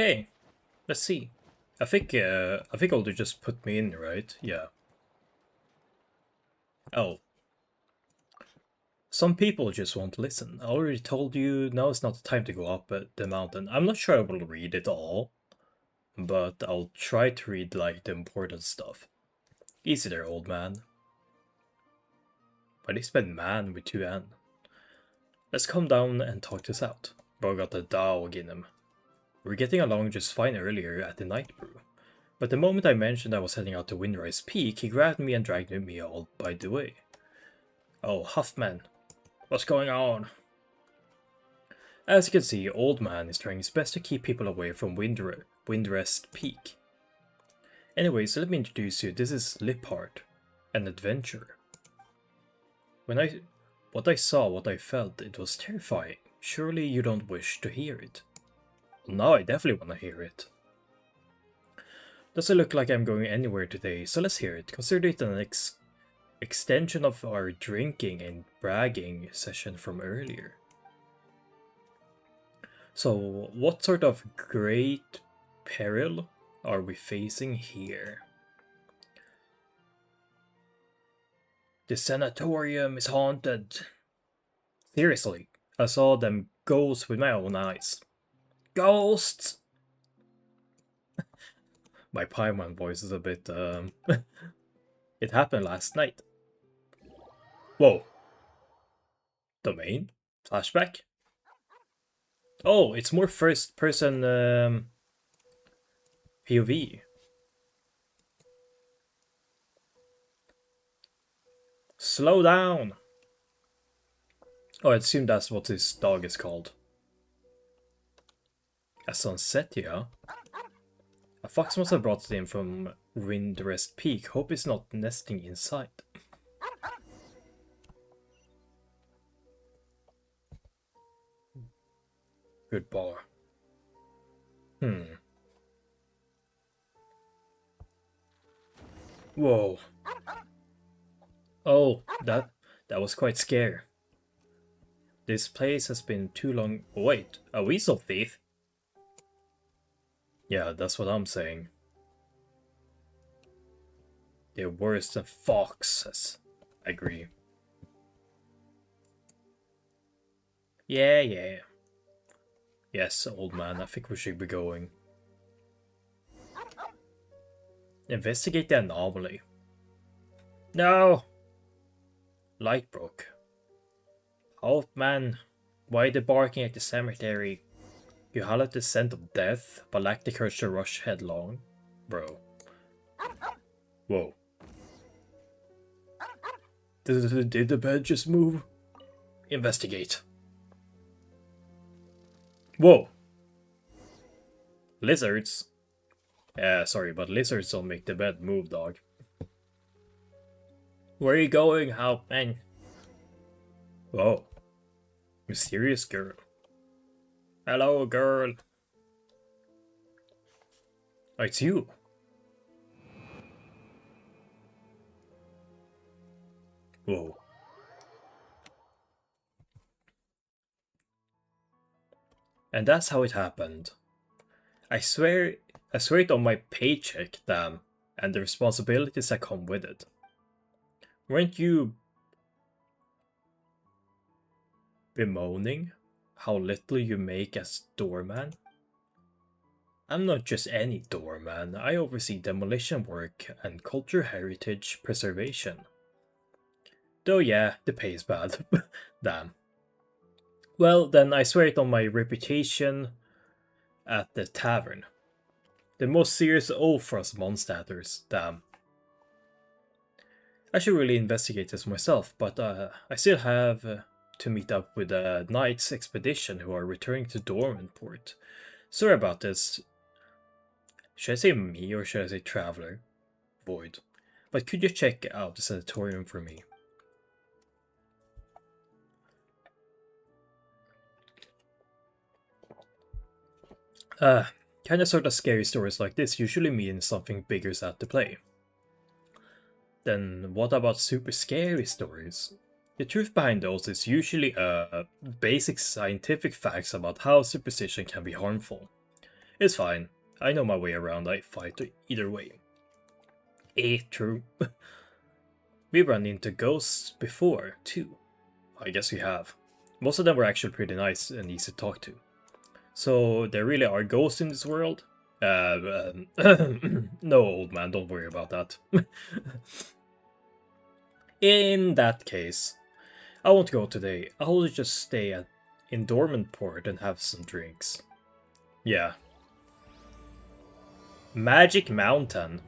Okay, let's see. I think Alder just put me in, right? Yeah. Oh. Some people just won't listen. I already told you, now is not the time to go up the mountain. I'm not sure I will read it all, but I'll try to read, like, the important stuff. Easy there, old man. But he spelled man with two N. Let's come down and talk this out. Bro got the dog in him. We were getting along just fine earlier at the night brew. But the moment I mentioned I was heading out to Windrise Peak, he grabbed me and dragged me all by the way. Oh, Huffman. What's going on? As you can see, Old Man is trying his best to keep people away from Windrest Peak. Anyways, let me introduce you. This is Liphart, an adventurer. What I saw, what I felt, it was terrifying. Surely you don't wish to hear it. Well, now I definitely want to hear it. Doesn't look like I'm going anywhere today, so let's hear it. Consider it an extension of our drinking and bragging session from earlier. So, what sort of great peril are we facing here? The sanatorium is haunted. Seriously, I saw them ghosts with my own eyes. Ghosts! My Paimon voice is a bit, It happened last night. Whoa. Domain? Flashback? Oh, it's more first person, POV. Slow down! Oh, I assume that's what this dog is called. A Sunsetia? A fox must have brought it in from Windrest Peak. Hope it's not nesting inside. Good boy. Whoa. Oh, that was quite scary. This place has been too long. Oh, wait, a weasel thief? Yeah, that's what I'm saying. They're worse than foxes. I agree. Yeah. Yes, old man, I think we should be going. Investigate the anomaly. No! Light broke. Halt, man. Why the barking at the cemetery? You highlight the scent of death, but lack the courage to rush headlong? Bro. Whoa. Did the bed just move? Investigate. Whoa. Lizards? Sorry, but lizards don't make the bed move, dog. Where are you going, Hauptman? Whoa. Mysterious girl. Hello, girl. Oh, it's you. Whoa. And that's how it happened. I swear it on my paycheck, damn, and the responsibilities that come with it. Weren't you bemoaning how little you make as doorman? I'm not just any doorman, I oversee demolition work and culture heritage preservation. Though yeah, the pay is bad. Damn. Well, then I swear it on my reputation at the tavern. The most serious oath for us Mondstadters, damn. I should really investigate this myself, but I still have to meet up with a knight's expedition who are returning to Dornman port. Sorry about this. Should I say me or should I say traveler? Void. But could you check out the sanatorium for me? Kinda sorta scary stories like this usually mean something bigger's out to play. Then what about super scary stories? The truth behind those is usually basic scientific facts about how superstition can be harmful. It's fine. I know my way around. I fight either way. True. We run into ghosts before, too. I guess we have. Most of them were actually pretty nice and easy to talk to. So there really are ghosts in this world? No, old man, don't worry about that. In that case, I won't go today. I'll just stay in Dornman Port and have some drinks. Yeah. Magic Mountain.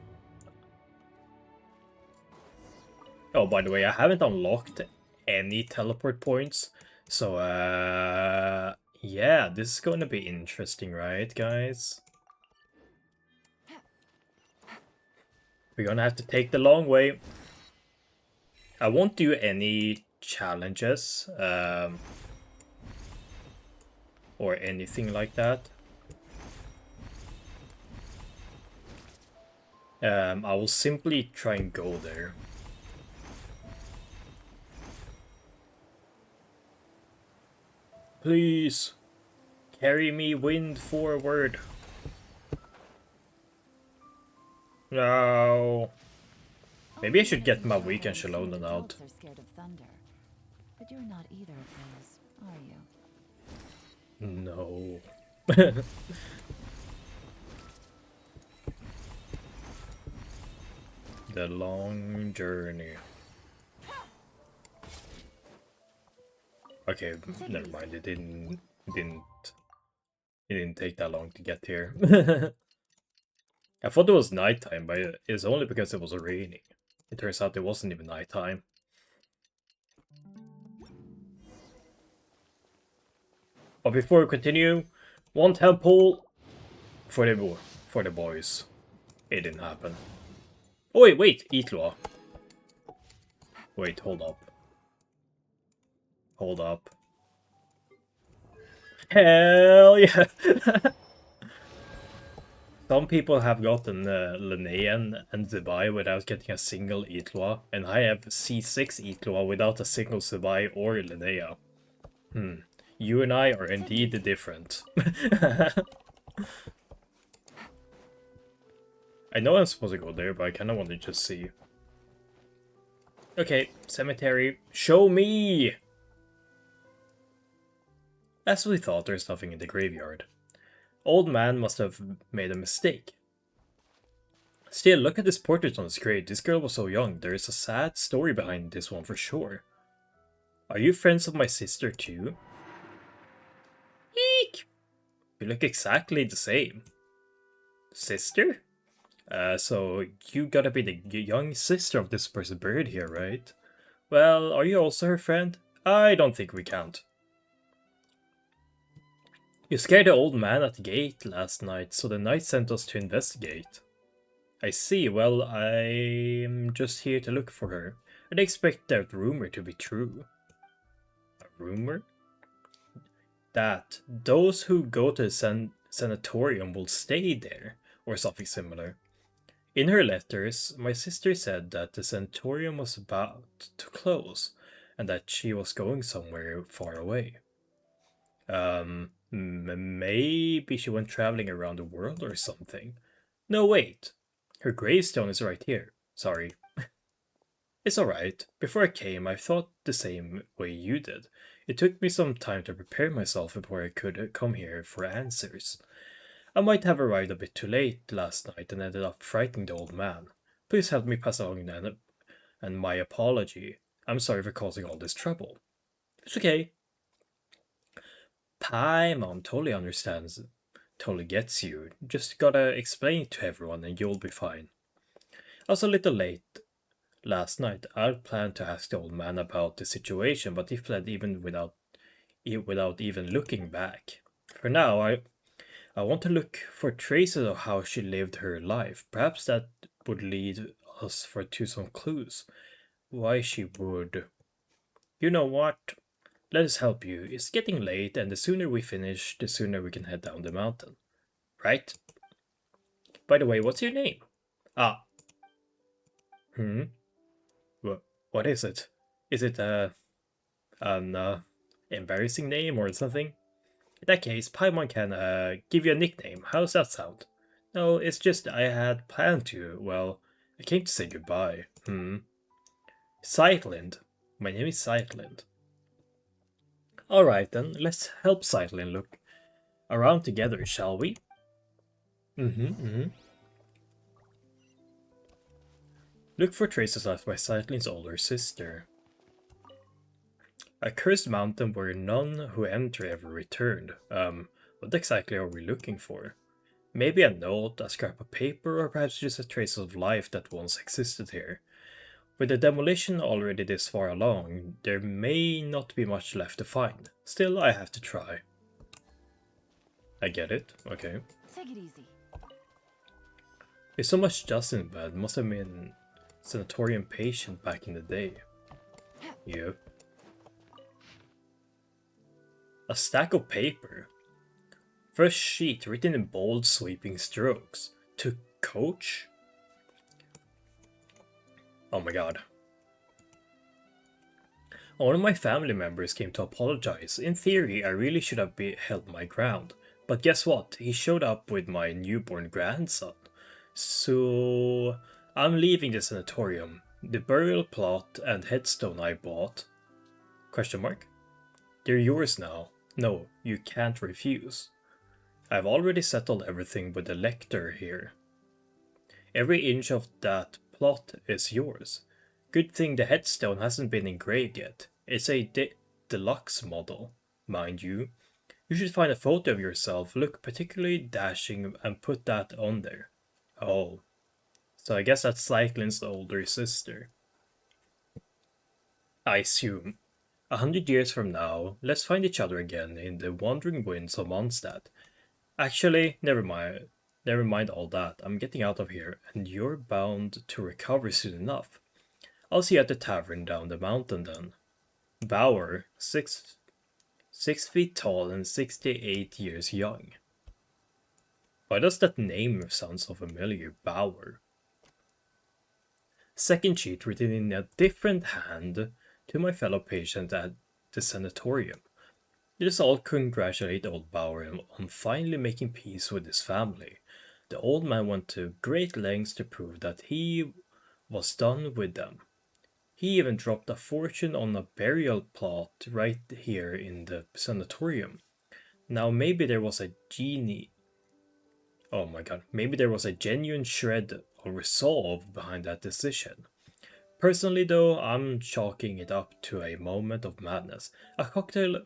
Oh, by the way, I haven't unlocked any teleport points. So, yeah, this is going to be interesting, right, guys? We're gonna have to take the long way. I won't do any challenges, or anything like that. I will simply try and go there. Please, carry me wind forward. No. Maybe I should get my weekend Shalona out. Are scared of thunder, but you're not either of those, are you? No. The long journey. Okay, never mind. It didn't take that long to get here. I thought it was nighttime, but it's only because it was raining. It turns out it wasn't even nighttime. But before we continue, one temple for the boys. It didn't happen. Oh wait, Itloa. Wait, hold up. Hold up. Hell yeah! Some people have gotten Linnean and Zubai without getting a single Itloa, and I have C6 Itloa without a single Zubai or Linnea. You and I are indeed different. I know I'm supposed to go there, but I kinda want to just see. Okay, cemetery. Show me! As we thought, there's nothing in the graveyard. Old man must have made a mistake. Still, look at this portrait on the screen. This girl was so young. There is a sad story behind this one for sure. Are you friends of my sister too? Eek! You look exactly the same. Sister? So you gotta be the young sister of this person buried here, right? Well, are you also her friend? I don't think we count. You scared the old man at the gate last night, so the knight sent us to investigate. I see, well, I'm just here to look for her. I'd expect that rumor to be true. A rumor? That those who go to the sanatorium will stay there, or something similar. In her letters, my sister said that the sanatorium was about to close, and that she was going somewhere far away. Maybe she went traveling around the world or something. No, wait. Her gravestone is right here. Sorry. It's alright. Before I came, I thought the same way you did. It took me some time to prepare myself before I could come here for answers. I might have arrived a bit too late last night and ended up frightening the old man. Please help me pass along and my apology. I'm sorry for causing all this trouble. It's okay. Paimon totally understands. Totally gets you. Just gotta explain it to everyone and you'll be fine. I was a little late last night. I'd planned to ask the old man about the situation, but he fled even without even looking back. For now, I want to look for traces of how she lived her life. Perhaps that would lead us to some clues. Why she would. You know what? Let us help you. It's getting late, and the sooner we finish, the sooner we can head down the mountain. Right? By the way, what's your name? Ah. What is it? Is it an embarrassing name or something? In that case, Paimon can give you a nickname. How's that sound? No, it's just I had planned to. Well, I came to say goodbye. Sightlind. My name is Sightlind. Alright then, let's help Sightlind look around together, shall we? Look for traces left by Sightlind's older sister. A cursed mountain where none who enter ever returned. What exactly are we looking for? Maybe a note, a scrap of paper, or perhaps just a trace of life that once existed here. With the demolition already this far along, there may not be much left to find. Still, I have to try. I get it, okay. Take it easy. There's so much dust in bed, must have been sanatorium patient back in the day. Yep. A stack of paper. First sheet written in bold sweeping strokes. To Coach? Oh my god. One of my family members came to apologize. In theory, I really should have held my ground. But guess what? He showed up with my newborn grandson. So I'm leaving the sanatorium. The burial plot and headstone I bought. Question mark? They're yours now. No, you can't refuse. I've already settled everything with the lector here. Every inch of that plot is yours. Good thing the headstone hasn't been engraved yet. It's a deluxe model, mind you. You should find a photo of yourself, look particularly dashing, and put that on there. Oh, so I guess that's Cyclin's older sister. I assume. 100 years from now, let's find each other again in the wandering winds of Mondstadt. Actually, never mind. Never mind all that. I'm getting out of here, and you're bound to recover soon enough. I'll see you at the tavern down the mountain then. Bauer, 6 feet tall and 68 years young. Why does that name sound so familiar, Bauer? Second sheet written in a different hand to my fellow patient at the sanatorium. Let us all congratulate old Bauer on finally making peace with his family. The old man went to great lengths to prove that he was done with them. He even dropped a fortune on a burial plot right here in the sanatorium. Now maybe there was a genie. Oh my god, maybe there was a genuine shred of resolve behind that decision. Personally though, I'm chalking it up to a moment of madness. A cocktail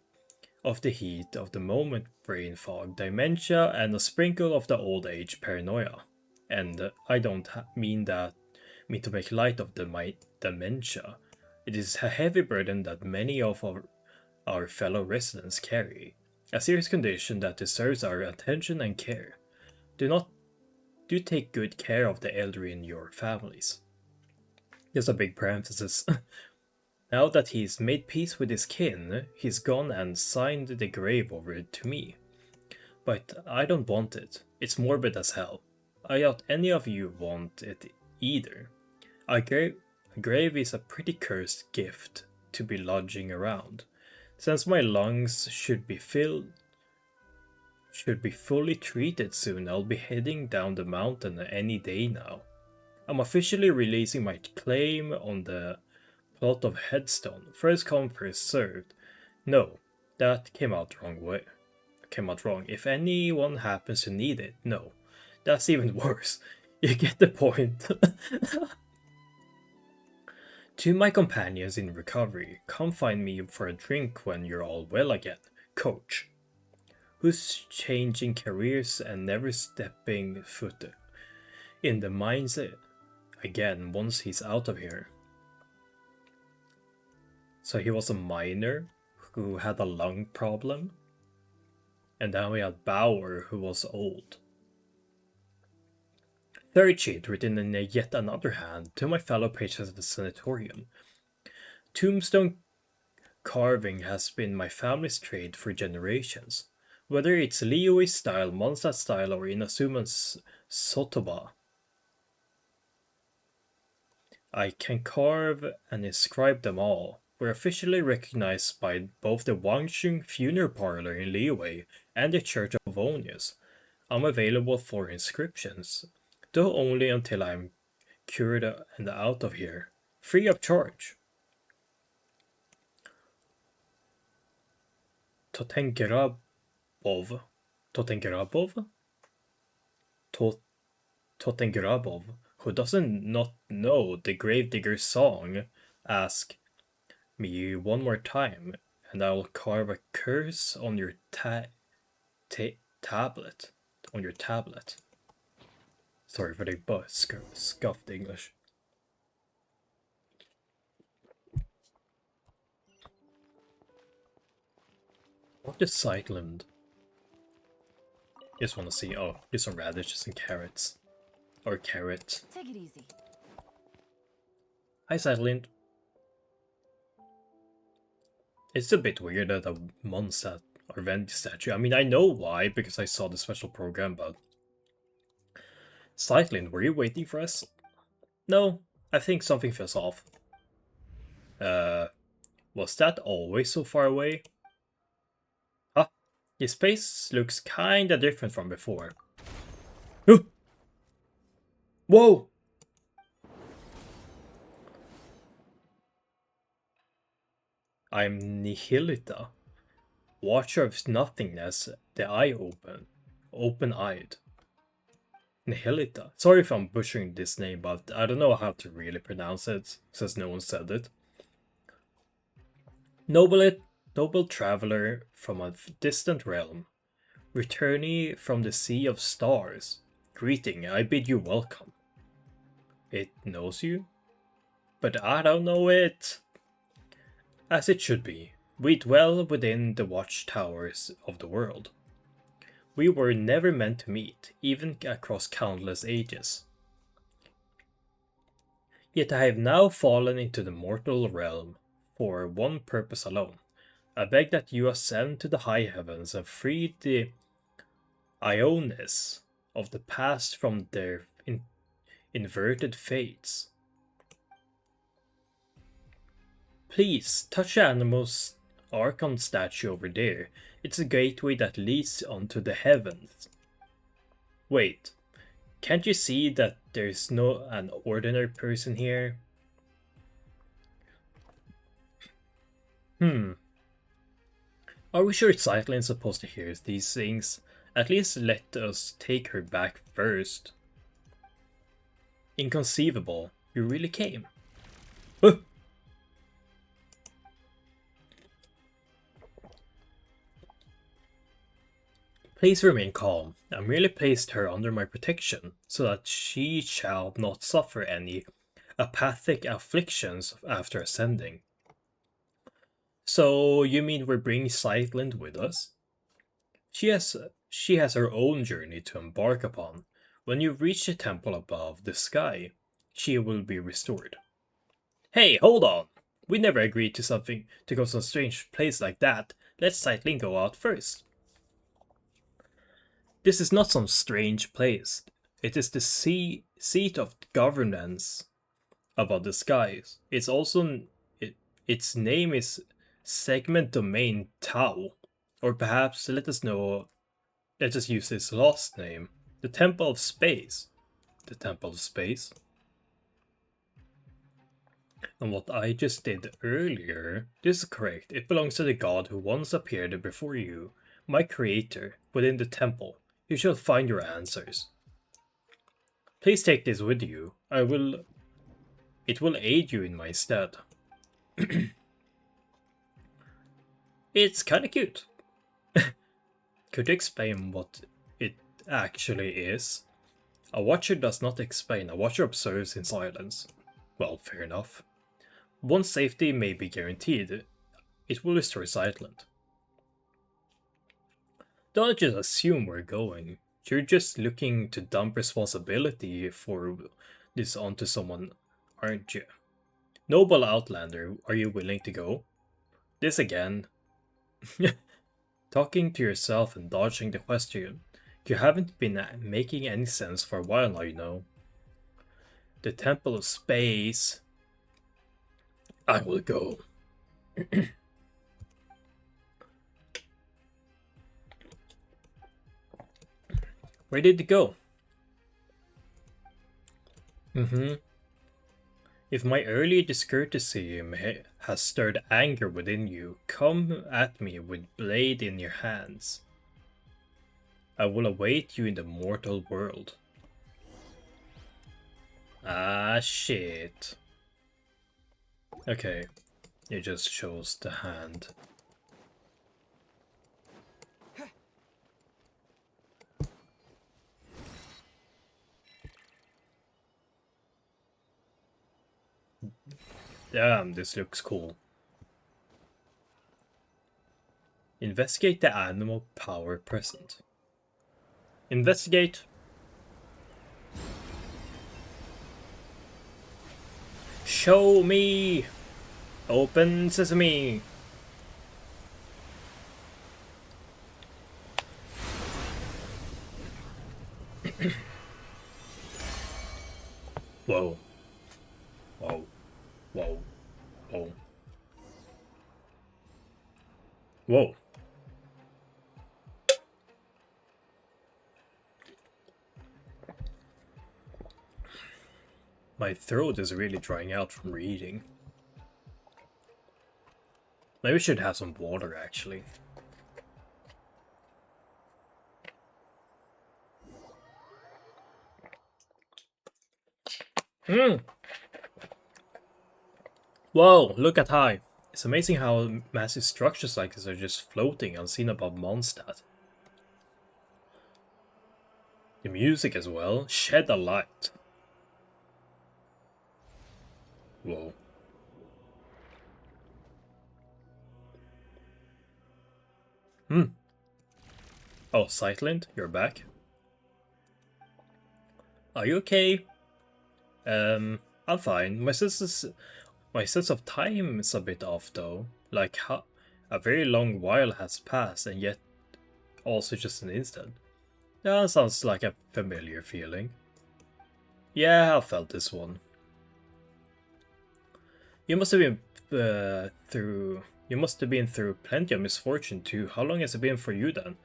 of the heat of the moment, brain fog, dementia, and a sprinkle of the old age paranoia. And I don't mean to make light of my dementia. It is a heavy burden that many of our fellow residents carry, a serious condition that deserves our attention and care. Do take good care of the elderly in your families. There's a big parenthesis. Now that he's made peace with his kin, he's gone and signed the grave over to me. But I don't want it. It's morbid as hell. I doubt any of you want it either. A grave is a pretty cursed gift to be lodging around. Since my lungs should be fully treated soon, I'll be heading down the mountain any day now. I'm officially releasing my claim on the plot of headstone. First come, first served. No, that came out wrong. If anyone happens to need it, no. That's even worse. You get the point. To my companions in recovery, come find me for a drink when you're all well again. Coach. Who's changing careers and never stepping foot in the mines again once he's out of here. So he was a miner who had a lung problem. And then we had Bauer who was old. Third sheet written in yet another hand to my fellow patients at the sanatorium. Tombstone carving has been my family's trade for generations. Whether it's Liyue style, Mondstadt style, or Inazuma's Sotoba, I can carve and inscribe them all. We're officially recognized by both the Wangchung Funeral Parlor in Liyue and the Church of Onius. I'm available for inscriptions, though only until I'm cured and out of here. Free of charge. Totengrabov. Totengrabov? Totengrabov, who doesn't not know the Gravedigger's song, ask me one more time, and I will carve a curse on your tablet. On your tablet. Sorry for the scuffed English. What is Sightland? Just want to see. Oh, there's some radishes and carrots. Or carrot. Take it easy. Hi, Sightland. It's a bit weird that a Mondstadt or Vendi statue. I mean, I know why, because I saw the special program, but... Sightland, were you waiting for us? No, I think something feels off. Was that always so far away? Huh? His face looks kinda different from before. Whoa! I'm Nihilita, watcher of nothingness, the eye open-eyed. Nihilita. Sorry if I'm butchering this name, but I don't know how to really pronounce it, since no one said it. Noble traveler from a distant realm, returnee from the sea of stars, greeting, I bid you welcome. It knows you? But I don't know it. As it should be, we dwell within the watchtowers of the world. We were never meant to meet, even across countless ages. Yet I have now fallen into the mortal realm, for one purpose alone. I beg that you ascend to the high heavens and free the Ionis of the past from their inverted fates. Please, touch the animal's Archon statue over there. It's a gateway that leads onto the heavens. Wait, can't you see that there's no an ordinary person here? Are we sure Cycline's supposed to hear these things? At least let us take her back first. Inconceivable. You really came. Huh? Please remain calm. I merely placed her under my protection, so that she shall not suffer any apathic afflictions after ascending. So, you mean we're bringing Sightland with us? She has her own journey to embark upon. When you reach the temple above the sky, she will be restored. Hey, hold on! We never agreed to go some strange place like that. Let Sightling go out first. This is not some strange place. It is the seat of governance above the skies. Its name is Segment Domain Tau, or perhaps let us use its last name, the Temple of Space. The Temple of Space. And what I just did earlier, this is correct. It belongs to the god who once appeared before you, my creator, within the temple. You shall find your answers. Please take this with you. It will aid you in my stead. It's kinda cute. Could you explain what it actually is? A watcher does not explain, a watcher observes in silence. Well, fair enough. Once safety may be guaranteed, it will restore Sightland. Don't just assume we're going. You're just looking to dump responsibility for this onto someone, aren't you? Noble Outlander, are you willing to go? This again. Talking to yourself and dodging the question. You haven't been making any sense for a while now, you know. The Temple of Space. I will go. Where did it go? Mm-hmm. If my early discourtesy has stirred anger within you, come at me with blade in your hands. I will await you in the mortal world. Ah, shit. Okay, it just shows the hand. Damn, this looks cool. Investigate the animal power present. Investigate. Show me! Open sesame! Whoa. Whoa. Whoa. Whoa. Whoa. My throat is really drying out from reading. Maybe we should have some water, actually. Hmm. Whoa, look at high. It's amazing how massive structures like this are just floating unseen above Mondstadt. The music as well, shed a light. Whoa. Hmm. Oh, Sightlind, you're back. Are you okay? I'm fine. My sense of time is a bit off though. Like how a very long while has passed and yet also just an instant. That sounds like a familiar feeling. Yeah, I felt this one. You must have been You must have been through plenty of misfortune too. How long has it been for you then?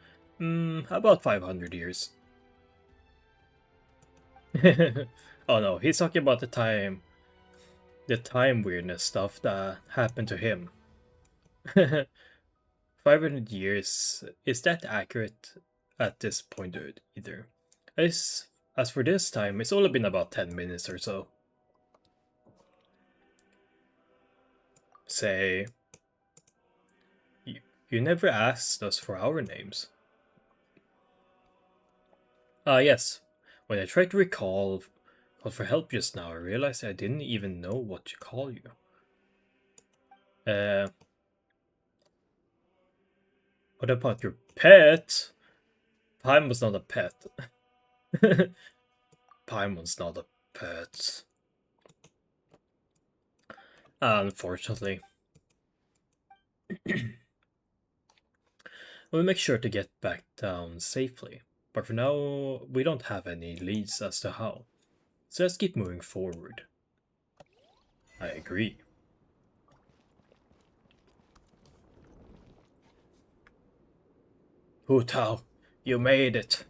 About 500 years. Oh no, he's talking about the time weirdness stuff that happened to him. 500 years, is that accurate at this point either? As for this time, it's only been about 10 minutes or so. Say, you never asked us for our names. Ah, yes. When I tried to call for help just now, I realized I didn't even know what to call you. Uh, what about your pet? Paimon's not a pet. Paimon's not a pet. Unfortunately. We'll make sure to get back down safely. But for now, we don't have any leads as to how. So let's keep moving forward. I agree. Hu Tao, you made it.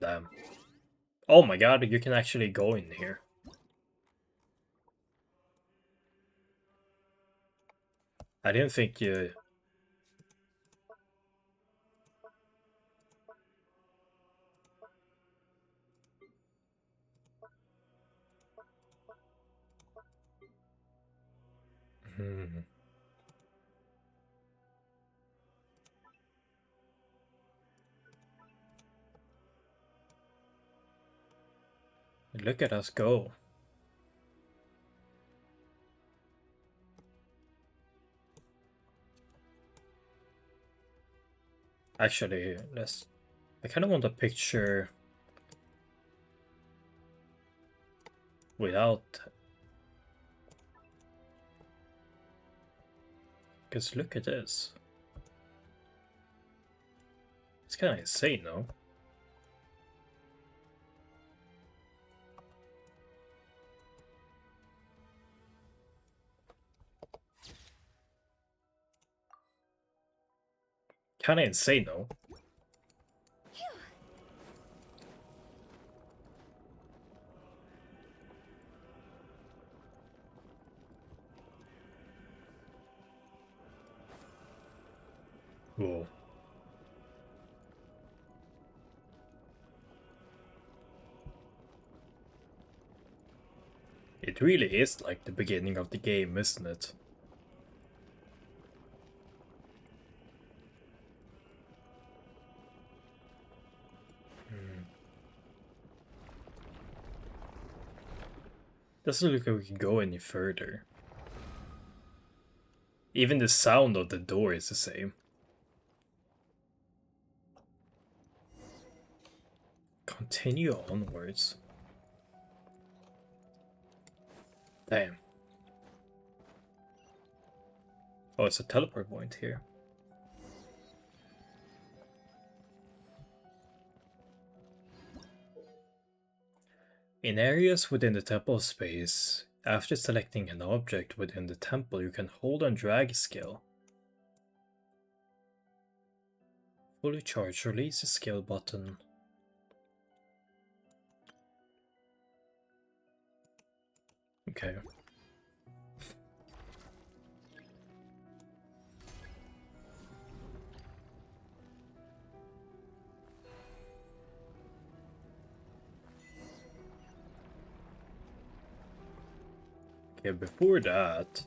Damn. Oh my god, you can actually go in here. I didn't think you... Hmm. Look at us go. Actually, I kind of want a picture without... Because look at this. It's kind of insane, no? Kinda insane though. Whoa. It really is like the beginning of the game, isn't it? Doesn't look like we can go any further. Even the sound of the door is the same. Continue onwards. Damn. Oh, it's a teleport point here. In areas within the temple space, after selecting an object within the temple, you can hold and drag a skill. Fully charged, release the skill button. Okay. Okay, before that...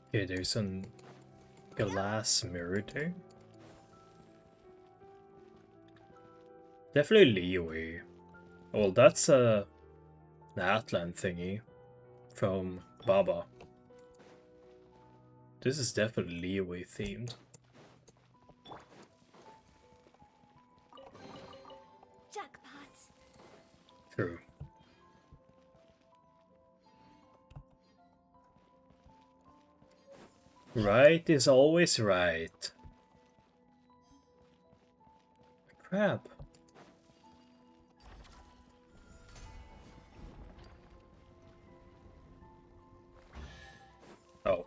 Okay, there's a glass mirror there. Definitely leeway. Well, that's an Atlan thingy from Baba. This is definitely leeway themed. Jackpot. True. Right is always right. Crap. Oh.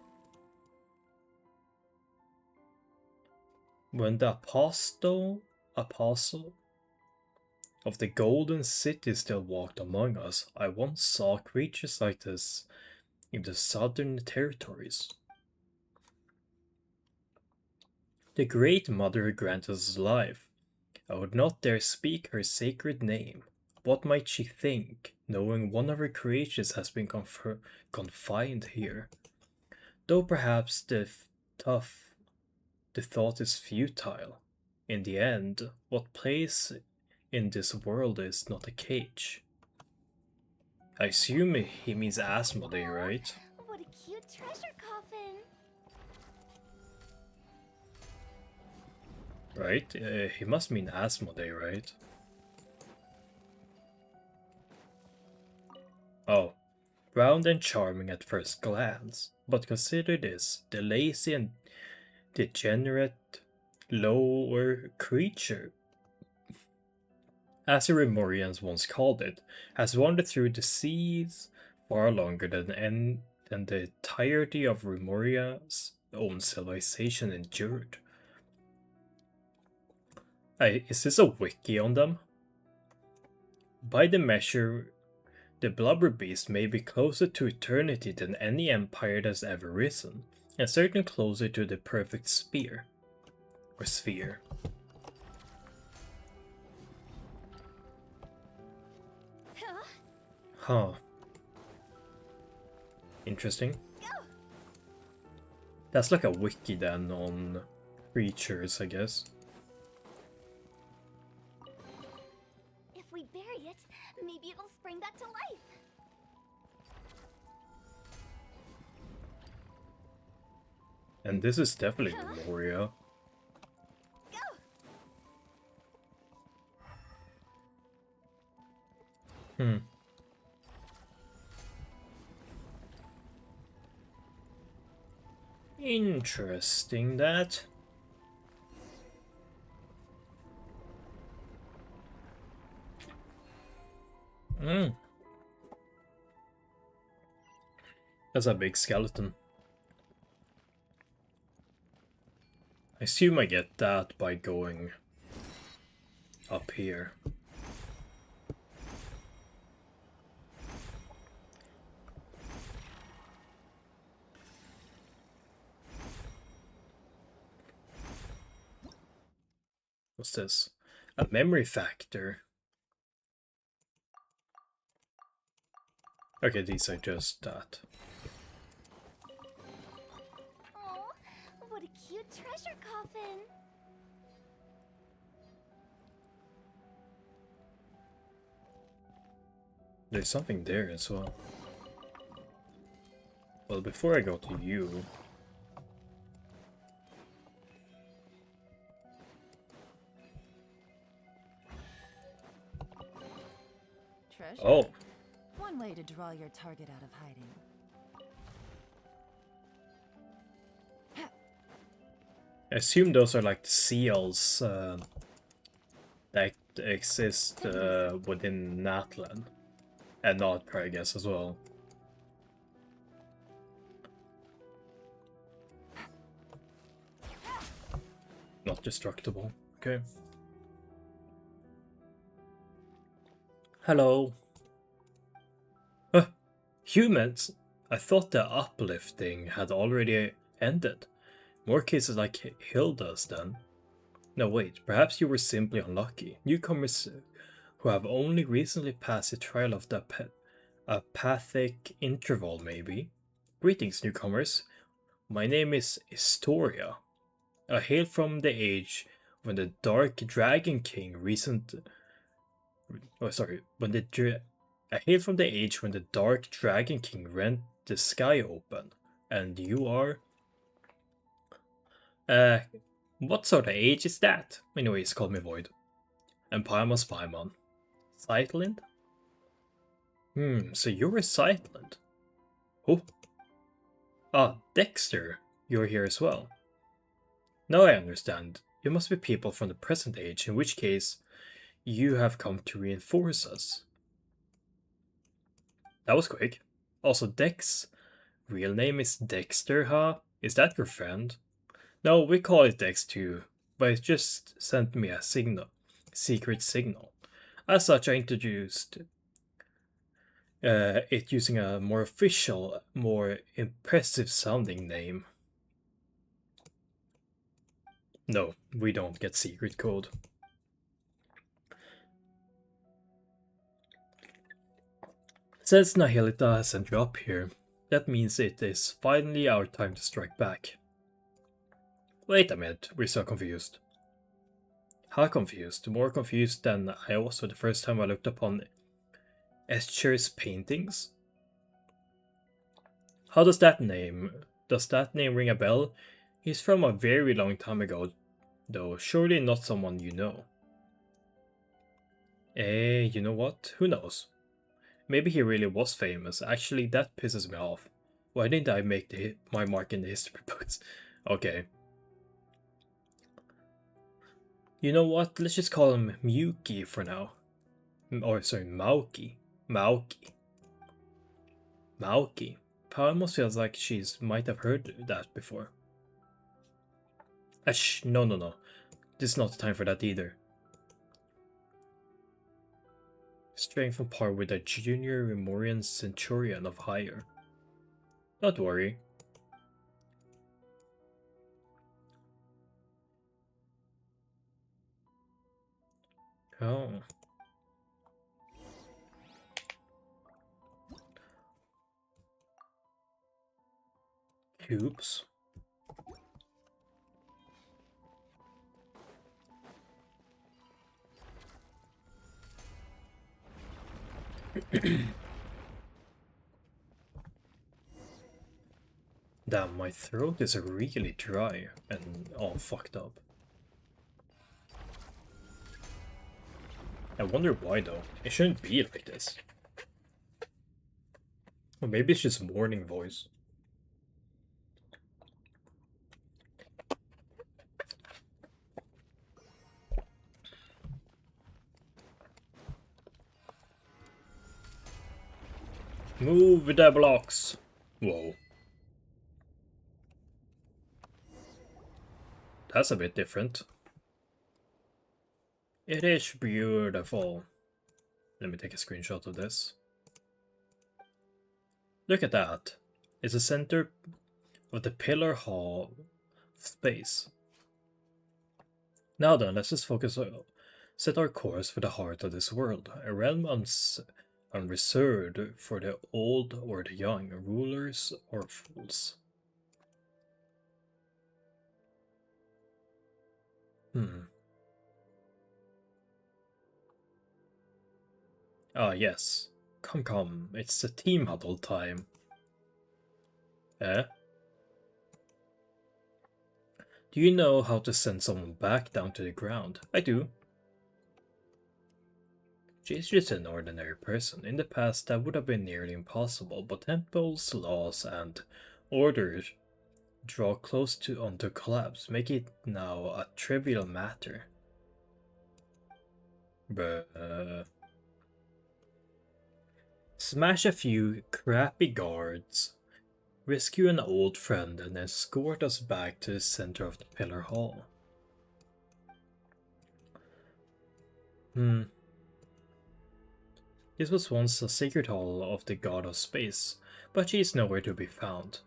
When the apostle of the Golden City still walked among us, I once saw creatures like this in the southern territories. The Great Mother who granted us life. I would not dare speak her sacred name. What might she think, knowing one of her creations has been confined here? Though perhaps the thought is futile. In the end, what place in this world is not a cage? I assume he means Asmodee, right? What a cute treasure coffin. Right? He must mean Asmodee, right? Oh, round and charming at first glance, but consider this, the lazy and degenerate lower creature, as the Remorians once called it, has wandered through the seas far longer than the entirety of Remoria's own civilization endured. Is this a wiki on them? By the measure, the blubber beast may be closer to eternity than any empire that's ever risen, and certainly closer to the perfect spear. Or sphere. Huh. Interesting. That's like a wiki then on creatures, I guess. If we bury it, maybe it'll spring back to life. And this is definitely Memoria. Hmm. Interesting that. Hmm. That's a big skeleton. I assume I get that by going up here. What's this? A memory factor. Okay, these are just that. Oh, what a cute treasure coffin. There's something there as well. Well, before I go to you... Treasure? Oh! One way to draw your target out of hiding. I assume those are like the seals that exist within Natlan. And Notker, I guess, as well. Not destructible. Okay. Hello. Humans! I thought the uplifting had already ended. More cases like Hilda's then. No wait, perhaps you were simply unlucky. Newcomers who have only recently passed the trial of the apathic interval maybe. Greetings newcomers. My name is Historia. I hail from the age when the Dark Dragon King I hail from the age when the Dark Dragon King rent the sky open. And you are? What sort of age is that? Anyways, call me Void. And Paimon's Paimon. Sightland? So you're a Sightland. Who? Ah, Dexter. You're here as well. Now I understand. You must be people from the present age, in which case, you have come to reinforce us. That was quick. Also, Dex. Real name is Dexter, huh? Is that your friend? No, we call it Dex too, but it just sent me a secret signal. As such, I introduced it using a more official, more impressive sounding name. No, we don't get secret code. Since Nihilita has sent you up here, that means it is finally our time to strike back. Wait a minute, we're so confused. How confused? More confused than I was the first time I looked upon Escher's paintings? How does that name ring a bell? He's from a very long time ago, though surely not someone you know. You know what? Who knows? Maybe he really was famous. Actually, that pisses me off. Why didn't I make my mark in the history books? Okay. You know what? Let's just call him Miyuki for now. Or sorry, Maoki. Maoki. Pao almost feels like might have heard that before. Shh, no. This is not the time for that either. Strength on par with a junior Remorian Centurion of higher. Don't worry. Oh. Cubes. Damn, my throat is really dry and all fucked up. I wonder why though. It shouldn't be like this. Or maybe it's just morning voice. Move the blocks. Whoa. That's a bit different. It is beautiful. Let me take a screenshot of this. Look at that. It's the center of the pillar hall space. Now then, let's just focus on set our course for the heart of this world, a realm unreserved for the old or the young, rulers or fools. Ah, yes. Come, it's a team huddle time. Eh? Do you know how to send someone back down to the ground? I do. She's just an ordinary person. In the past, that would have been nearly impossible, but temples, laws, and orders draw close to onto collapse, make it now a trivial matter. But smash a few crappy guards, rescue an old friend, and escort us back to the center of the Pillar Hall. This was once a sacred hall of the god of space, but she is nowhere to be found.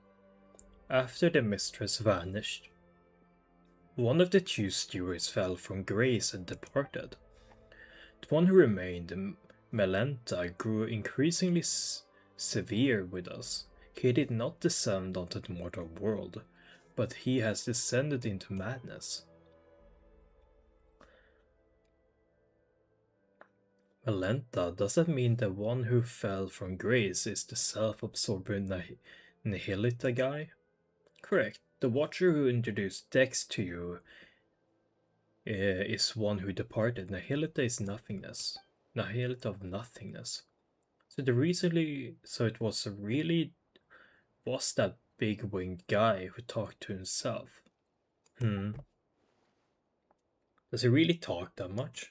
After the mistress vanished, one of the two stewards fell from grace and departed. The one who remained, Melenta, grew increasingly severe with us. He did not descend onto the mortal world, but he has descended into madness. Melenta, does that mean the one who fell from grace is the self-absorbed Nihilita guy? Correct. The Watcher who introduced Dex to you is one who departed. Nihilita is nothingness. Nihilita of nothingness. So it was that big winged guy who talked to himself. Does he really talk that much?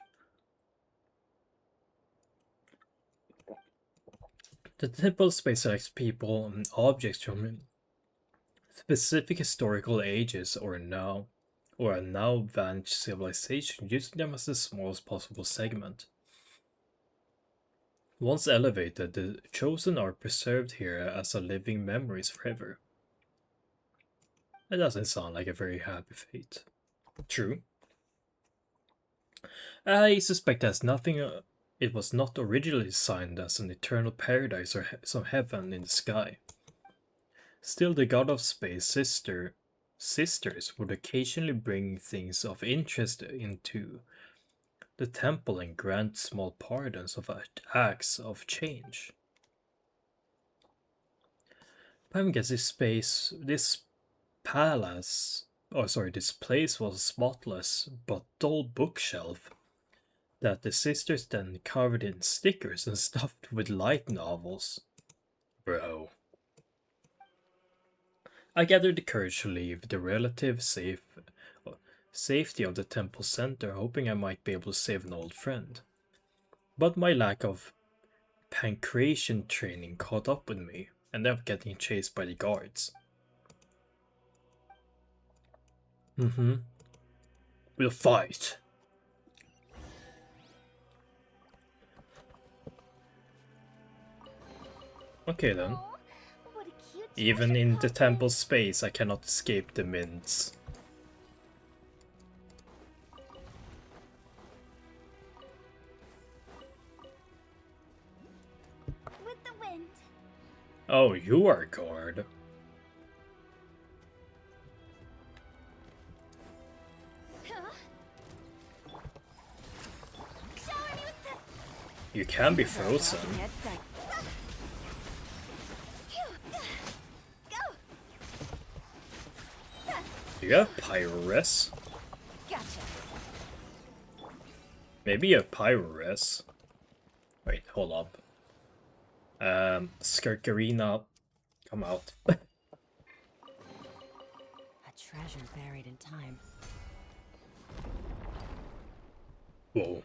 The temple space selects people and objects from specific historical ages or a now vanished civilization, using them as the smallest possible segment. Once elevated, the chosen are preserved here as a living memories forever. That doesn't sound like a very happy fate. True. I suspect that's nothing. It was not originally designed as an eternal paradise or some heaven in the sky. Still, the god of space sisters would occasionally bring things of interest into the temple and grant small pardons of acts of change. I guess this place was a spotless but dull bookshelf that the sisters then covered in stickers and stuffed with light novels. Bro. I gathered the courage to leave the relative safety of the temple center, hoping I might be able to save an old friend. But my lack of pancreation training caught up with me, and ended up getting chased by the guards. We'll fight. Okay then. Aw, what a cute Even treasure in the coffin. temple space, I cannot escape the mints. With the wind. Oh, you are a guard. Huh? Shower me with the... You can be frozen. Go! Do you have Pyro-Res? Gotcha. Maybe you have Pyro-Res. Wait, hold up. Skirkarina, come out. A treasure buried in time. Whoa.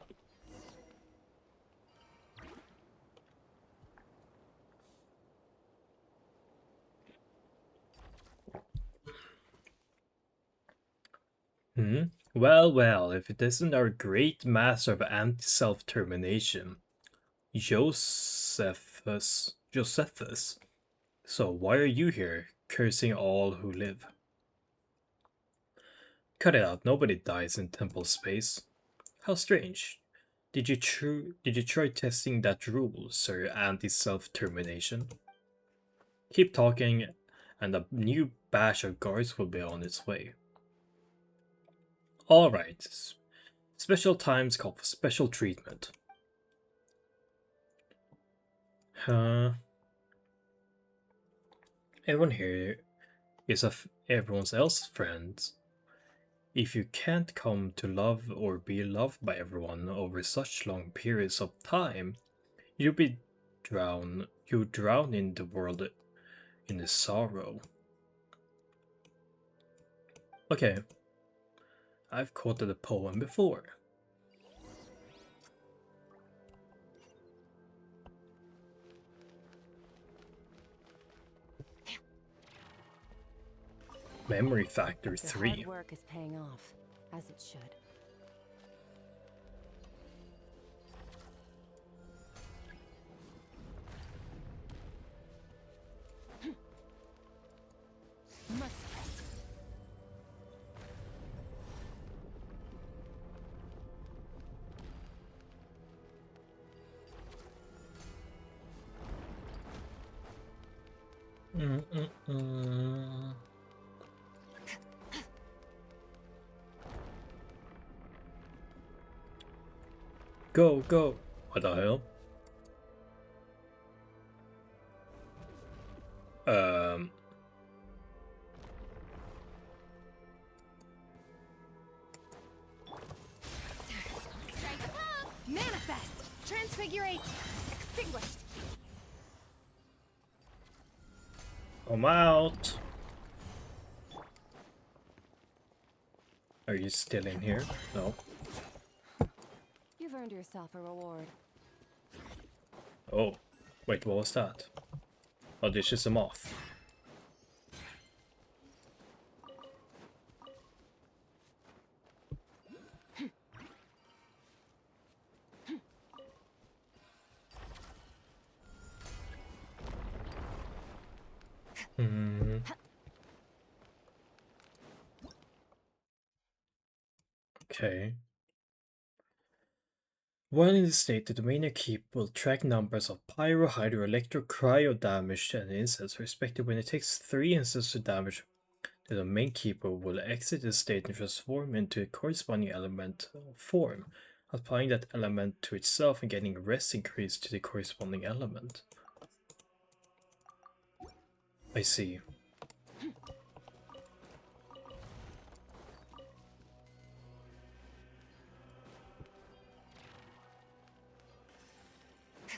Hmm? Well, well, if it isn't our great master of anti-self-termination, Josephus. So why are you here, cursing all who live? Cut it out, nobody dies in temple space. How strange. Did you try testing that rule, sir, anti-self-termination? Keep talking, and a new batch of guards will be on its way. Alright, special times call for special treatment. Huh? Everyone here is everyone's else friends. If you can't come to love or be loved by everyone over such long periods of time, you drown in the world in the sorrow. Okay, I've quoted a poem before. Memory Factor Your 3. hard work is paying off, as it should. Merciless. Go, go. What the hell? Um, Strike above! Manifest! Transfigurate! Extinguished! I'm out. Are you still in here? No. You've earned yourself a reward. Oh, wait, what was that? Oh, this is a moth. Hmm. Okay. While in this state, the Domainer Keep will track numbers of Pyro, Hydro, Electro, Cryo damage and incense, respectively. When it takes 3 instances of damage, the Domain Keeper will exit the state and transform into a corresponding element form, applying that element to itself and getting rest increase to the corresponding element. I see.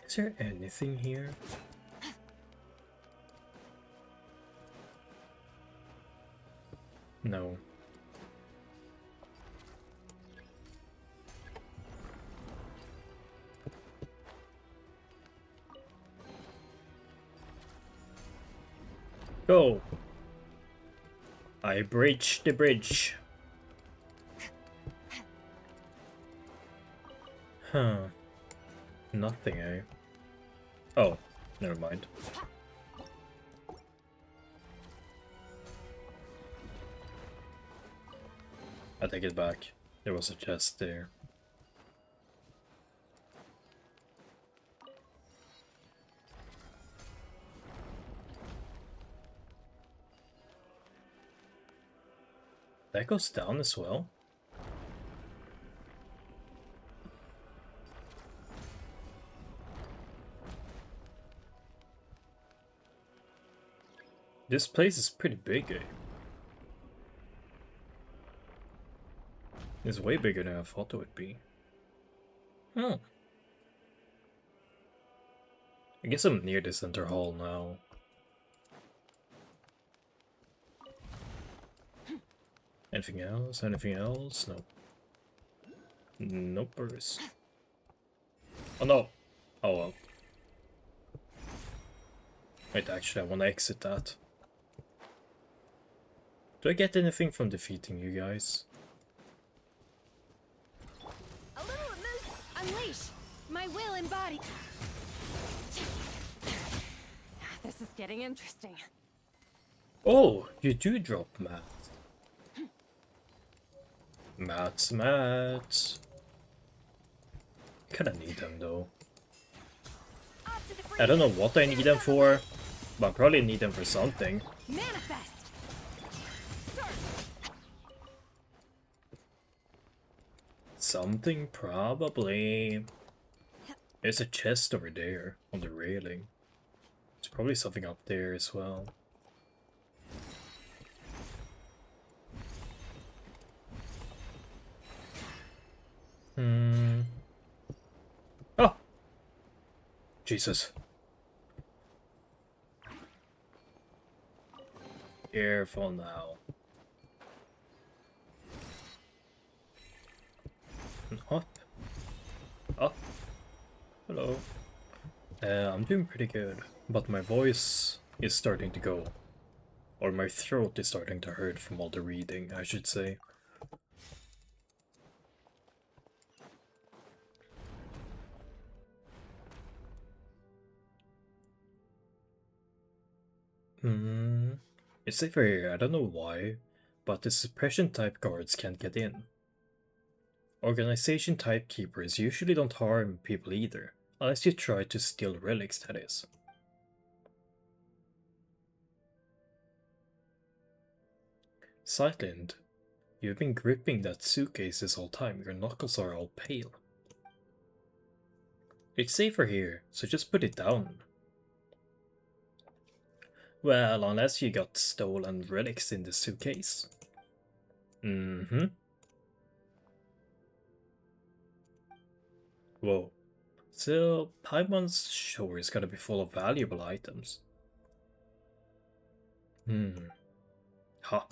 Is there anything here? No. Go! I breached the bridge. Huh. Nothing, eh? Oh, never mind. I take it back. There was a chest there. That goes down as well. This place is pretty big, eh? It's way bigger than I thought it would be. Hmm. I guess I'm near the center hall now. Anything else? Anything else? No. Nope, burgers. Oh no! Oh well. Wait, actually, I want to exit that. Do I get anything from defeating you guys? Unleash my will embodied. This is getting interesting. Oh, you do drop mats. Mats. Kinda need them though. I don't know what I need them for, but I probably need them for something. Manifest. Something probably. There's a chest over there on the railing. There's probably something up there as well. Oh! Jesus. Careful now. Up. Up. Hello. I'm doing pretty good, but my voice is starting to go. Or my throat is starting to hurt from all the reading, I should say. It's safer here, I don't know why, but the suppression type guards can't get in. Organization type keepers usually don't harm people either, unless you try to steal relics, that is. Sightland, you've been gripping that suitcase this whole time, your knuckles are all pale. It's safer here, so just put it down. Well, unless you got stolen relics in the suitcase. Whoa. So, Paimon's shore is gonna be full of valuable items. Huh.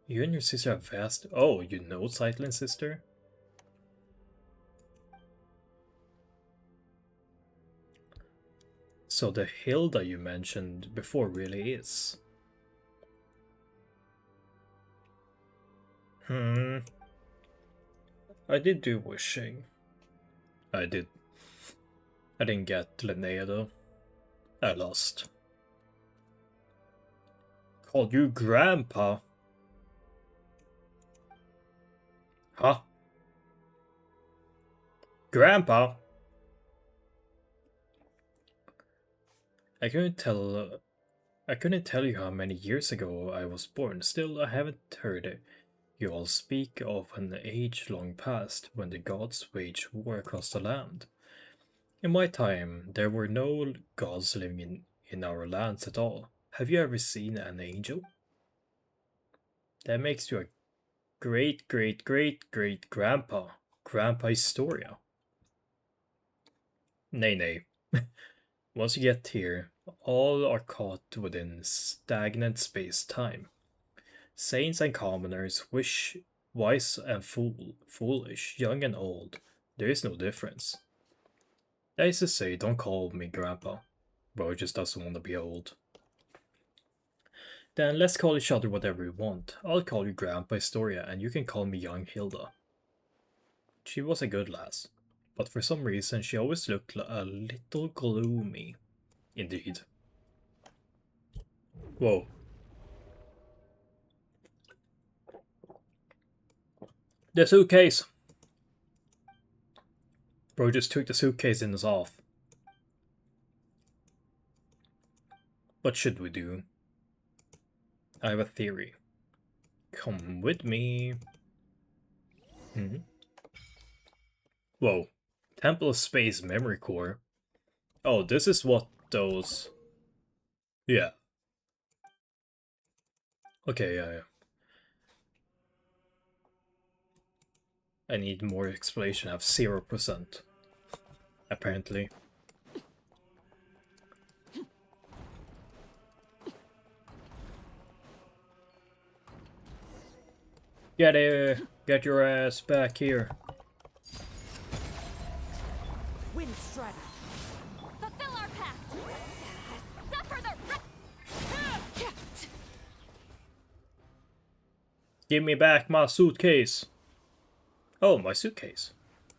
You and your sister have fast. Oh, you know Sightland's sister? So the Hilda you mentioned before really is. I did do wishing. I didn't get Linnea though. I lost. Called you Grandpa? Huh? Grandpa? I couldn't tell you how many years ago I was born. Still, I haven't heard you all speak of an age long past when the gods waged war across the land. In my time, there were no gods living in our lands at all. Have you ever seen an angel? That makes you a great-great-great-great-grandpa. Grandpa Historia. Nay. Once you get here, all are caught within stagnant space-time. Saints and commoners, wise and foolish, young and old, there is no difference. That is to say, don't call me Grandpa. Bro just doesn't want to be old. Then let's call each other whatever we want. I'll call you Grandpa Historia, and you can call me Young Hilda. She was a good lass, but for some reason she always looked a little gloomy. Indeed. Whoa. The suitcase! Bro just took the suitcase and is off. What should we do? I have a theory. Come with me. Whoa. Temple of Space Memory Core. Oh, this is what those... Yeah. Okay, yeah. I need more explanation. I have 0%. Apparently. Get your ass back here. Wind Strider. Fulfill our pact. Suffer the Give me back my suitcase. Oh, my suitcase.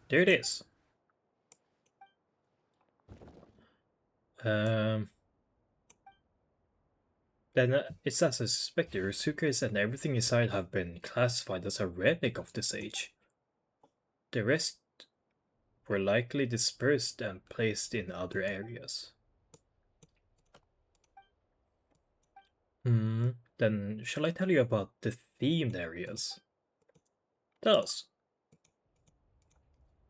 There it is. Then it says I suspect your suitcase and everything inside have been classified as a relic of this age. The rest were likely dispersed and placed in other areas. Then shall I tell you about the themed areas? Tell us.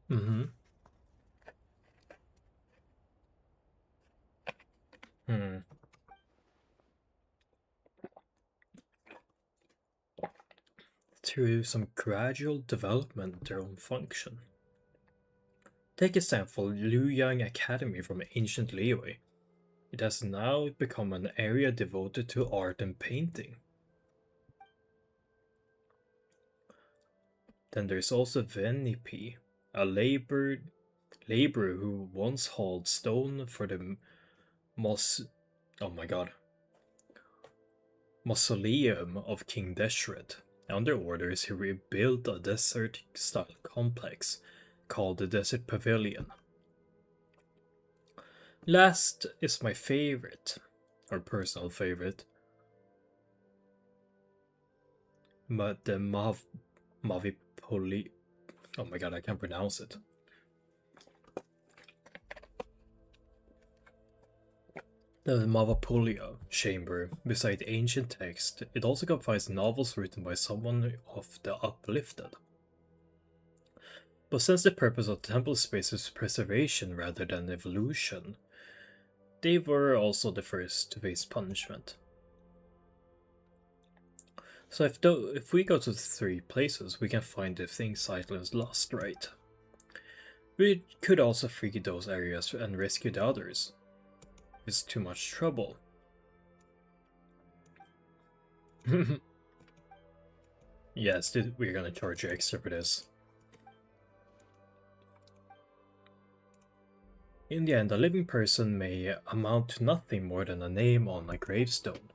Hmm. Through some gradual development of their own function. Take a sample Luoyang Academy from ancient Liyue. It has now become an area devoted to art and painting. Then there's also Venipi, a laborer who once hauled stone for the mausoleum of King Deshret. Under orders, he rebuilt a desert-style complex called the Desert Pavilion. Last is my favorite, or personal favorite, but the Mavipoli. Oh my god, I can't pronounce it. The Mavapolia chamber, beside ancient text, it also confines novels written by someone of the uplifted. But since the purpose of temple space is preservation rather than evolution, they were also the first to face punishment. So if we go to 3 places, we can find the things Sightlands lost, right? We could also free those areas and rescue the others. It's too much trouble. Yes, we're gonna charge you extra for this. In the end, a living person may amount to nothing more than a name on a gravestone.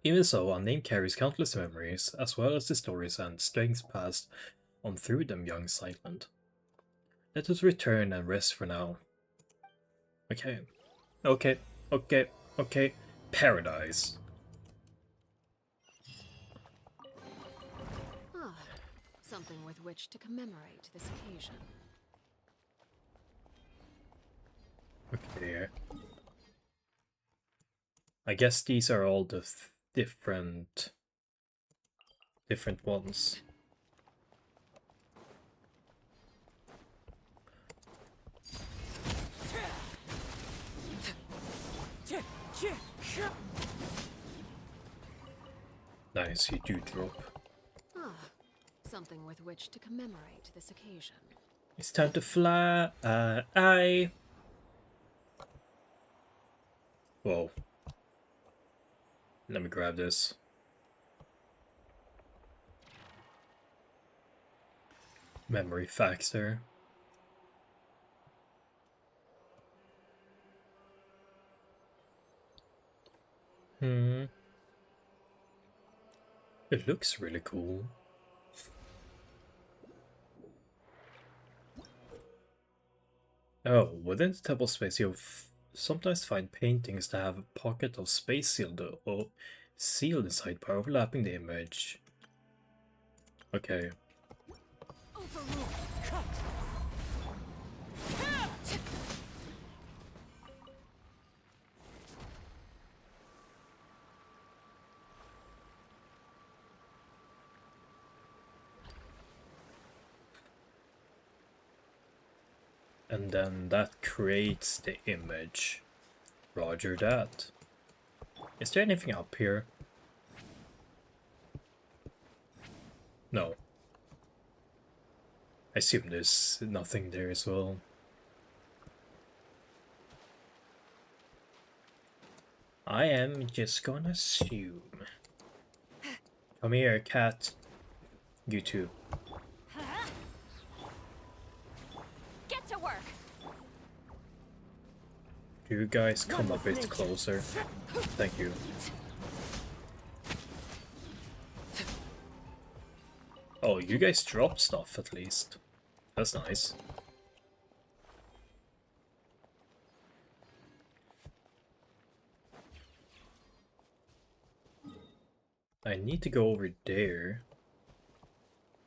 Even so, a name carries countless memories, as well as the stories and strengths passed on through them, young Sightland. Let us return and rest for now. Okay. Paradise. Ah, something with which to commemorate this occasion. Okay. I guess these are all the different ones. Nice, you do drop. Ah, something with which to commemorate this occasion. It's time to fly. Whoa. Let me grab this. Memory factor. It looks really cool. Oh, within the temple space you'll sometimes find paintings that have a pocket of space sealed or sealed inside by overlapping the image. Okay. And then that creates the image. Roger that. Is there anything up here? No. I assume there's nothing there as well. I am just gonna assume. Come here, cat. You too. Get to work. You guys come a bit closer. Thank you. Oh, you guys dropped stuff at least. That's nice. I need to go over there.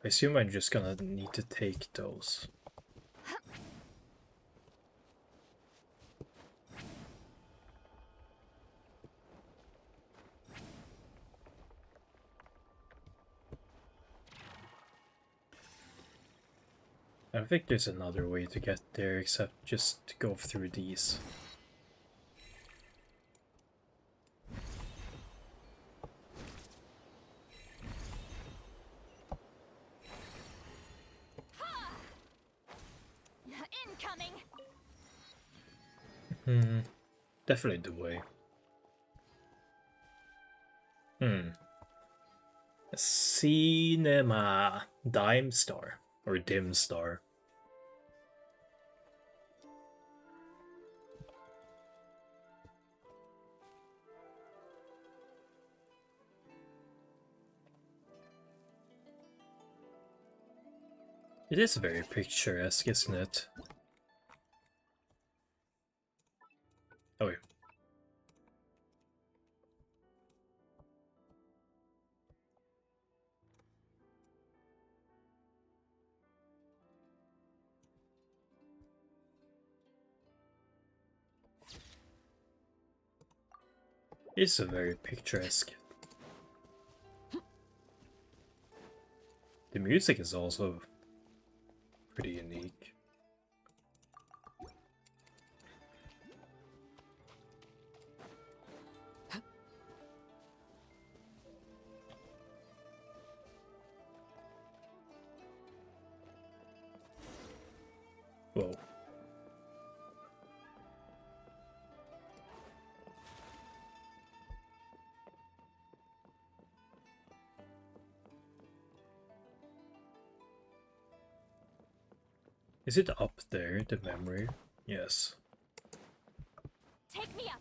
I assume I'm just gonna need to take those. I think there's another way to get there except just to go through these. Incoming. Definitely the way. Cinema Dime Star or Dim Star. It is very picturesque, isn't it? Oh, yeah. It's a very picturesque. The music is also pretty unique. Whoa. Is it up there, the memory? Yes. Take me up.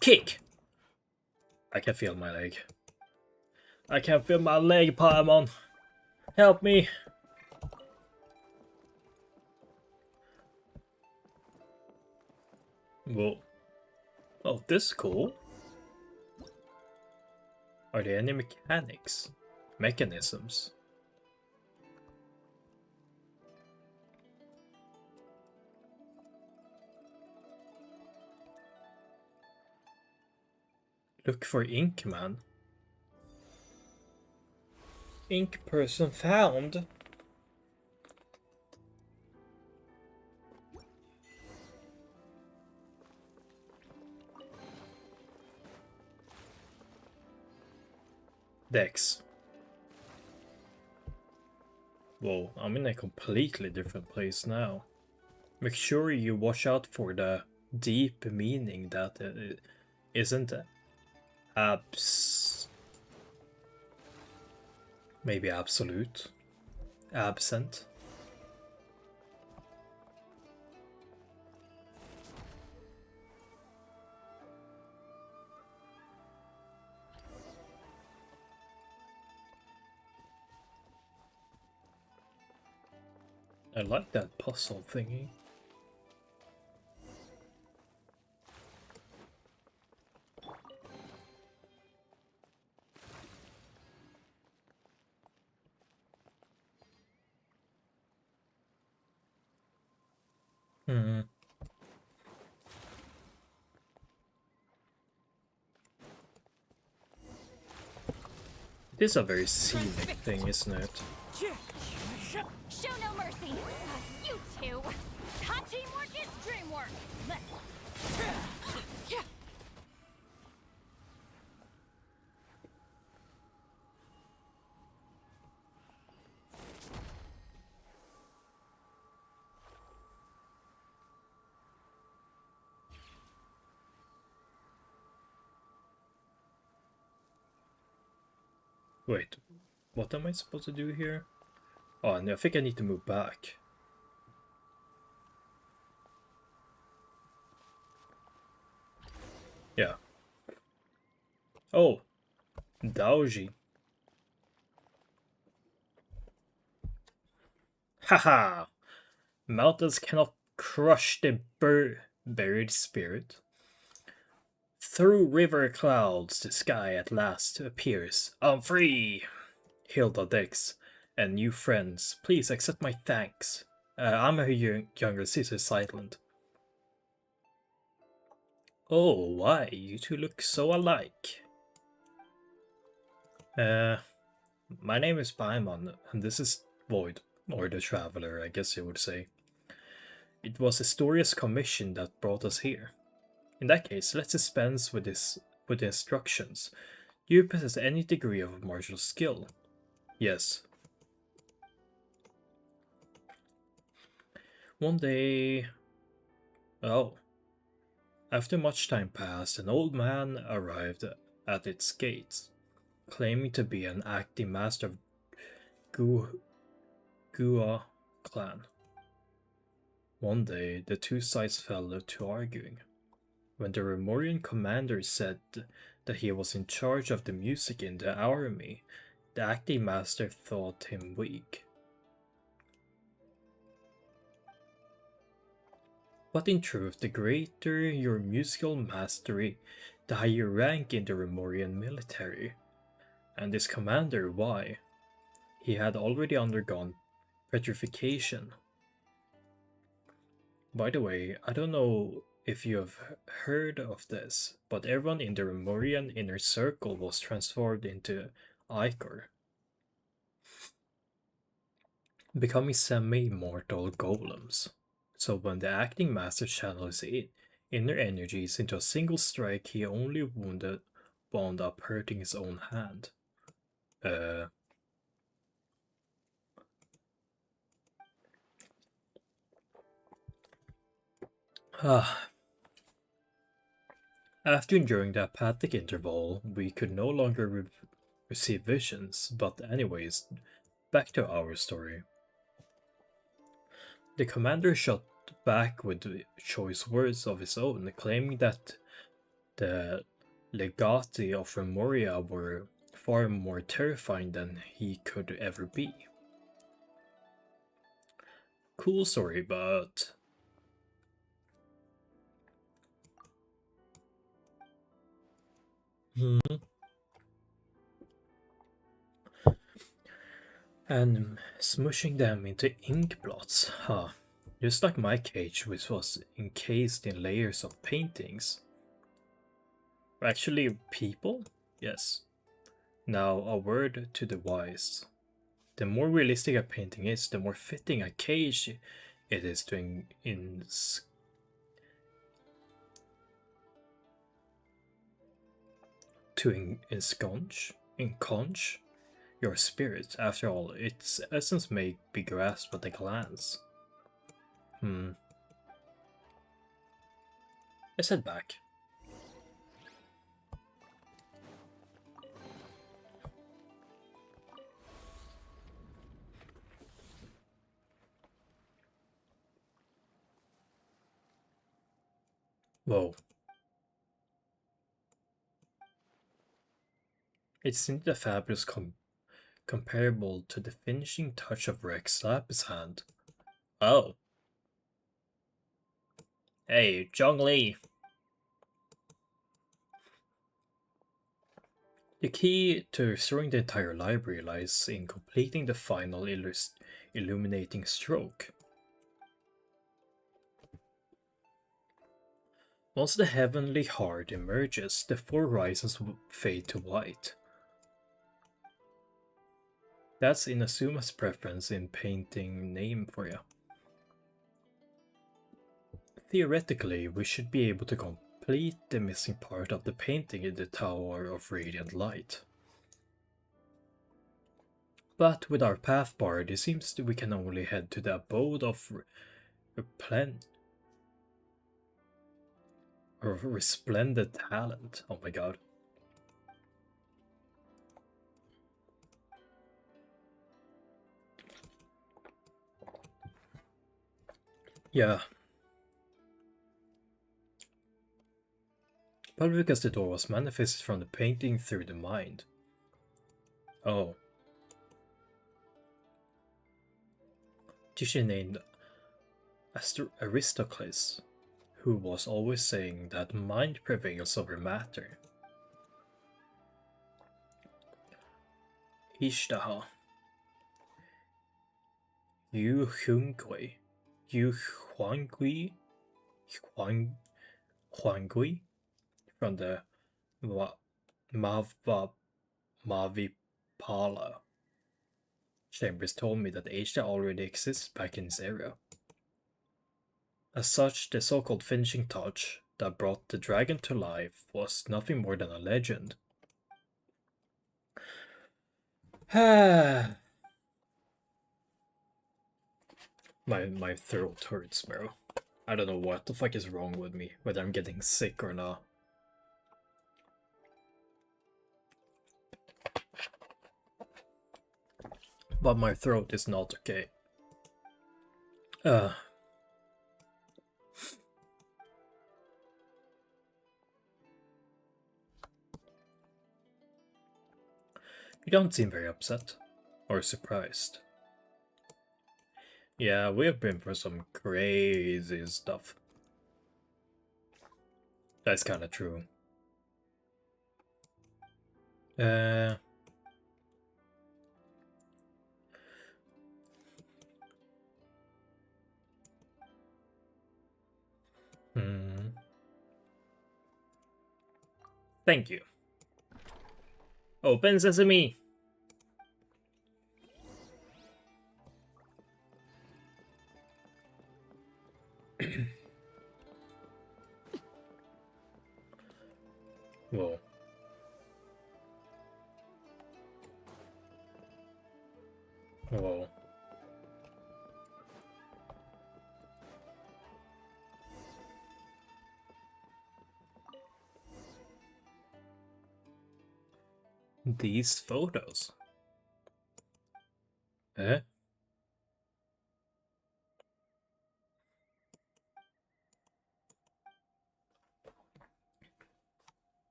Kick! I can feel my leg. I can feel my leg, Paimon! Help me! Whoa. Oh, this is cool. Are there any mechanics? Mechanisms? Look for ink, man. Ink person found. Dex. Whoa, I'm in a completely different place now. Make sure you watch out for the deep meaning that it isn't maybe absolute, absent. I like that puzzle thingy. It is a very scenic thing, isn't it? Show no mercy. You two. Teamwork is dreamwork. Wait, what am I supposed to do here? Oh, and I think I need to move back. Yeah. Oh, Daoji. Haha! Mountains cannot crush the buried spirit. Through river clouds, the sky at last appears. I'm free! Hilda Dex, and new friends, please accept my thanks. I'm her younger sister, Silent. Oh, why? You two look so alike. Uh, my name is Paimon, and this is Void, or the Traveler, I guess you would say. It was Astoria's commission that brought us here. In that case, let's dispense with the instructions. Do you possess any degree of martial skill? Yes. One day... Oh. After much time passed, an old man arrived at its gates, claiming to be an acting master of Gua clan. One day, the two sides fell to arguing. When the Remorian commander said that he was in charge of the music in the army, the acting master thought him weak. But in truth, the greater your musical mastery, the higher rank in the Remorian military. And this commander, why? He had already undergone petrification. By the way, I don't know if you have heard of this, but everyone in the Remorian inner circle was transformed into Ichor, becoming semi-immortal golems. So when the acting master channels inner energies into a single strike, he only wound up hurting his own hand. Uh, ah. After enduring the apathic interval, we could no longer receive visions, but anyways, back to our story. The commander shot back with choice words of his own, claiming that the legati of Remoria were far more terrifying than he could ever be. Cool story, but... Hmm. And smushing them into ink blots, huh? Just like my cage, which was encased in layers of paintings. Actually, people? Yes. Now, a word to the wise. The more realistic a painting is, the more fitting a cage it is to ensconce your spirit. After all, its essence may be grasped at a glance. Let's head back. Whoa. It's indeed a fabulous comparable to the finishing touch of Rex Lapis' hand. Oh. Hey, Zhongli. The key to restoring the entire library lies in completing the final illuminating stroke. Once the heavenly heart emerges, the four horizons fade to white. That's Inazuma's preference in painting name for you. Theoretically, we should be able to complete the missing part of the painting in the Tower of Radiant Light. But with our path barred, it seems that we can only head to the abode of resplendent talent. Oh my god. Yeah. Probably because the door was manifested from the painting through the mind. Oh. Teacher named Aristocles, who was always saying that mind prevails over matter. Ishtaha. Yu Hungui. Yu Huangui. Huangui? From the Mavipala. Chambers told me that Asia already exists back in this era. As such, the so-called finishing touch that brought the dragon to life was nothing more than a legend. my throat hurts, bro. I don't know what the fuck is wrong with me, whether I'm getting sick or not. But my throat is not okay. You don't seem very upset or surprised. Yeah, we have been for some crazy stuff. That's kinda true. Thank you. Open sesame! Whoa. Whoa. These photos. Eh?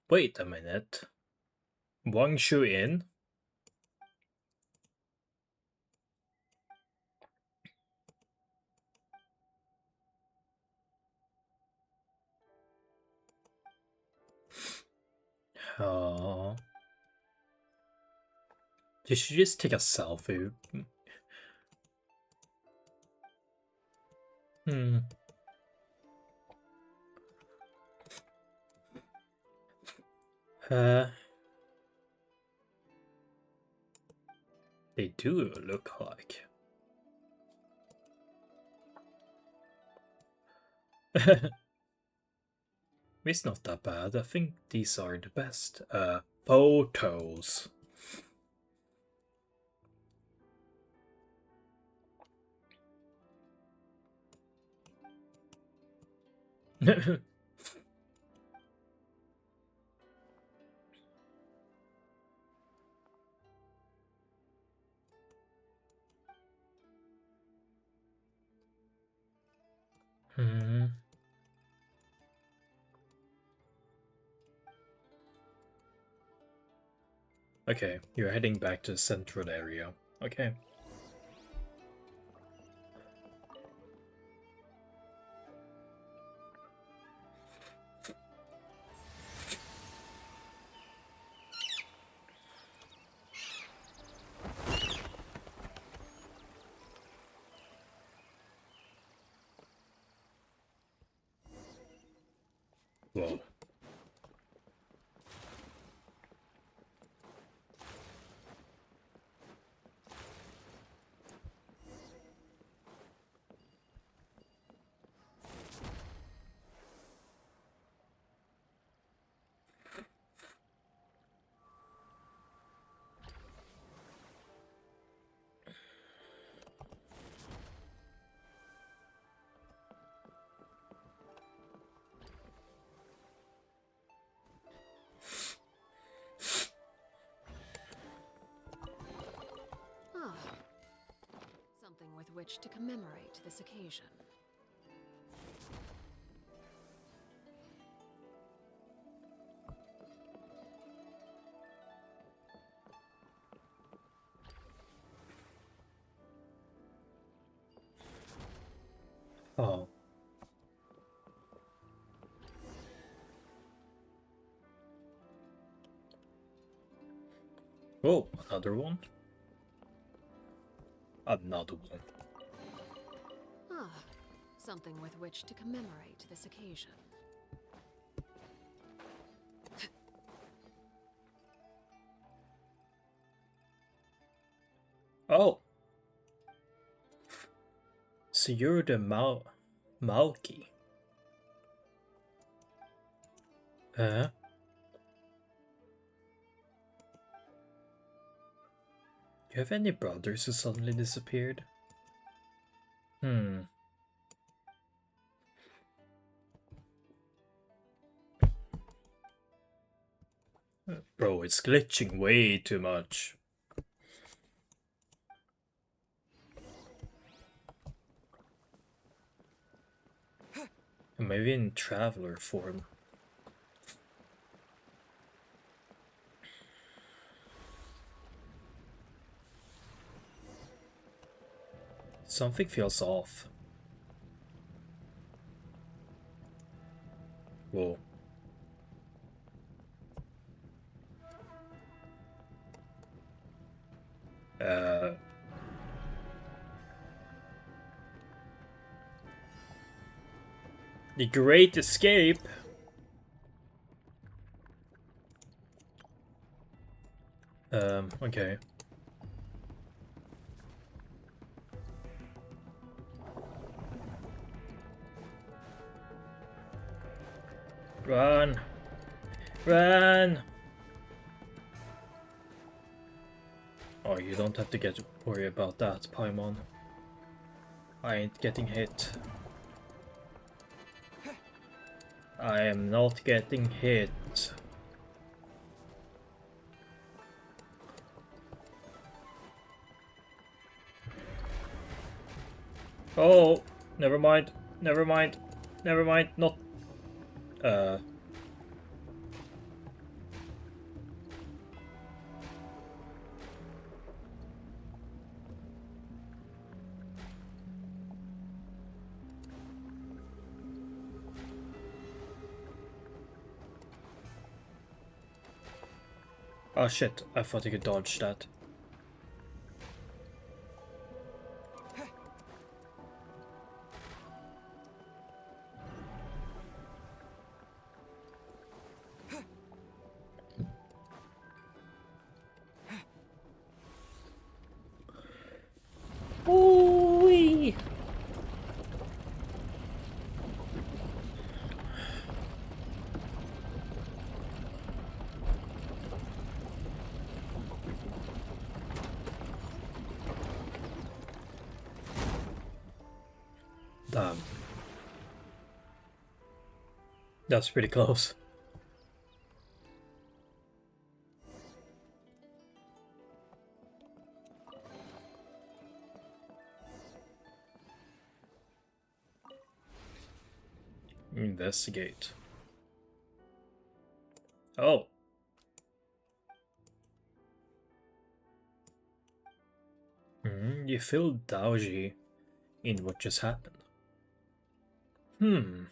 Wait a minute. Wang Shu in? Oh. Did she just take a selfie? They do look like. It's not that bad. I think these are the best. Photos. Okay, you're heading back to the central area. Okay. Whoa. with which to commemorate this occasion. Oh. Oh, another one? Another one. Ah, something with which to commemorate this occasion. Oh! So you're the Malky. Huh? Do you have any brothers who suddenly disappeared? Hmm. Bro, it's glitching way too much. Maybe in traveler form. Something feels off. Whoa. Uh. The Great Escape. Okay. Run! Run! Oh, you don't have to worry about that, Paimon. I ain't getting hit. I am not getting hit. Oh, never mind. Never mind. Never mind. Not. Oh shit, I thought I could dodge that. Ooh-wee. Damn. That's pretty close. Investigate. Oh. You feel dowgy in what just happened. Hmm.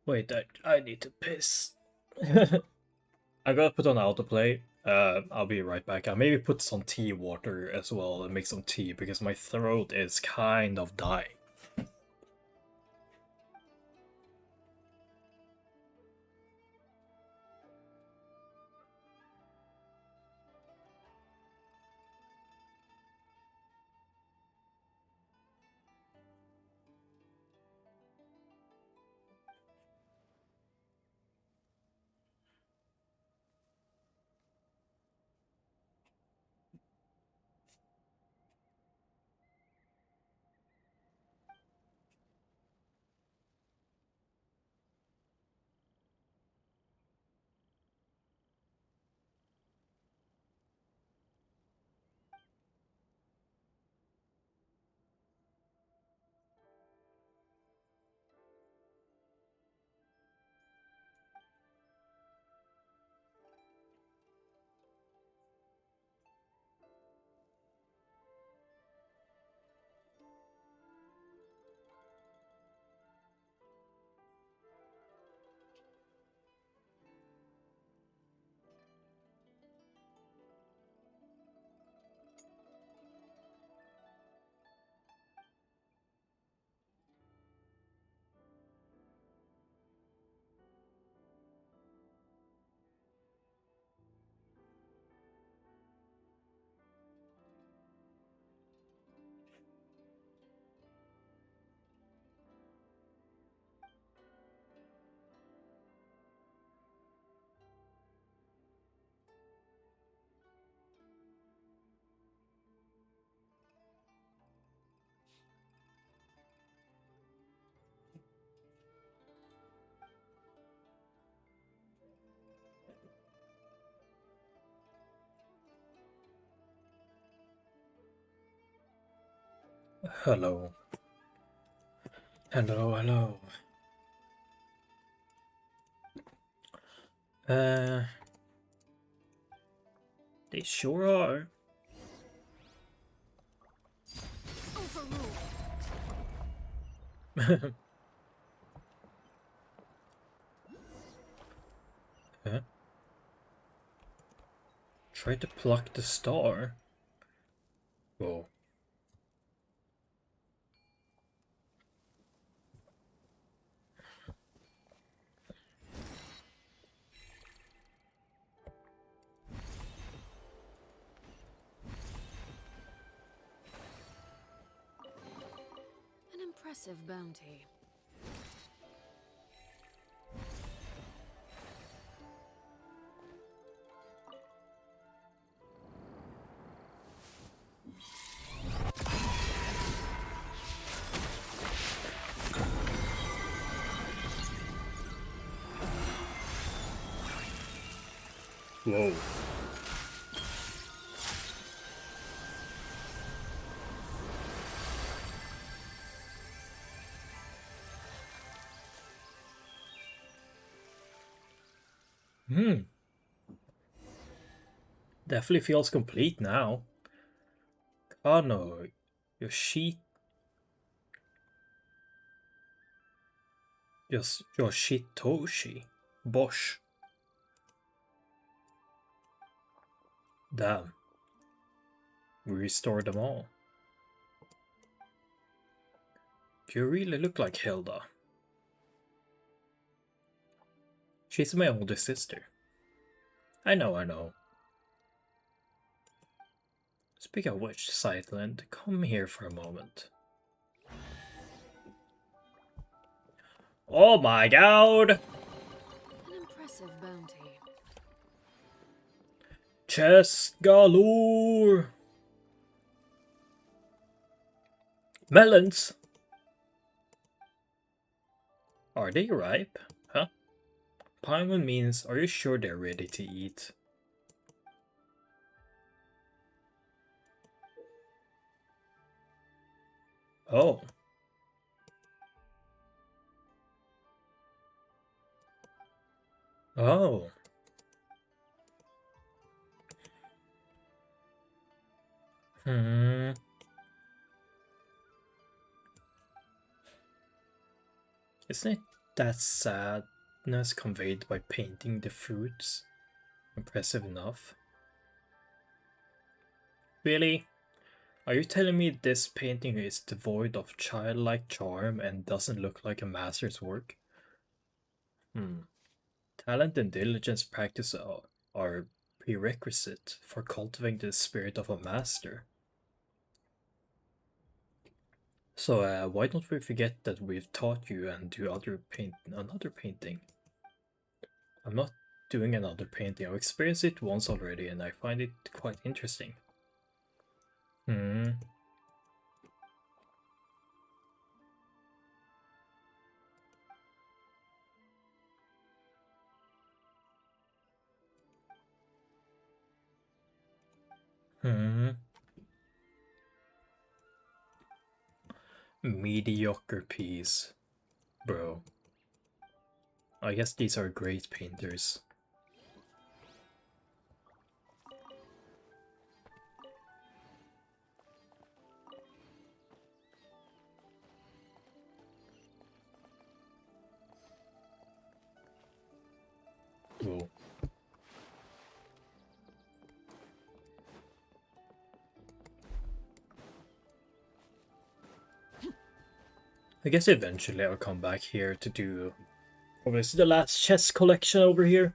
Wait, I need to piss. I gotta put on autoplay. I'll be right back. I'll maybe put some tea water as well and make some tea because my throat is kind of dying. Hello. Hello, hello. They sure are. Overruled. Huh? Try to pluck the star. Whoa. An impressive bounty. Whoa. Hmm. Definitely feels complete now. Kano, Yoshitoshi, Bosch. Damn. We restored them all. You really look like Hilda. She's my older sister. I know. Speaking of which, Sightland, come here for a moment. Oh my god! An impressive bounty. Chest galore! Melons! Are they ripe? Huh? Paimon means, are you sure they're ready to eat? Oh. Oh. Hmm. Isn't it that sadness conveyed by painting the fruits impressive enough? Really? Are you telling me this painting is devoid of childlike charm and doesn't look like a master's work? Hmm. Talent and diligence practice are prerequisite for cultivating the spirit of a master. So why don't we forget that we've taught you and do another painting? I'm not doing another painting. I've experienced it once already and I find it quite interesting. Hmm. Hmm. Mediocre piece. Bro. I guess these are great painters. Whoa. I guess eventually I'll come back here to do probably the last chess collection over here.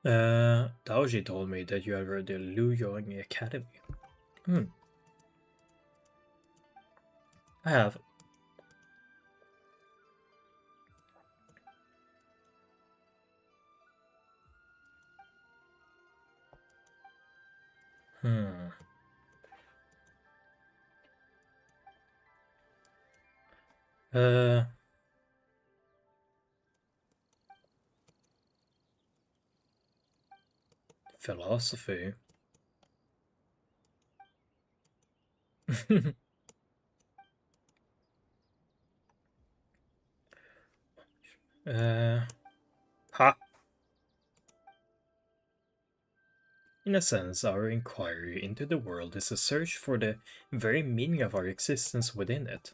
Daoji told me that you have read the Lu Yong Academy. Hmm. I have. Hmm. Uh. Philosophy. Ha! In a sense, our inquiry into the world is a search for the very meaning of our existence within it.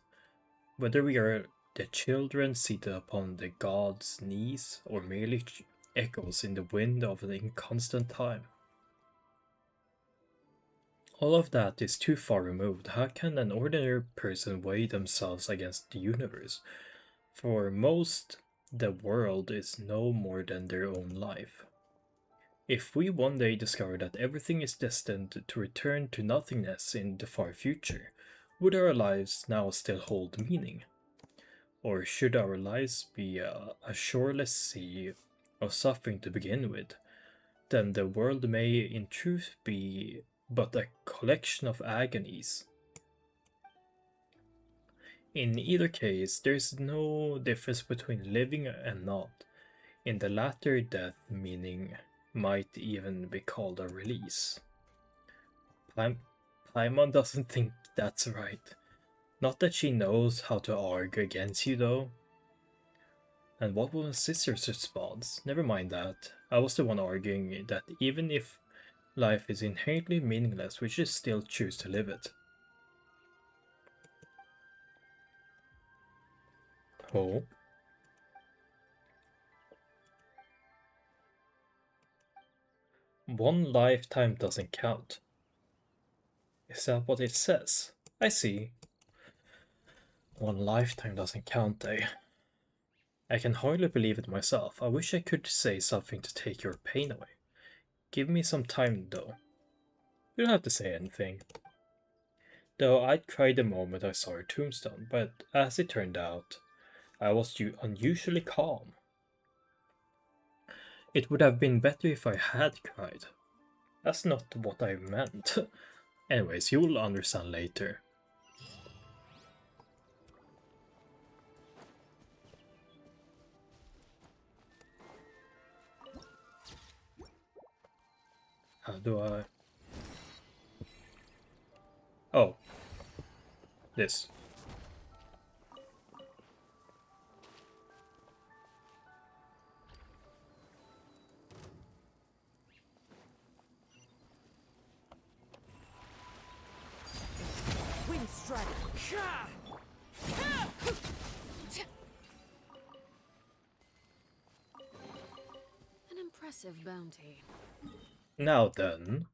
Whether we are the children seated upon the god's knees, or merely echoes in the wind of an inconstant time. All of that is too far removed. How can an ordinary person weigh themselves against the universe? For most, the world is no more than their own life. If we one day discover that everything is destined to return to nothingness in the far future, would our lives now still hold meaning? Or should our lives be a shoreless sea of suffering to begin with? Then the world may in truth be but a collection of agonies. In either case, there is no difference between living and not. In the latter, death meaning might even be called a release. Paimon doesn't think that's right. Not that she knows how to argue against you, though. And what was my sister's response? Never mind that. I was the one arguing that even if life is inherently meaningless, we should still choose to live it. Oh. One lifetime doesn't count. Is that what it says? I see. One lifetime doesn't count, eh? I can hardly believe it myself. I wish I could say something to take your pain away. Give me some time, though. You don't have to say anything. Though I'd cry the moment I saw your tombstone, but as it turned out, I was unusually calm. It would have been better if I had cried. That's not what I meant. Anyways, you'll understand later. How do I... Oh. This. Wind strike. An impressive bounty. Now then,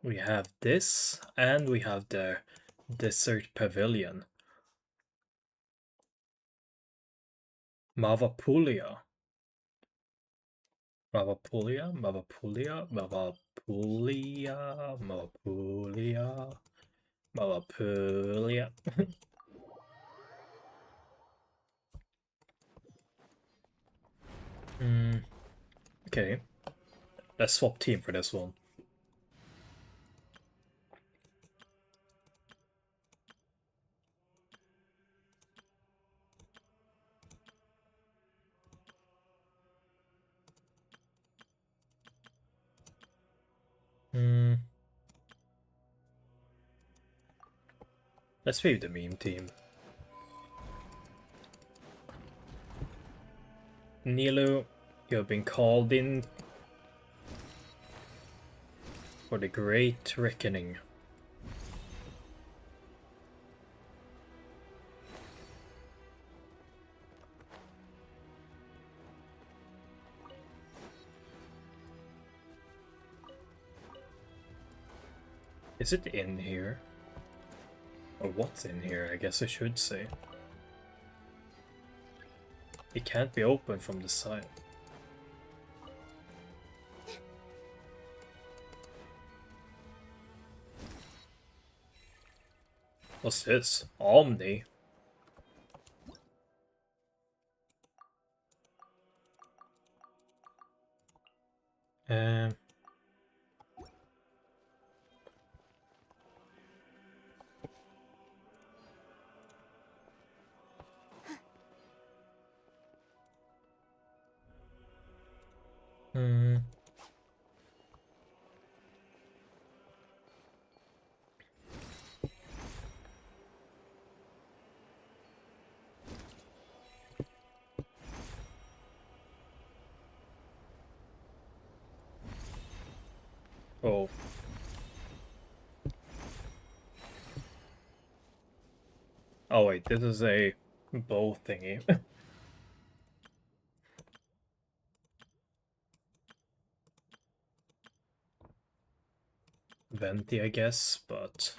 we have this, and we have the desert pavilion. Mavapulia. Mavapulia, Mavapulia, Mavapulia, Mavapulia, Mavapulia. Okay. Let's swap team for this one. Let's be the meme team. Nilu, you have been called in for the Great Reckoning. Is it in here? Or what's in here, I guess I should say. It can't be opened from the side. What's this? Omni? Um... Hmm. Oh. Oh wait, this is a bow thingy. Venti, I guess, but...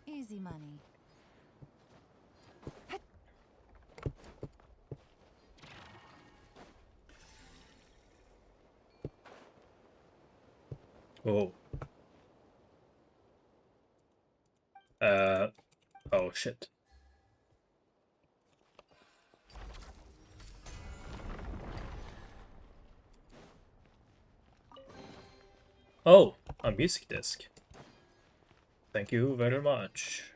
Easy money. Oh. Oh shit. Oh, a music disc. Thank you very much.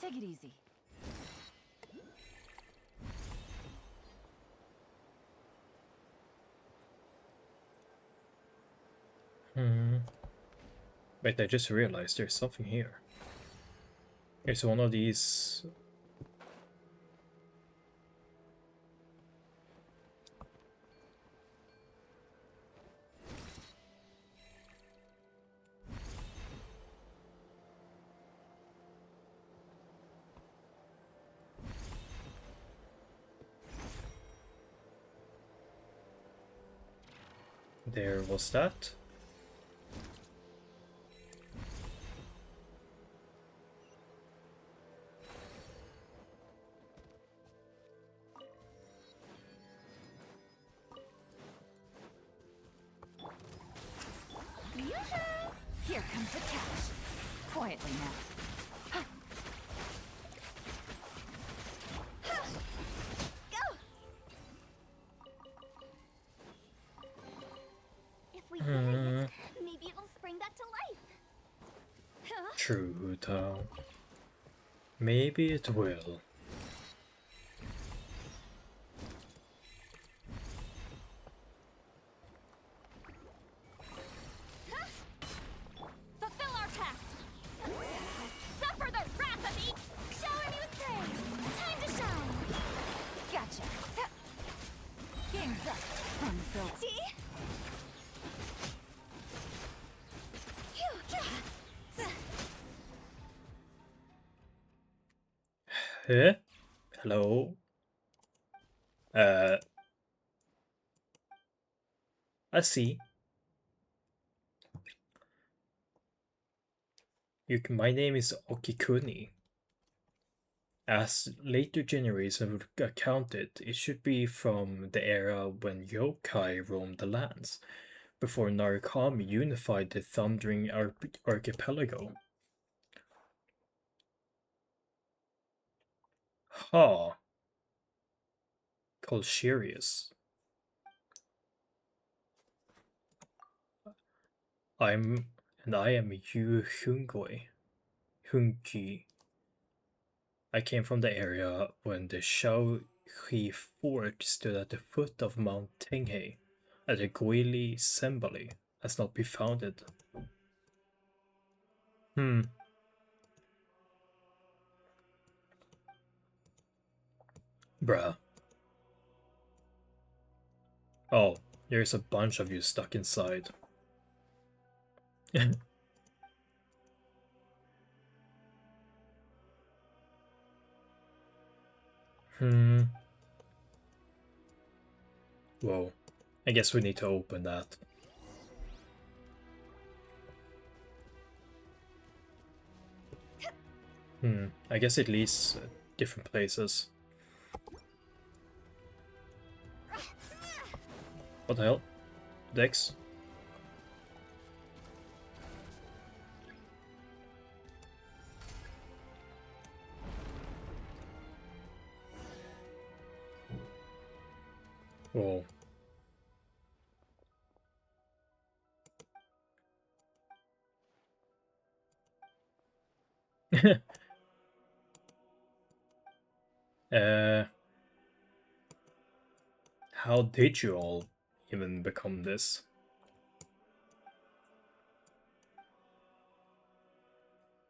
Take it easy. Wait, I just realized there's something here. There's one of these... There was that. Here comes the catch. Quietly now. Go! If we bury it, maybe it'll spring back to life. Huh? True, though. Maybe it will. Fulfill our pact! Suffer the wrath of each! Shower me with praise! Time to shine! Gotcha. Game's up. Fun filled. See? Eh? Hello? I see. My name is Okikuni. As later generations would account it, it should be from the era when yokai roamed the lands, before Narukami unified the Thundering Archipelago. Ha! Colcherius. I am Yu Hungi. I came from the area when the Shaohui fort stood at the foot of Mount Tenghei, and the Guili Sembali has not been founded. Bruh. Oh, there's a bunch of you stuck inside. Whoa. I guess we need to open that. I guess it leads different places. What the hell? Dex? Whoa. uh, how did you all even become this?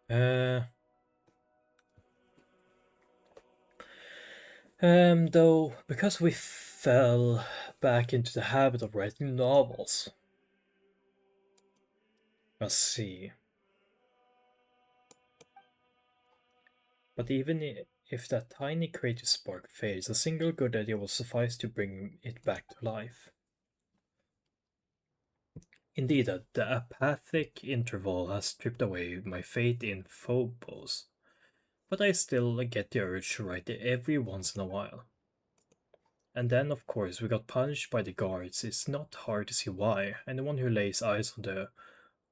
Uh, though, because we fell back into the habit of writing novels. Let's see. But even if that tiny creative spark fades, a single good idea will suffice to bring it back to life. Indeed, the apathic interval has stripped away my faith in Phobos, but I still get the urge to write it every once in a while. And then, of course, we got punished by the guards. It's not hard to see why. Anyone who lays eyes on the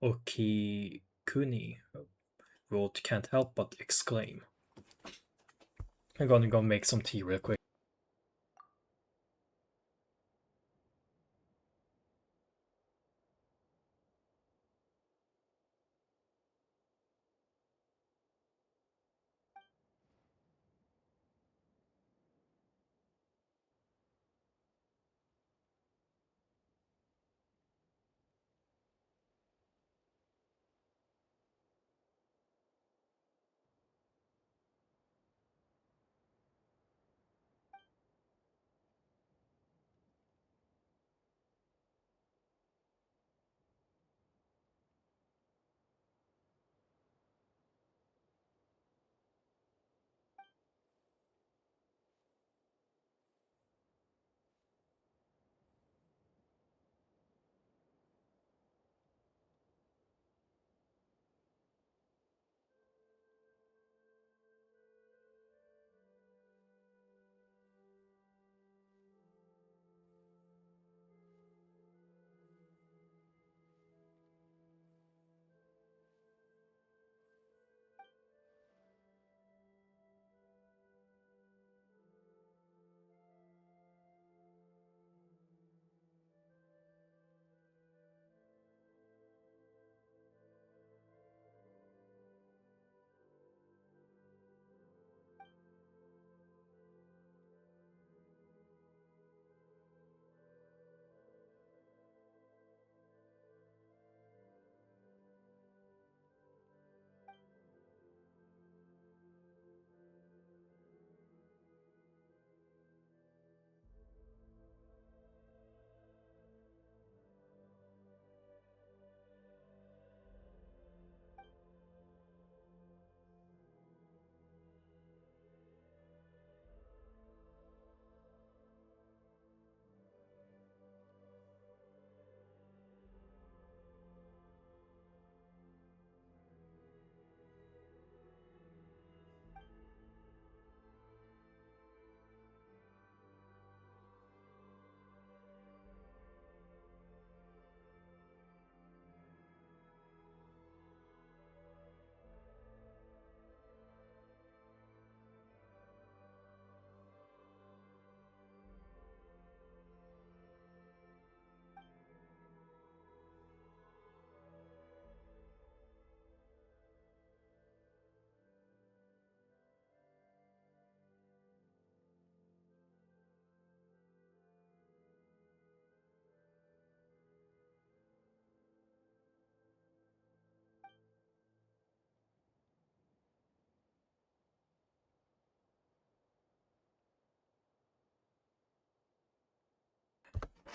Okikuni road can't help but exclaim. I'm gonna go make some tea real quick.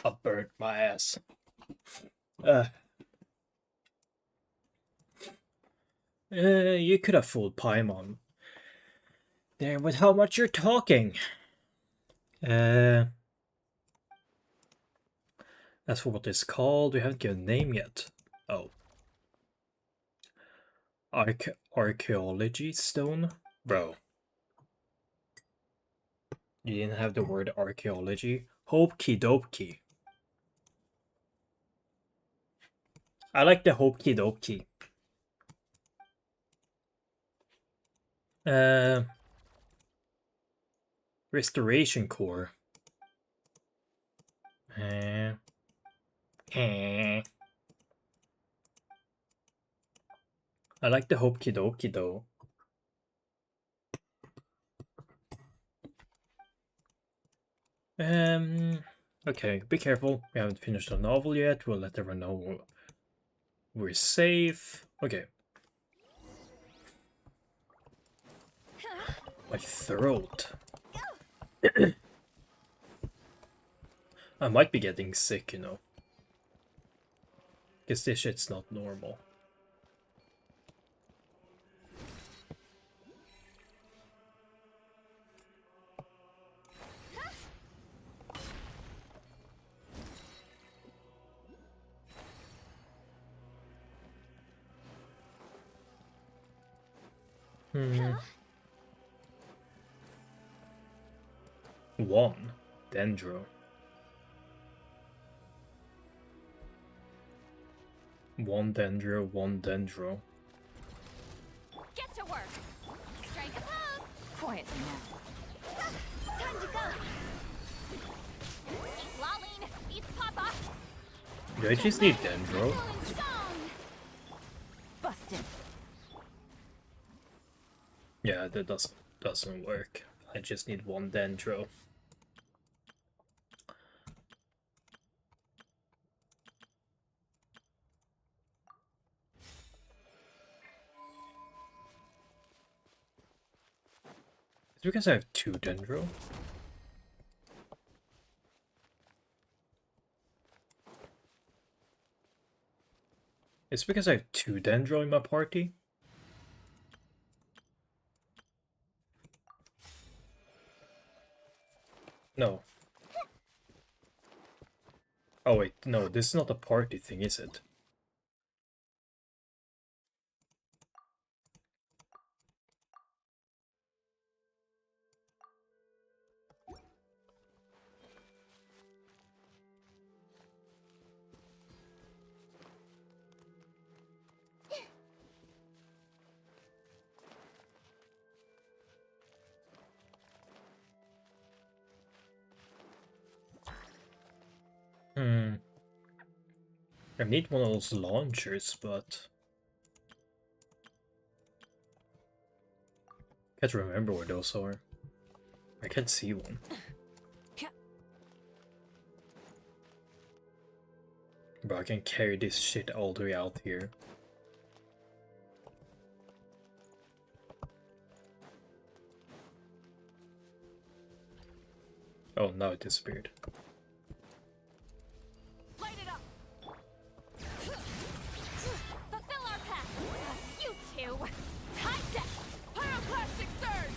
I burnt my ass. Uh, you could have fooled Paimon there with how much you're talking. Uh, as for what it's called, we haven't given a name yet. Oh. Archaeology stone? Bro. You didn't have the word archaeology? Hope-key dope-key. I like the hope-key dope-key. Restoration core. Eh. I like the hope-key dope-key though. Okay, be careful. We haven't finished the novel yet. We'll let everyone know we're safe. Okay. My throat. I might be getting sick, you know. Because this shit's not normal. One. Dendro. One Dendro, one Dendro. Get to work. Strike a pose. Quietly now. Time to go. Eat lolling. Eat papa. Do I just need Dendro? Feeling strong. Busted. Yeah, that doesn't work. I just need one Dendro. It's because I have two Dendro. It's because I have two Dendro in my party. No. Oh wait, no, this is not a party thing, is it? I need one of those launchers, but can't remember where those are. I can't see one. But I can carry this shit all the way out here. Oh, now it disappeared. Light it up. Fulfill our pact. You two. High tech. Pyroclastic surge.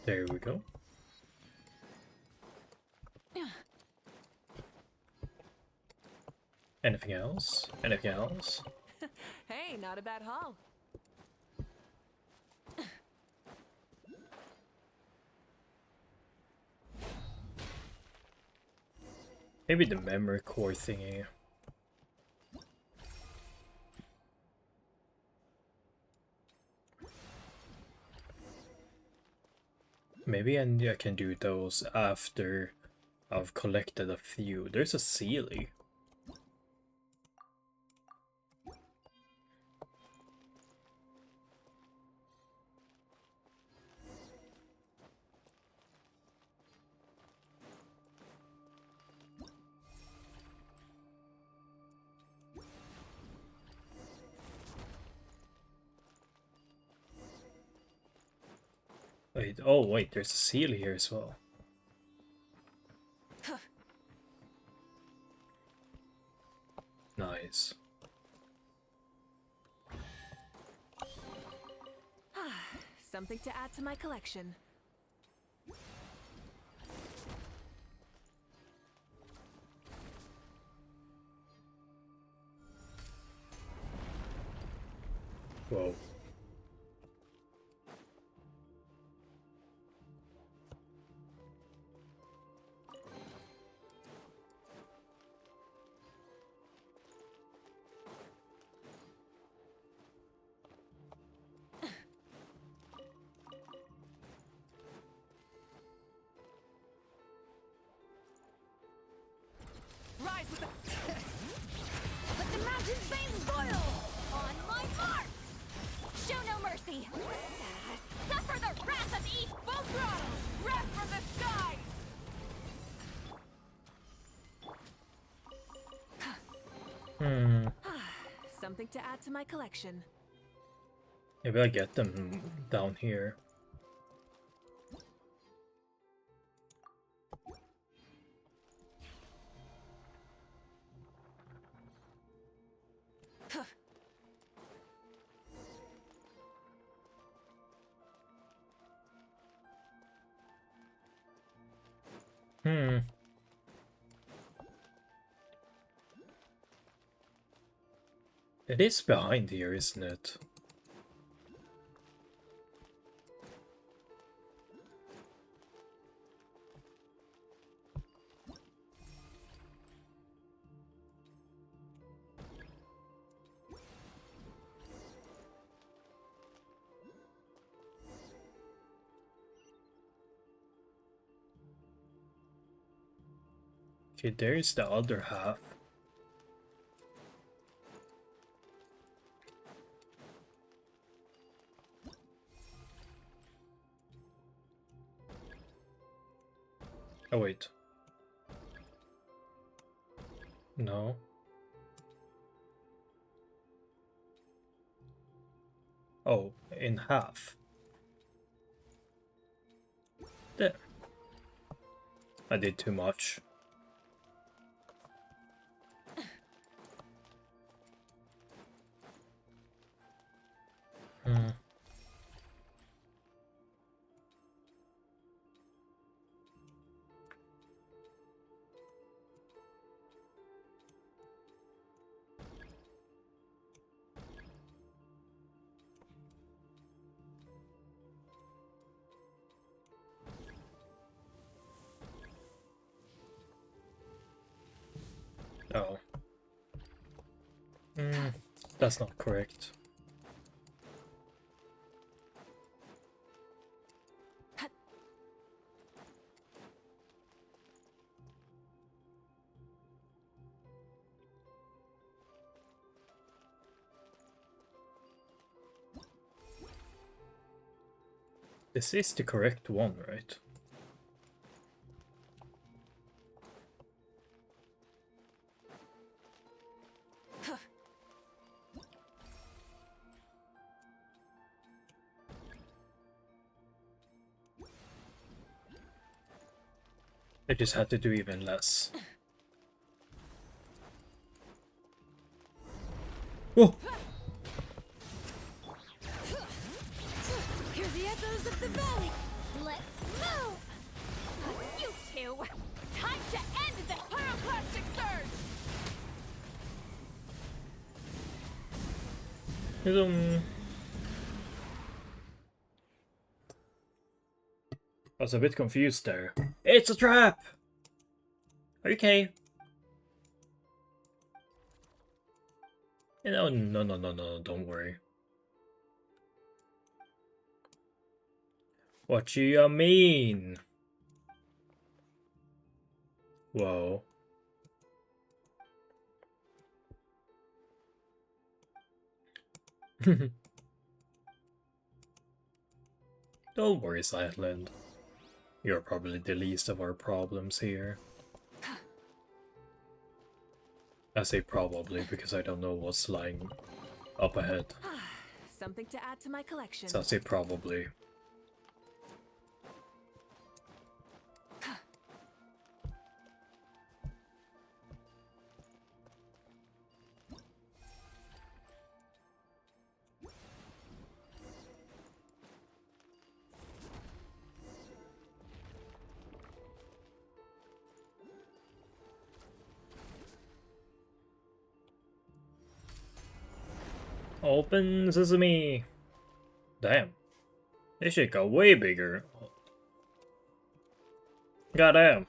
There we go. Anything else? Anything else? Hey, not a bad haul. Maybe the memory core thingy. Maybe I can do those after I've collected a few. There's a Sealy. Wait, oh wait, there's a Sealy here as well. Nice. Something to add to my collection. Whoa. rise with the... Let the mountain's veins boil! On my mark! Show no mercy! Suffer the wrath of East! Full throttle! Wrath from the skies! Something to add to my collection. Maybe I get them down here. It is behind here, isn't it? Okay, there's the other half. Oh wait. No. Oh, in half. There. I did too much. Oh. That's not correct. This is the correct one, right? I just had to do even less. Whoa! Hear the echoes of the valley! Let's move! You two! Time to end the pyroclastic surge! I was a bit confused there. It's a trap! Okay. No, don't worry. What do you mean? Whoa. Don't worry, Silent. You're probably the least of our problems here. I say probably because I don't know what's lying up ahead. Something to add to my collection. So I say probably. Open sesame! Damn. This shit got way bigger. Goddamn.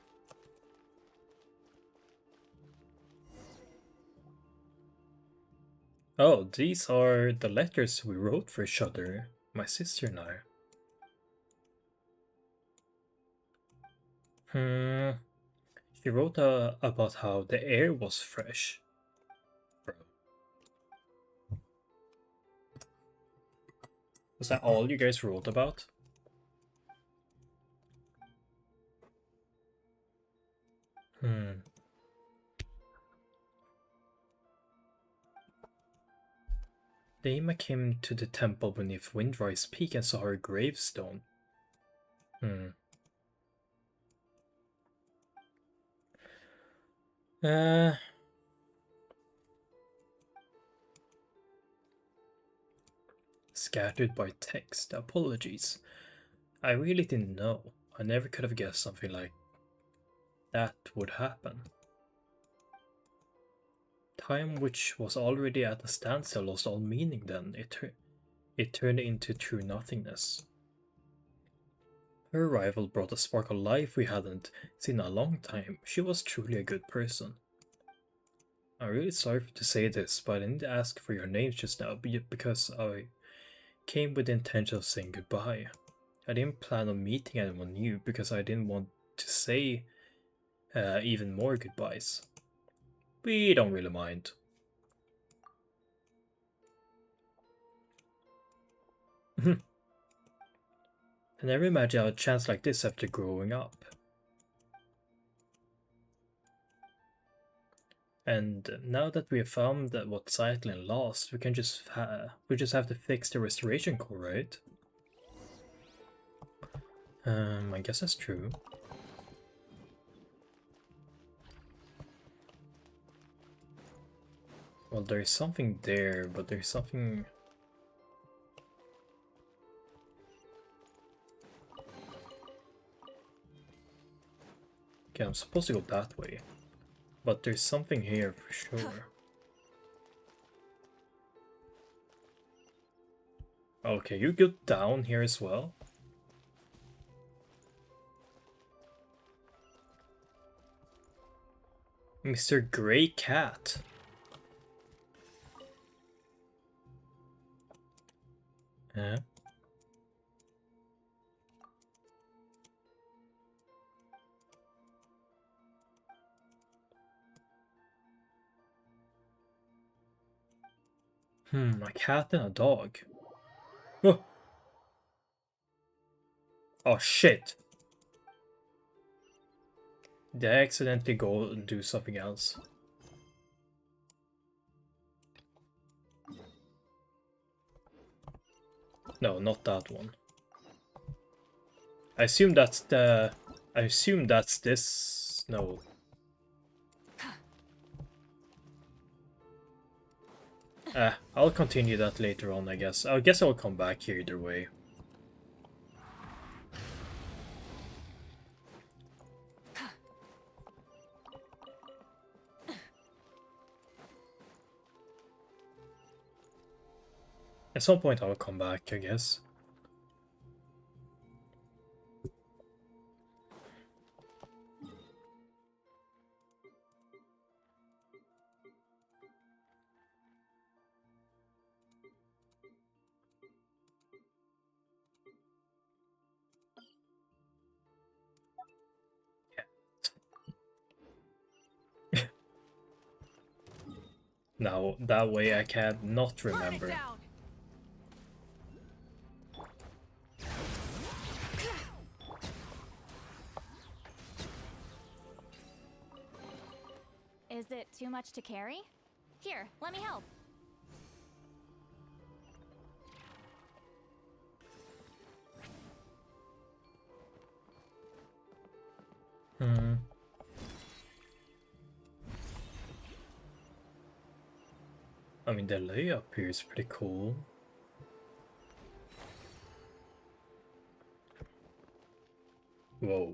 Oh, these are the letters we wrote for each other, my sister and I. He wrote about how the air was fresh. Bro. Was that all you guys wrote about? Daima came to the temple beneath Windrise Peak and saw her gravestone. Scattered by text. Apologies. I really didn't know. I never could have guessed something like that would happen. Time, which was already at a standstill, lost all meaning then. It turned into true nothingness. Her arrival brought a spark of life we hadn't seen in a long time. She was truly a good person. I'm really sorry to say this, but I didn't ask for your names just now because I came with the intention of saying goodbye. I didn't plan on meeting anyone new because I didn't want to say even more goodbyes. We don't really mind. I never imagined a chance like this after growing up. And now that we have found that what Cycling lost, we just have to fix the restoration core, right? I guess that's true. Well, there's something there, but there's something... Okay, I'm supposed to go that way. But there's something here for sure. Okay, you go down here as well. Mr. Grey Cat. Yeah. A cat and a dog. Oh, oh shit. Did I accidentally go and do something else? No, not that one. I assume that's the... I assume that's this... No. I'll continue that later on, I guess. I guess I'll come back here either way. At some point I'll come back, I guess. Now, that way I can't not remember. Is it too much to carry? Here, let me help. I mean, the layup here is pretty cool. Whoa.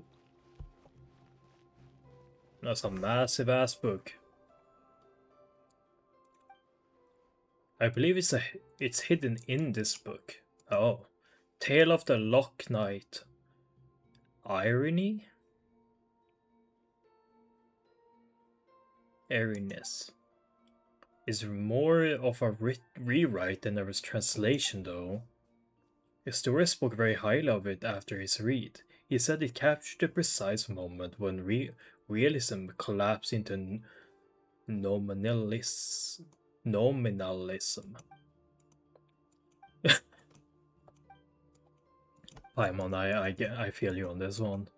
That's a massive ass book. I believe it's hidden in this book. Oh. Tale of the Lock Knight. Irony? Airiness. Is more of a rewrite than there was translation, though. Historia spoke very highly of it after his read. He said it captured the precise moment when realism collapse into nominalism. Paimon, I feel you on this one.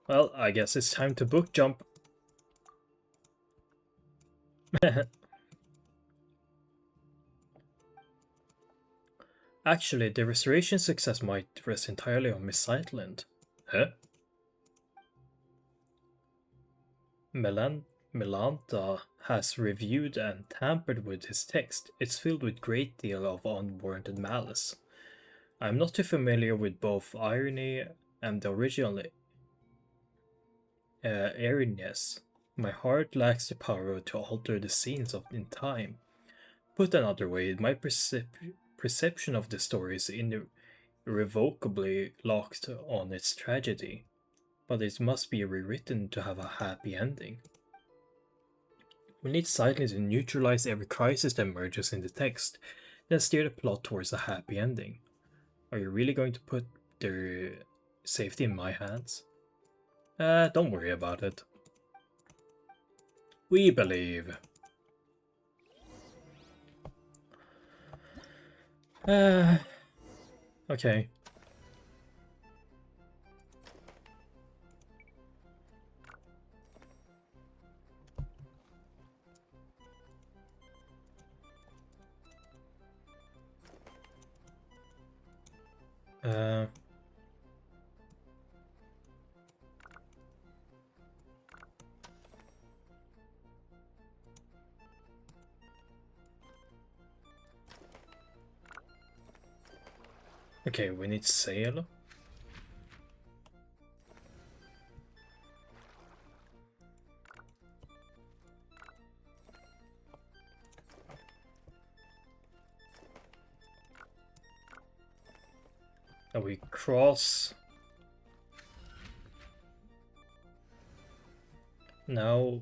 Well, I guess it's time to book jump. Actually, the restoration success might rest entirely on Miss Sightland. Huh? Melanta has reviewed and tampered with his text. It's filled with great deal of unwarranted malice. I'm not too familiar with both irony and the original airiness. My heart lacks the power to alter the scenes in time. Put another way, my perception of the story is irrevocably locked on its tragedy, but it must be rewritten to have a happy ending. We need silence to neutralize every crisis that emerges in the text, then steer the plot towards a happy ending. Are you really going to put their safety in my hands? Don't worry about it. We believe. Okay. Okay, we need sail. And we cross. Now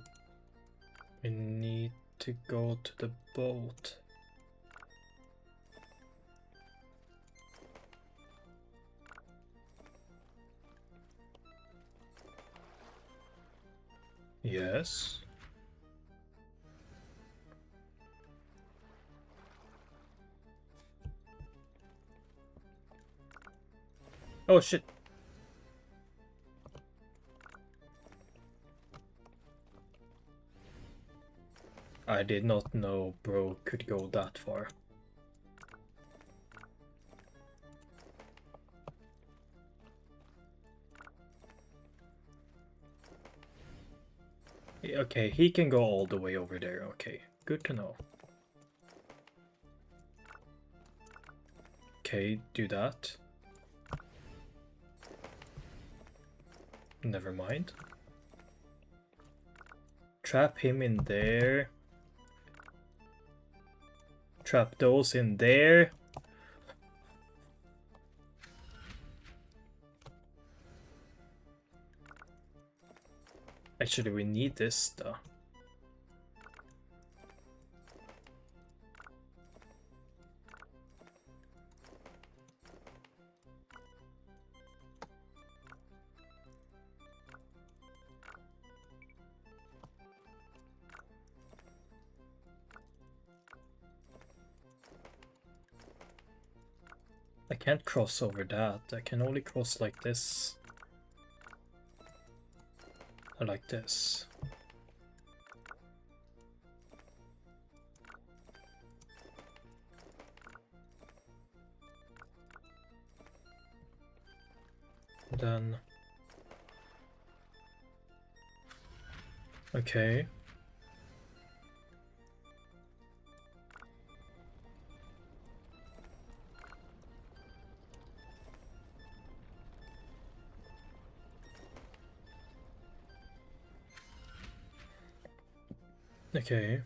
we need to go to the boat. Yes. Oh shit. I did not know bro could go that far. Okay, he can go all the way over there. Okay, good to know. Okay, do that. Never mind. Trap him in there. Trap those in there. Actually, we need this though. I can't cross over that. I can only cross like this. Or like this. Then... Okay. Okay.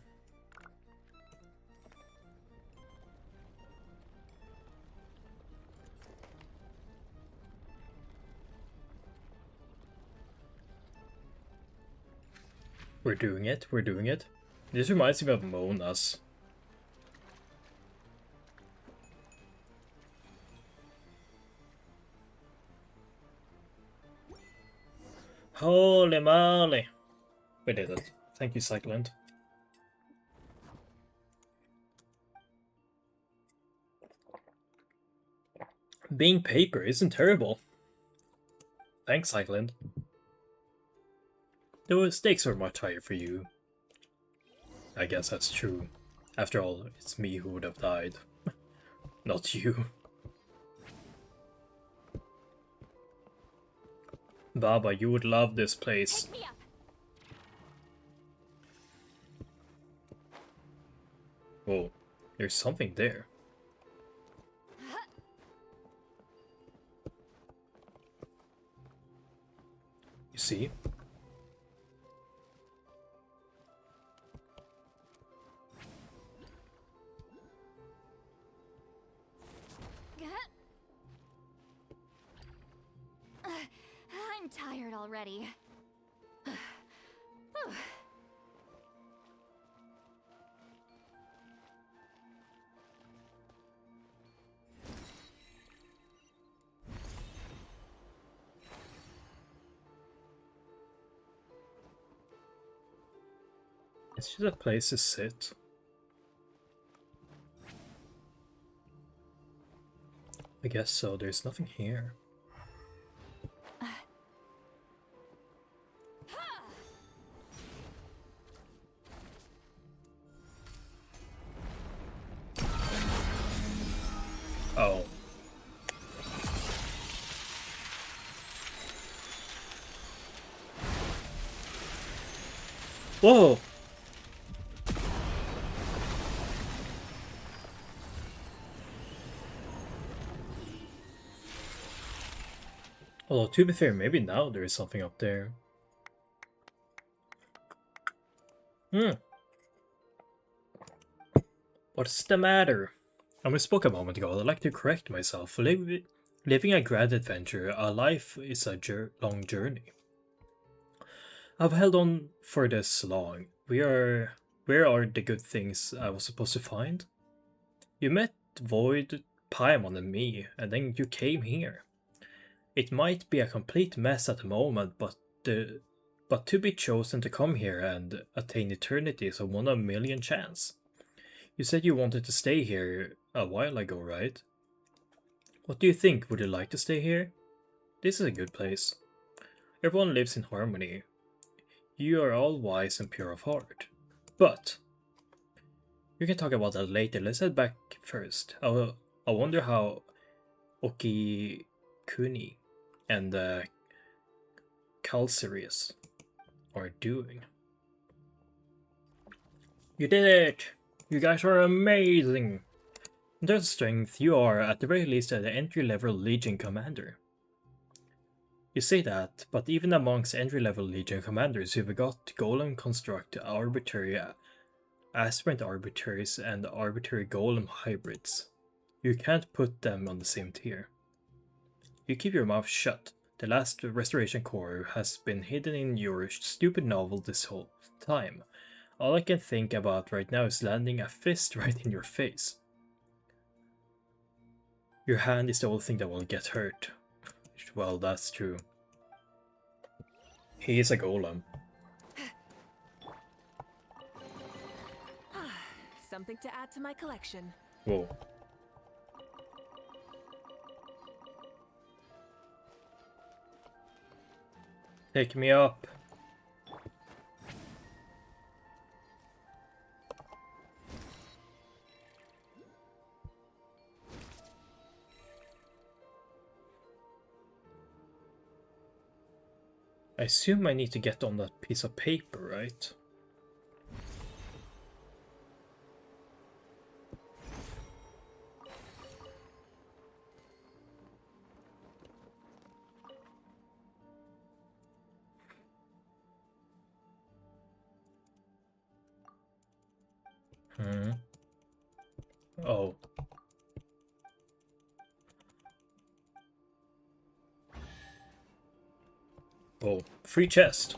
We're doing it, we're doing it. This reminds me of Mona's. Holy moly! We did it. Thank you, Cycland. Being paper isn't terrible. Thanks, Cycland. The stakes are much higher for you. I guess that's true. After all, it's me who would have died. Not you. Baba, you would love this place. Pick me up. Whoa, there's something there. You see? I'm tired already. It's just a place to sit. I guess so, there's nothing here. Oh. Whoa! Although, to be fair, maybe now there is something up there. What's the matter? I misspoke a moment ago. I'd like to correct myself. Living a grand adventure, a life is a long journey. I've held on for this long. Where are the good things I was supposed to find? You met Void, Paimon, and me, and then you came here. It might be a complete mess at the moment, but to be chosen to come here and attain eternity is a 1 in a million chance. You said you wanted to stay here a while ago, right? What do you think? Would you like to stay here? This is a good place. Everyone lives in harmony. You are all wise and pure of heart. But you can talk about that later. Let's head back first. I wonder how Okikuni and Calcirius are doing. You did it! You guys are amazing! In terms of strength, you are at the very least an entry-level Legion commander. You say that, but even amongst entry-level Legion commanders, you've got Golem Construct, Arbitrary, Aspirant Arbitraries, and Arbitrary Golem hybrids. You can't put them on the same tier. You keep your mouth shut. The last Restoration Core has been hidden in your stupid novel this whole time. All I can think about right now is landing a fist right in your face. Your hand is the only thing that will get hurt. Well, that's true. He is a golem. Something to add to my collection. Whoa. Take me up. I assume I need to get on that piece of paper, right? Oh. Oh, free chest.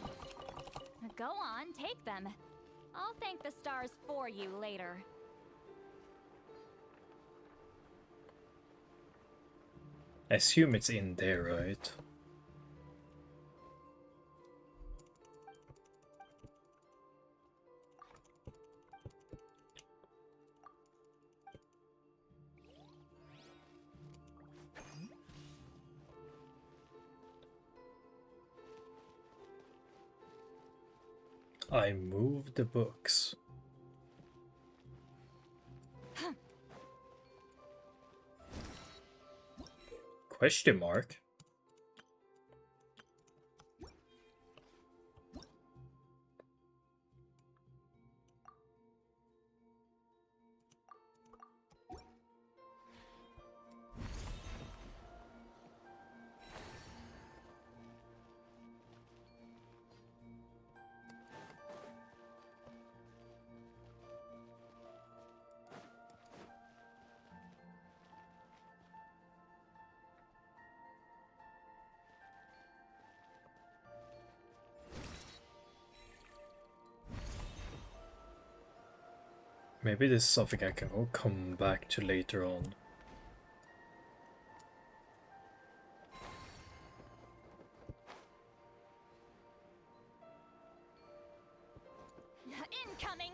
Go on, take them. I'll thank the stars for you later. I assume it's in there, right? I moved the books. Question mark? Maybe this is something I can come back to later on. Incoming!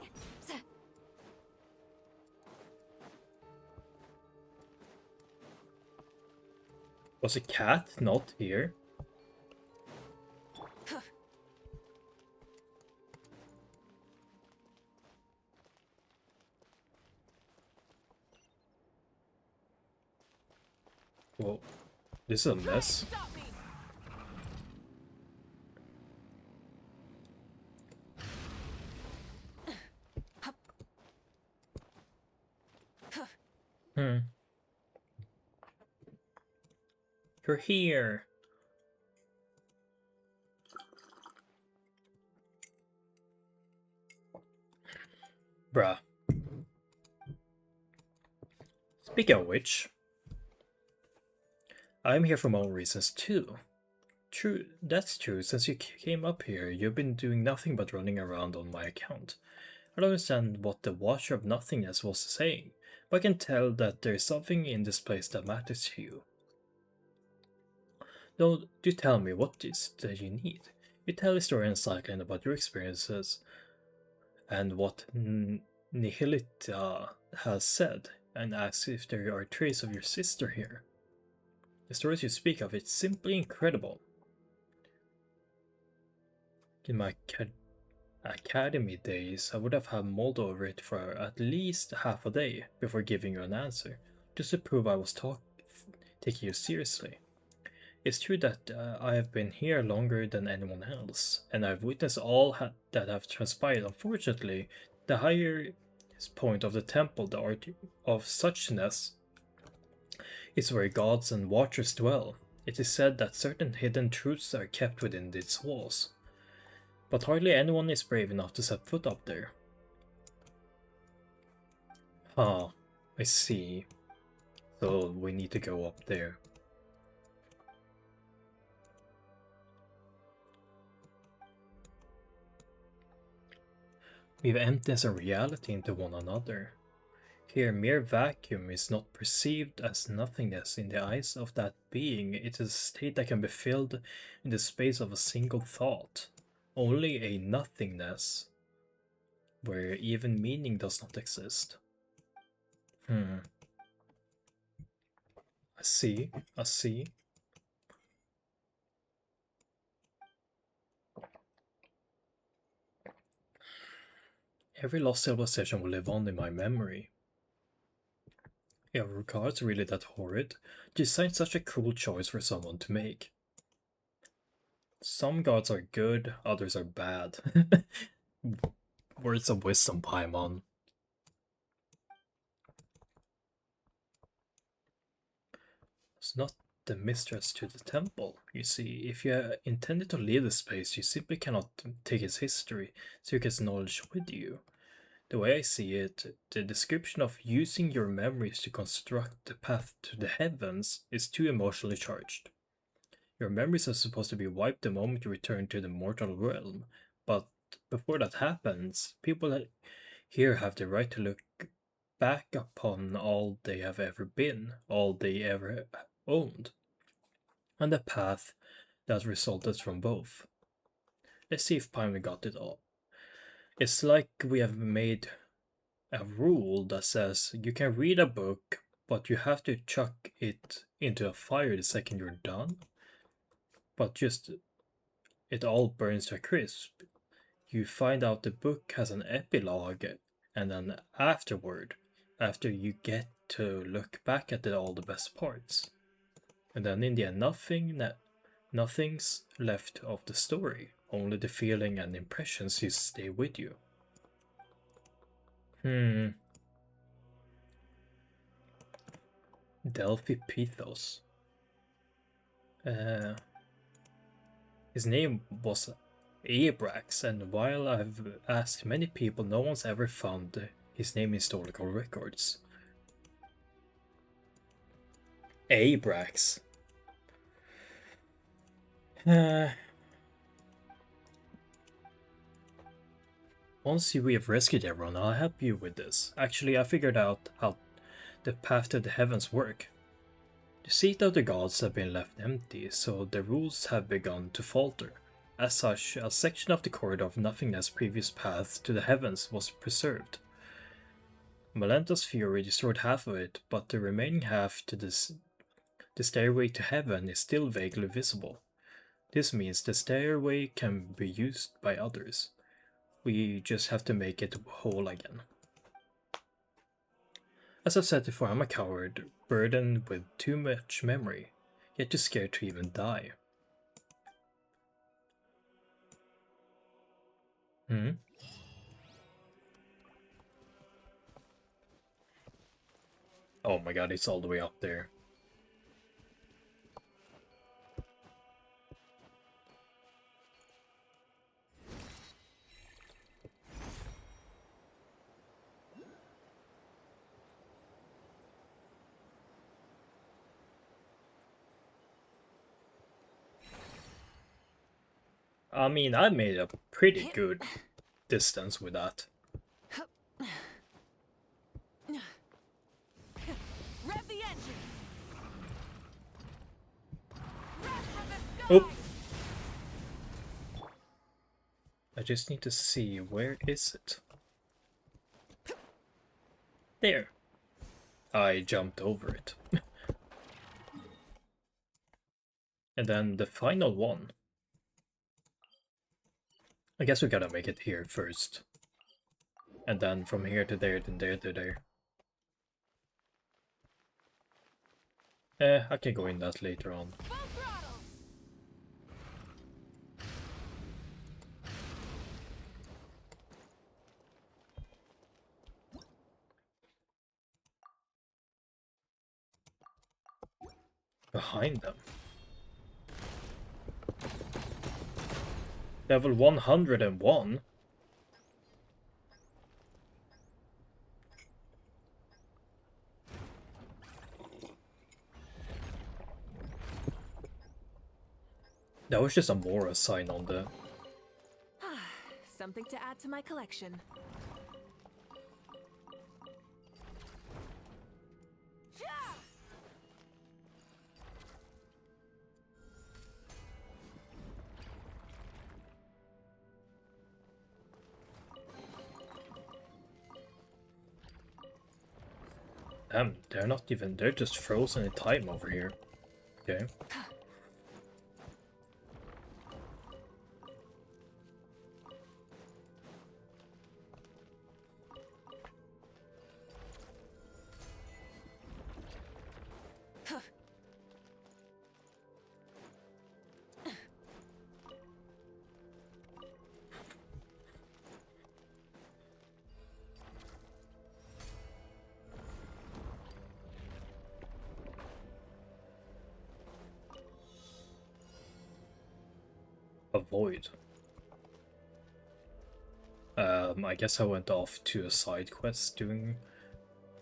Was a cat not here? Whoa, this is a mess. Stop me! Hmm. You're here. Bruh. Speaking of which, I'm here for my own reasons too. True, that's true. Since you came up here, you've been doing nothing but running around on my account. I don't understand what the Watcher of Nothingness was saying, but I can tell that there's something in this place that matters to you. No, do tell me what is that you need. You tell a story in Cycling about your experiences and what Nihilita has said, and asks if there are traces of your sister here. The stories you speak of, it's simply incredible. In my academy days, I would have had mulled over it for at least half a day before giving you an answer, just to prove I was taking you seriously. It's true that I have been here longer than anyone else, and I've witnessed all that have transpired. Unfortunately, the highest point of the temple, the art of suchness, is where gods and watchers dwell. It is said that certain hidden truths are kept within its walls, but hardly anyone is brave enough to set foot up there. Huh, I see. So we need to go up there. Weave emptiness and reality into one another. Here, mere vacuum is not perceived as nothingness in the eyes of that being. It is a state that can be filled in the space of a single thought. Only a nothingness, where even meaning does not exist. I see, I see. Every lost civilization will live on in my memory. Yeah, regards really that horrid? Designed such a cruel choice for someone to make. Some gods are good, others are bad. Words of wisdom, Paimon. It's not the mistress to the temple. You see, if you intended to leave the space, you simply cannot take its history, take its knowledge with you. The way I see it, the description of using your memories to construct the path to the heavens is too emotionally charged. Your memories are supposed to be wiped the moment you return to the mortal realm, but before that happens, people here have the right to look back upon all they have ever been, all they ever owned, and the path that resulted from both. Let's see if Paimon got it all. It's like we have made a rule that says you can read a book, but you have to chuck it into a fire the second you're done. But just it all burns to a crisp. you find out the book has an epilogue and an afterword after you get to look back at all the best parts. And then in the end, nothing's left of the story, only the feeling and impressions you stay with you. Delphi Pithos. His name was Abrax, and while I've asked many people, no one's ever found his name in historical records. Abrax. Once we have rescued everyone, I'll help you with this. Actually, I figured out how the path to the heavens work. The seat of the gods have been left empty, so the rules have begun to falter. As such, a section of the corridor of nothingness previous path to the heavens was preserved. Malenta's fury destroyed half of it, but the remaining half to the stairway to heaven is still vaguely visible. This means the stairway can be used by others. We just have to make it whole again. As I've said before, I'm a coward, burdened with too much memory, yet too scared to even die. Oh my god, it's all the way up there. I mean, I made a pretty good distance with that. Rev the engines. Rev from the sky! Oh! I just need to see, where is it? There. I jumped over it. And then the final one. I guess we gotta make it here first. And then from here to there, then there to there. I can go in that later on. Full throttle! Behind them. Level 101? That was just a Mora sign on the... Something to add to my collection. Damn, they're not even... They're just frozen in time over here. Okay. Avoid. I guess I went off to a side quest doing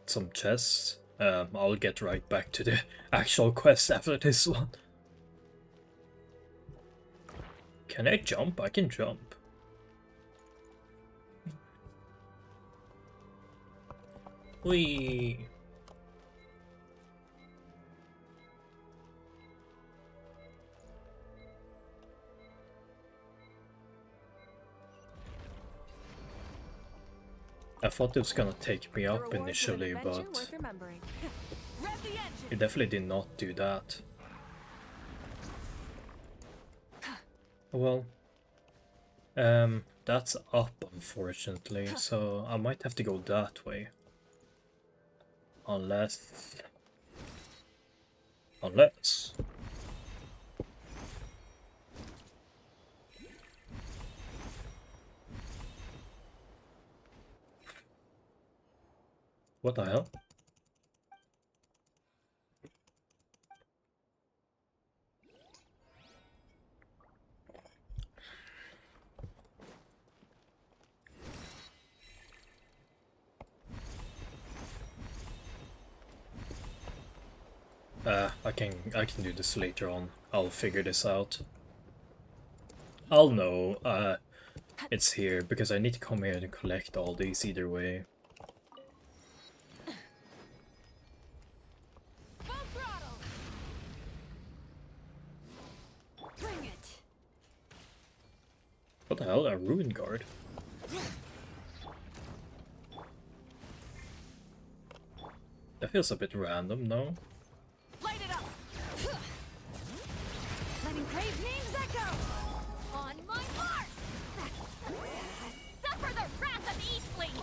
some chests. I'll get right back to the actual quest after this one. Can I jump? I can jump. Whee! I thought it was gonna take me up initially, but it definitely did not do that. Well, That's up, unfortunately, so I might have to go that way. Unless... Unless... What the hell? I can do this later on. I'll figure this out. I'll know, it's here, because I need to come here and collect all these either way. Full throttle! Bring it! What the hell? A ruin guard? That feels a bit random, no? Light it up! Letting Crave's names echo! On my mark! Suffer the wrath of Eastling!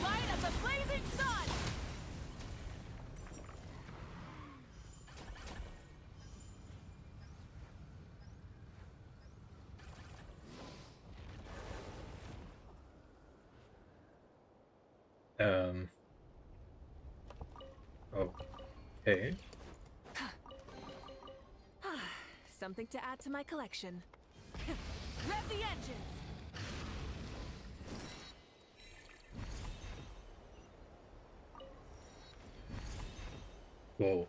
Light of the blazing sun! Okay. Something to add to my collection. Rev the engines! Whoa.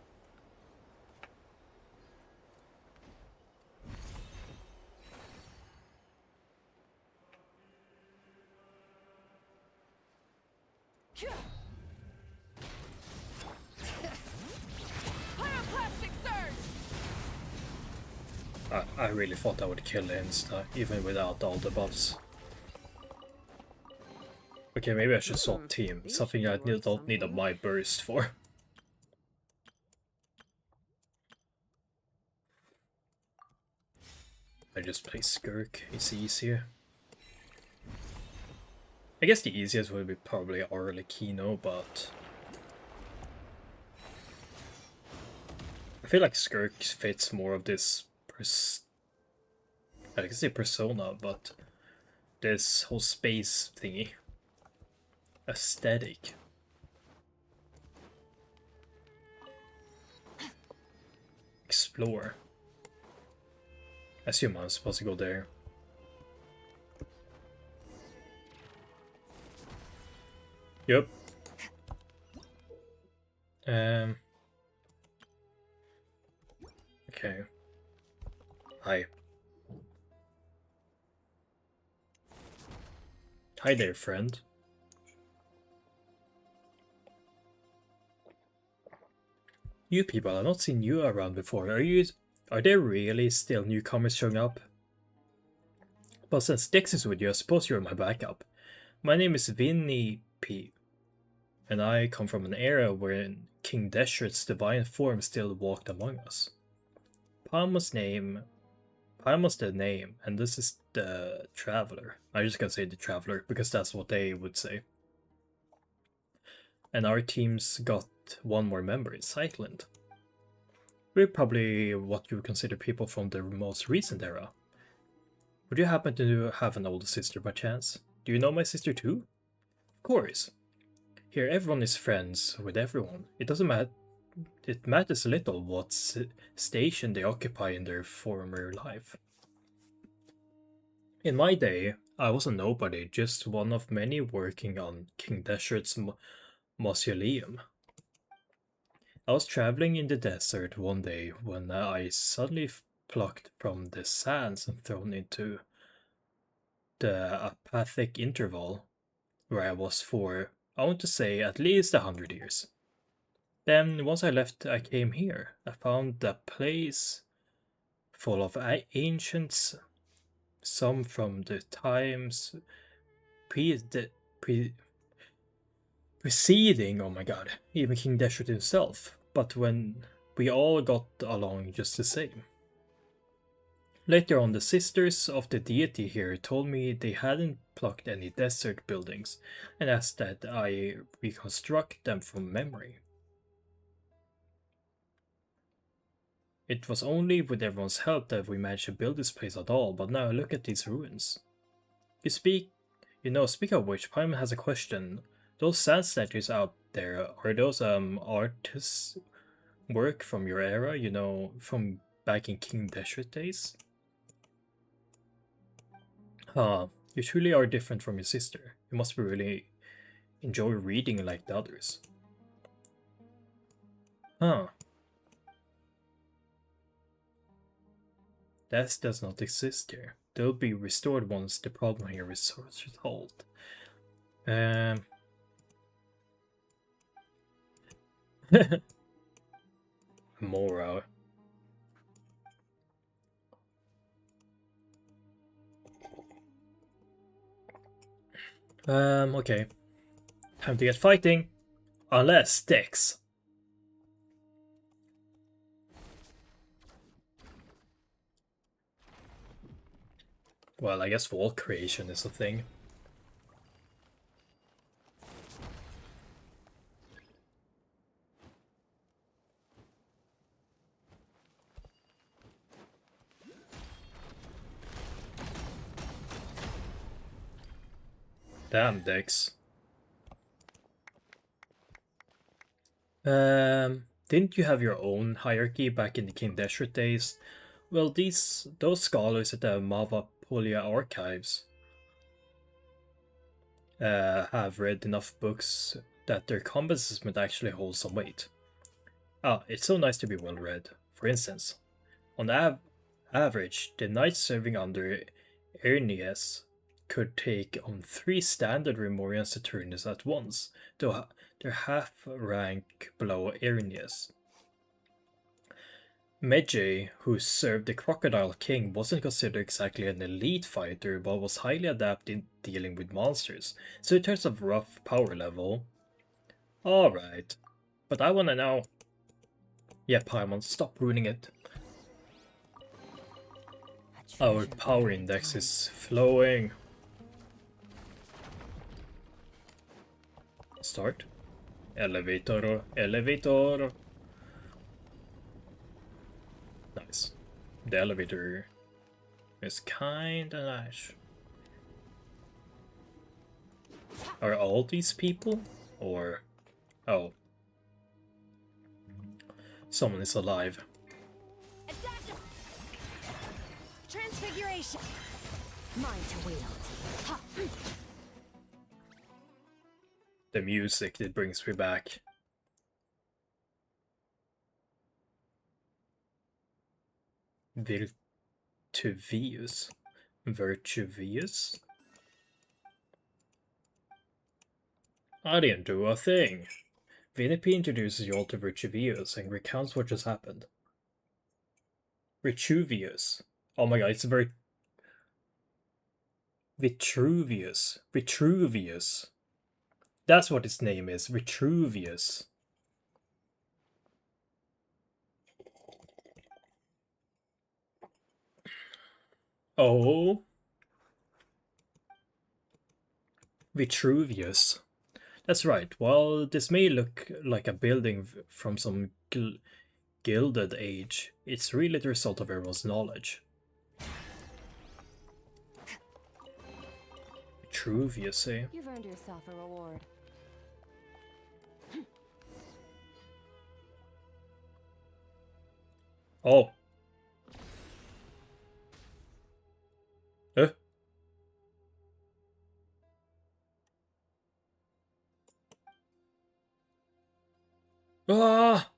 Pyroclastic surge! I really thought I would kill Insta, even without all the buffs. Okay, maybe I should swap team, something I don't need a my burst for. I just play Skirk, it's easier. I guess the easiest would be probably Arlecchino, but... I feel like Skirk fits more of this I can say persona, but this whole space thingy. Aesthetic. Explore. I assume I'm supposed to go there. Yep. Okay. Hi. Hi there, friend. You people, I've not seen you around before. Are there really still newcomers showing up? But since Dix is with you, I suppose you're my backup. My name is Vinny P. And I come from an era wherein King Deshert's divine form still walked among us. Palm was the name, and this is the Traveler. I'm just gonna say the Traveler, because that's what they would say. And our team's got one more member, Cycland. We're probably what you would consider people from the most recent era. Would you happen to have an older sister by chance? Do you know my sister too? Of course. Here everyone is friends with everyone. It matters little what station they occupy in their former life. In my day, I was a nobody, just one of many working on King Deshert's mausoleum. I was traveling in the desert one day when I suddenly plucked from the sands and thrown into the apathic interval, where I was for, I want to say, at least 100 years. Then, once I left, I came here. I found a place full of ancients, some from the times preceding, oh my god, even King Deshret himself, but when we all got along just the same. Later on, the sisters of the deity here told me they hadn't plucked any desert buildings and asked that I reconstruct them from memory. It was only with everyone's help that we managed to build this place at all, but now look at these ruins. Speak of which, Paimon has a question. Those sand statues out there, are those artists' work from your era, from back in King Deshret days? Huh, you truly are different from your sister. You must really enjoy reading like the others. Huh. That does not exist here. They'll be restored once the problem here is resolved. Mora. Okay. Time to get fighting. Unless sticks. Well, I guess wall creation is a thing. Damn, Dex. Didn't you have your own hierarchy back in the King Deshret days? Well, those scholars at the Mavapolia archives have read enough books that their combat system actually holds some weight. Ah, it's so nice to be well read. For instance, on average, the knights serving under Ernies could take on 3 standard Remorian Saturnus at once, though they're half rank below Ernies. Medjay, who served the Crocodile King, wasn't considered exactly an elite fighter, but was highly adept in dealing with monsters, so in terms of rough power level... Alright, but I wanna know... Yeah, Paimon, stop ruining it. Our power index is flowing. Start. Elevator, elevator. Nice. The elevator is kinda nice. Are all these people? Or... Oh. Someone is alive. Transfiguration. Mine to wield. The music, it brings me back. Virtuvius? Virtuvius? I didn't do a thing. Vinipi introduces you all to Virtuvius and recounts what just happened. Vitruvius. Oh my god, it's very... Vitruvius. Vitruvius. That's what its name is, Vitruvius. Oh. Vitruvius. That's right. While this may look like a building from some gilded age, it's really the result of everyone's knowledge. Vitruvius, eh? You've earned yourself a reward. Oh. Ah!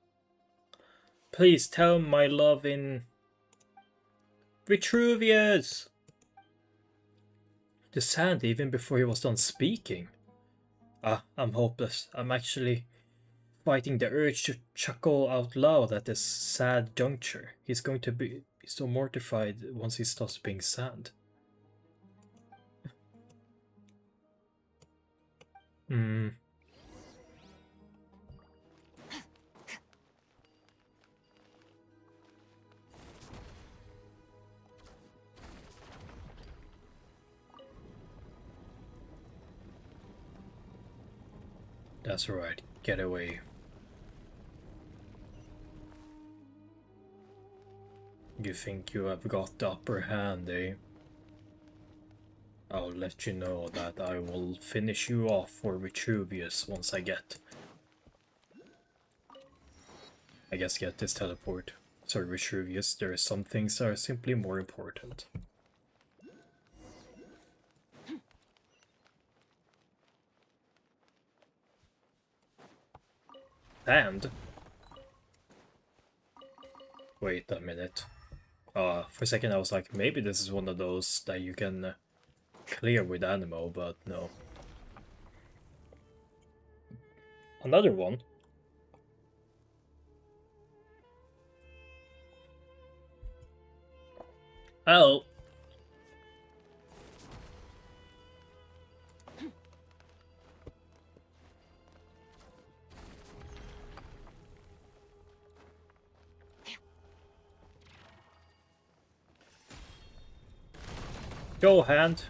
Please tell my love in... Vitruvius! The sand even before he was done speaking. Ah, I'm hopeless. I'm actually fighting the urge to chuckle out loud at this sad juncture. He's going to be so mortified once he stops being sad. That's right, get away. You think you have got the upper hand, eh? I'll let you know that I will finish you off for Vitruvius once I get this teleport. Sorry, Vitruvius, there are some things that are simply more important. And... wait a minute. For a second I was like, maybe this is one of those that you can clear with Animo, but no. Another one? Oh! Go, hand!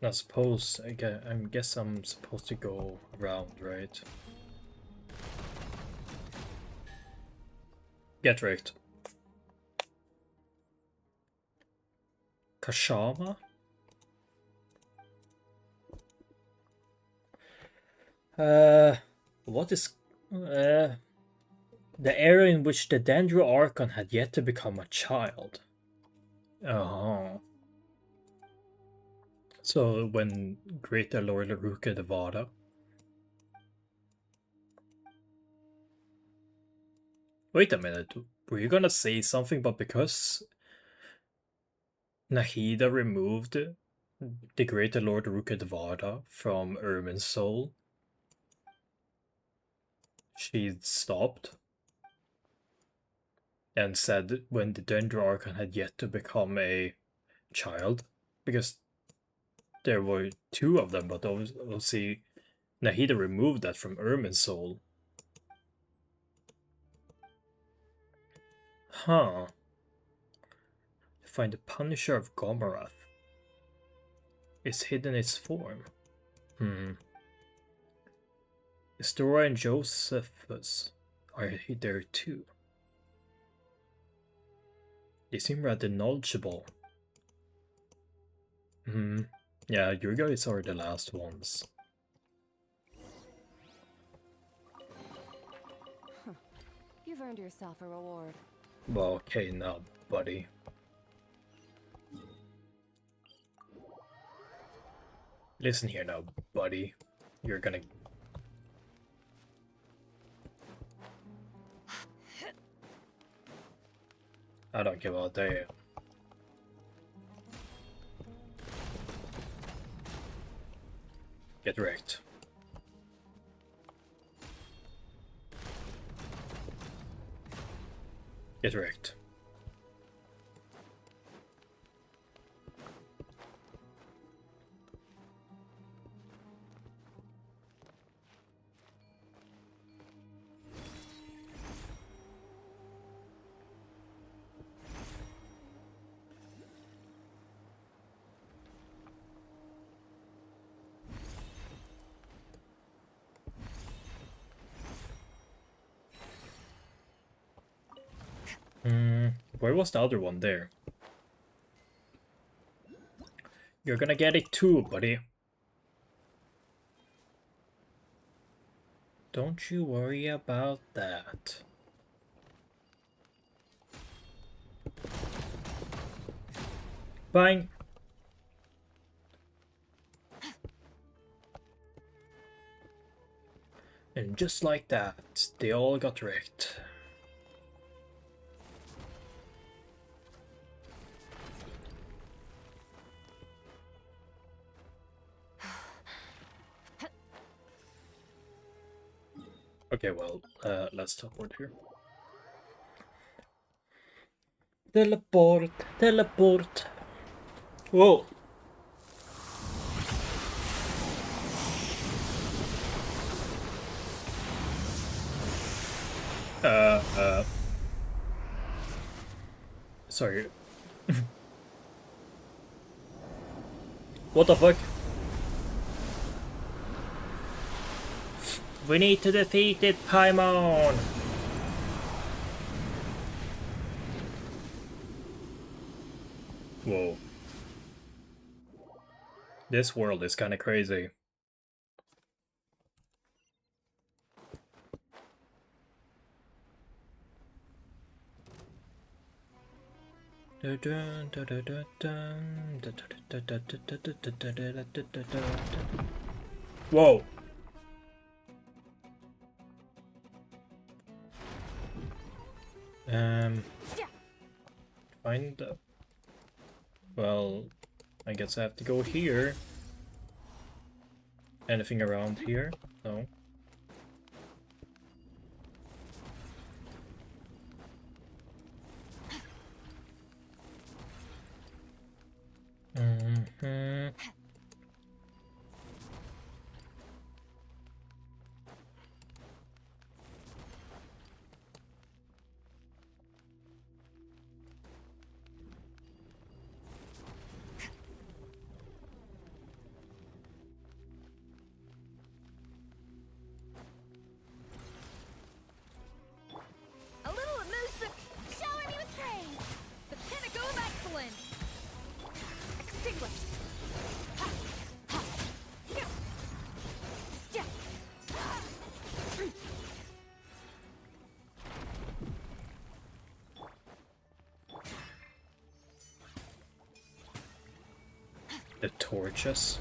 I suppose, I guess I'm supposed to go around, right? Get wrecked. Kashama? What is... the era in which the Dendro Archon had yet to become a child. Oh. So when Greater Lord Laruka Devada. Wait a minute, were you gonna say something, but because Nahida removed the Greater Lord Ruka Devada from Ermin's soul, she stopped and said when the Dendro Archon had yet to become a child, because there were two of them, but obviously Nahida removed that from Ermin's soul. Huh. Find the Punisher of Gomorath. Is hidden its form. Istora and Josephus are there too. They seem rather knowledgeable. Yeah, your guys are the last ones. You've earned yourself a reward. Well, okay now, buddy. Listen here now, buddy. You're gonna... I don't give a damn. Get wrecked. Get wrecked. Where was the other one there? You're gonna get it too, buddy. Don't you worry about that. Bang! And just like that, they all got wrecked. Okay, well, let's teleport here. Teleport, teleport. Whoa. Sorry. What the fuck? We need to defeat it, Paimon! Whoa. This world is kinda crazy. Whoa. Find the... Well, I guess I have to go here. Anything around here? No. Mm-hmm. A little amusement. Shower me with praise. The pinnacle of excellence. Extinguished. Ha, ha, yeah. Yeah. The torches.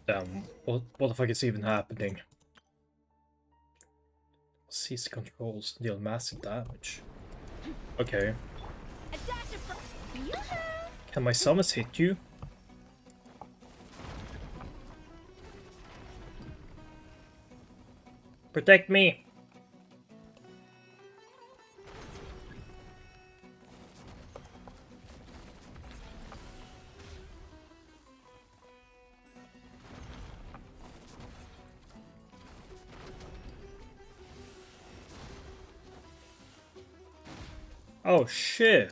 Damn, what the fuck is even happening? Seize controls, deal massive damage. Okay. A dash of Yoo-hoo! Can my summons hit you? Protect me! Oh shit!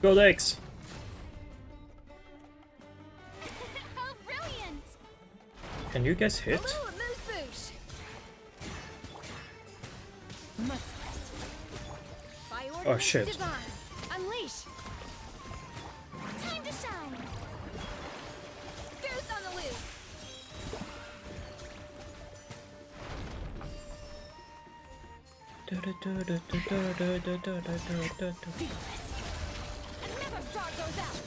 Go Dex! How brilliant! Can you guys A hit? little amuse-bouche. By Oh, ordinance shit. divine. Unleash. Time to shine. Goose on the loose. Another star goes out.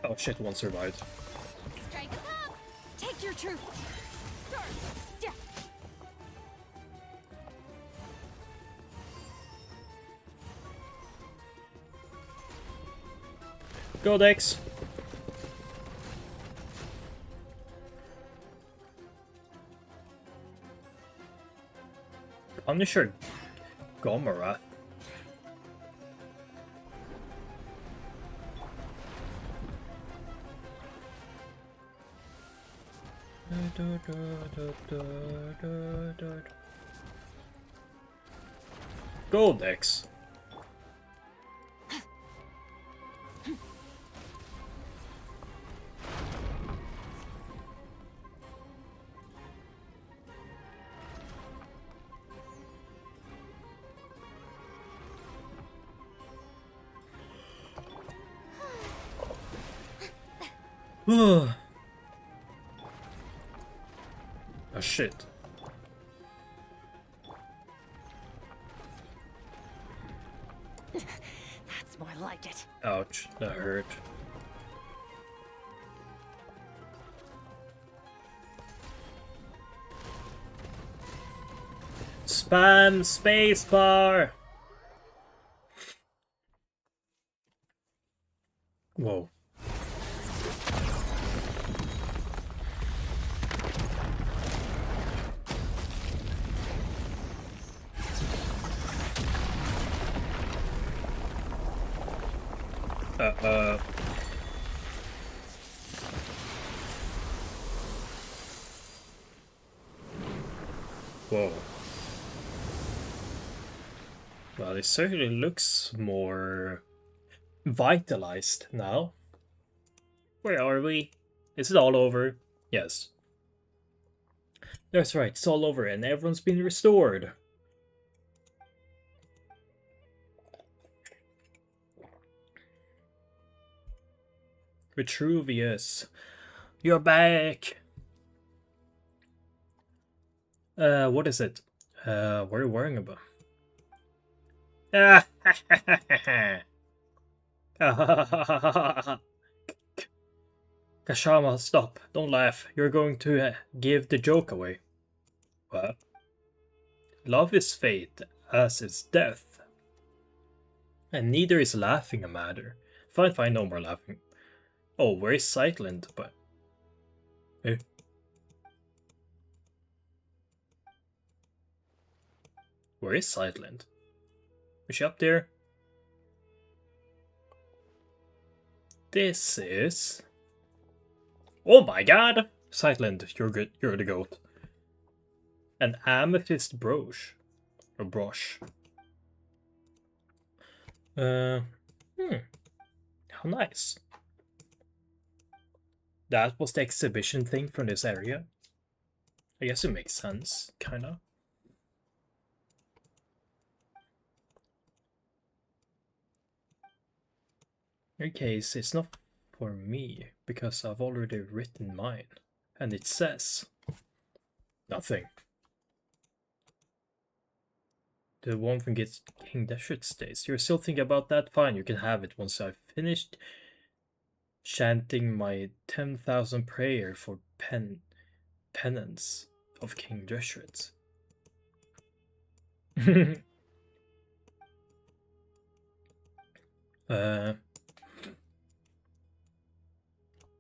Oh shit, one survived. Strike a pop. Take your truth. Sword. Yeah. Go Dex! Punisher Gomora. Go Dex! Oh shit. like it. Ouch, that hurt. Spam spacebar! Whoa. Whoa. Well, it certainly looks more vitalized now. Where are we? Is it all over? Yes. That's right, it's all over and everyone's been restored. Vitruvius, you're back! What is it? What are you worrying about? Kashama, stop. Don't laugh. You're going to give the joke away. What? Love is fate, as is death. And neither is laughing a matter. Fine, fine, no more laughing. Oh, where is Sightland? But... Eh? Where is Sightland? Is she up there? This is... Oh my god! Sightland, you're good. You're the goat. An amethyst brooch. Or broche. How nice. That was the exhibition thing from this area. I guess it makes sense, kinda. In your case, it's not for me, because I've already written mine. And it says... nothing. The one from King Deshret stays. You're still thinking about that? Fine, you can have it once I've finished chanting my 10,000 prayer for penance of King Deshret.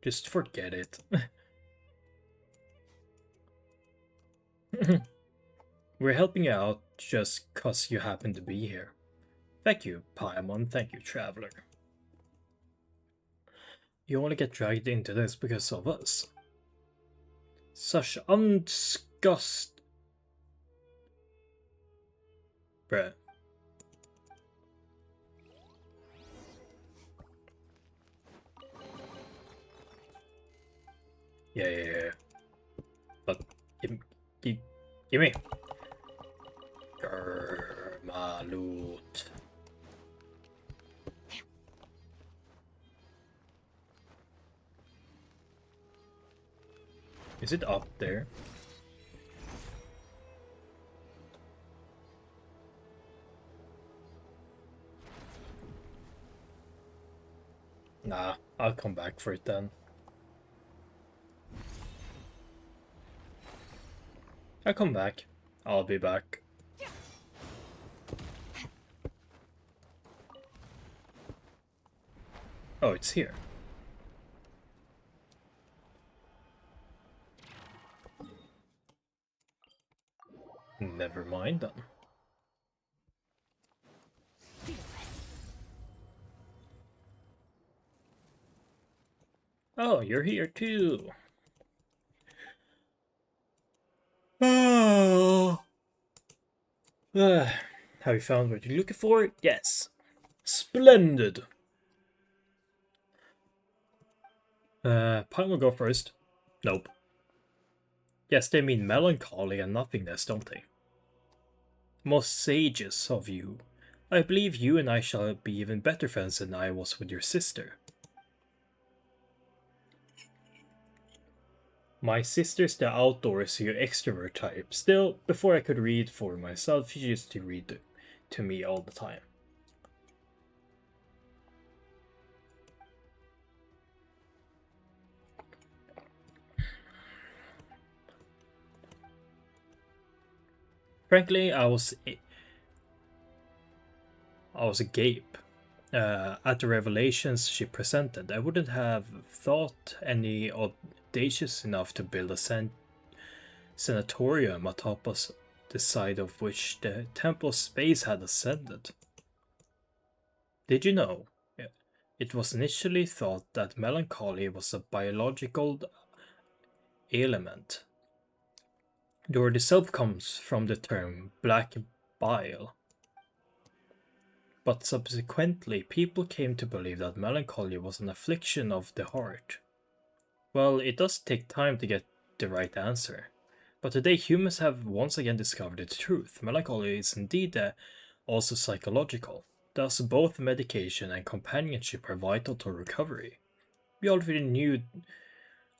Just forget it. We're helping you out just cause you happen to be here. Thank you, Paimon. Thank you, Traveler. You only get dragged into this because of us. Such undisgust... Bruh. Yeah. But, give me. Grr, loot. Is it up there? Nah, I'll come back for it then. I'll come back. I'll be back. Oh, it's here. Never mind then. Oh, you're here too. Oh. Have you found what you're looking for? Yes. Splendid. Pine will go first. Nope. Yes, they mean melancholy and nothingness, don't they? Most sages of you. I believe you and I shall be even better friends than I was with your sister. My sister's the outdoorsy extrovert type. Still, before I could read for myself, she used to read to me all the time. Frankly, I was agape at the revelations she presented. I wouldn't have thought any audacious enough to build a sanatorium atop us, the side of which the Temple of Space had ascended. Did you know? It was initially thought that melancholy was a biological ailment. The word itself comes from the term black bile. But subsequently, people came to believe that melancholy was an affliction of the heart. Well, it does take time to get the right answer. But today humans have once again discovered the truth. Melancholy is indeed also psychological. Thus, both medication and companionship are vital to recovery. We already knew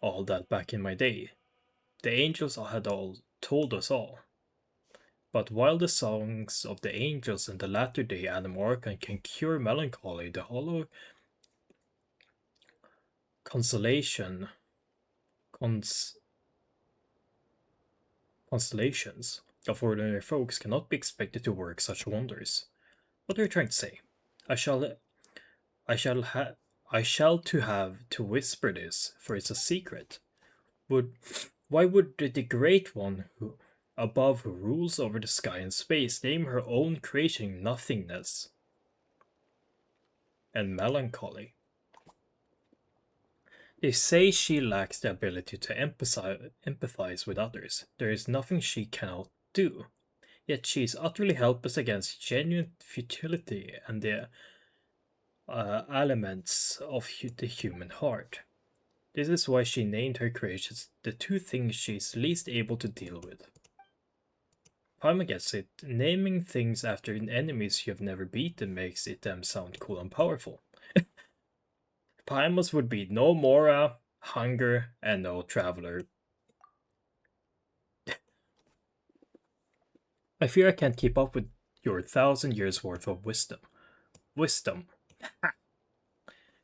all that back in my day. The angels had all told us all. But while the songs of the angels and the latter-day Animorcan can cure melancholy, the hollow constellations of ordinary folks cannot be expected to work such wonders. What are you trying to say? I shall to have to whisper this, for it's a secret. Why would the great one who above who rules over the sky and space name her own creation nothingness and melancholy? They say she lacks the ability to empathize with others. There is nothing she cannot do. Yet she is utterly helpless against genuine futility and the elements of the human heart. This is why she named her creations the two things she is least able to deal with. Paimon gets it. Naming things after enemies you have never beaten makes them sound cool and powerful. Paimos would be no Mora, hunger, and no traveler. I fear I can't keep up with your 1,000 years worth of wisdom.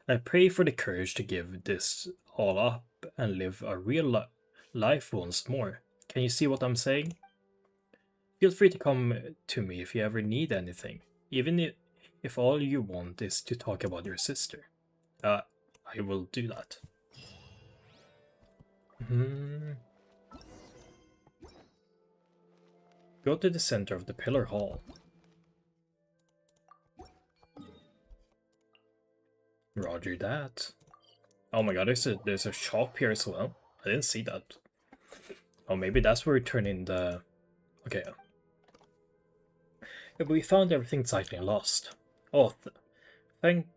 I pray for the courage to give this all up and live a real life once more. Can you see what I'm saying? Feel free to come to me if you ever need anything, even if all you want is to talk about your sister. I will do that. Go to the center of the Pillar Hall. Roger that. Oh my god, there's a shop here as well. I didn't see that. Oh, maybe that's where we turn in the... Okay. Yeah, but we found everything cycling lost. Oh, thank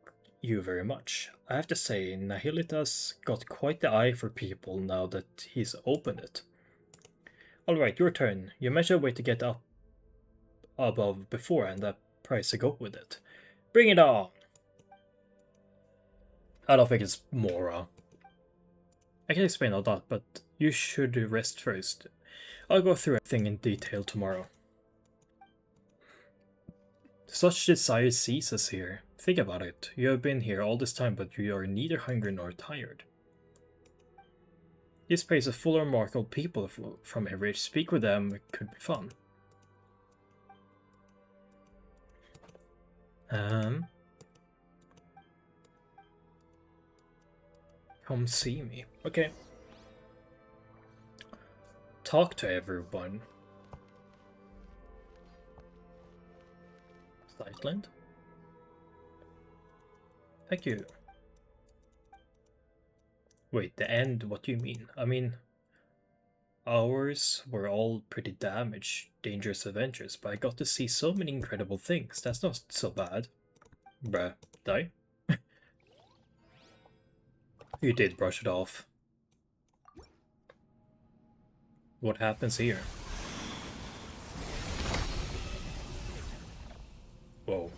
you very much. I have to say, Nahilitas got quite the eye for people now that he's opened it. Alright, your turn. You mentioned a way to get up above before and a price to go with it. Bring it on! I don't think it's Mora. I can explain all that, but you should rest first. I'll go through everything in detail tomorrow. Such desire ceases here. Think about it. You have been here all this time, but you are neither hungry nor tired. This place is full of remarkable people from every age. Speak with them, it could be fun. Come see me. Okay. Talk to everyone. Sightland? Thank you. Wait, the end? What do you mean? I mean, ours were all pretty damaged, dangerous adventures, but I got to see so many incredible things. That's not so bad. Bruh, die? You did brush it off. What happens here? Whoa.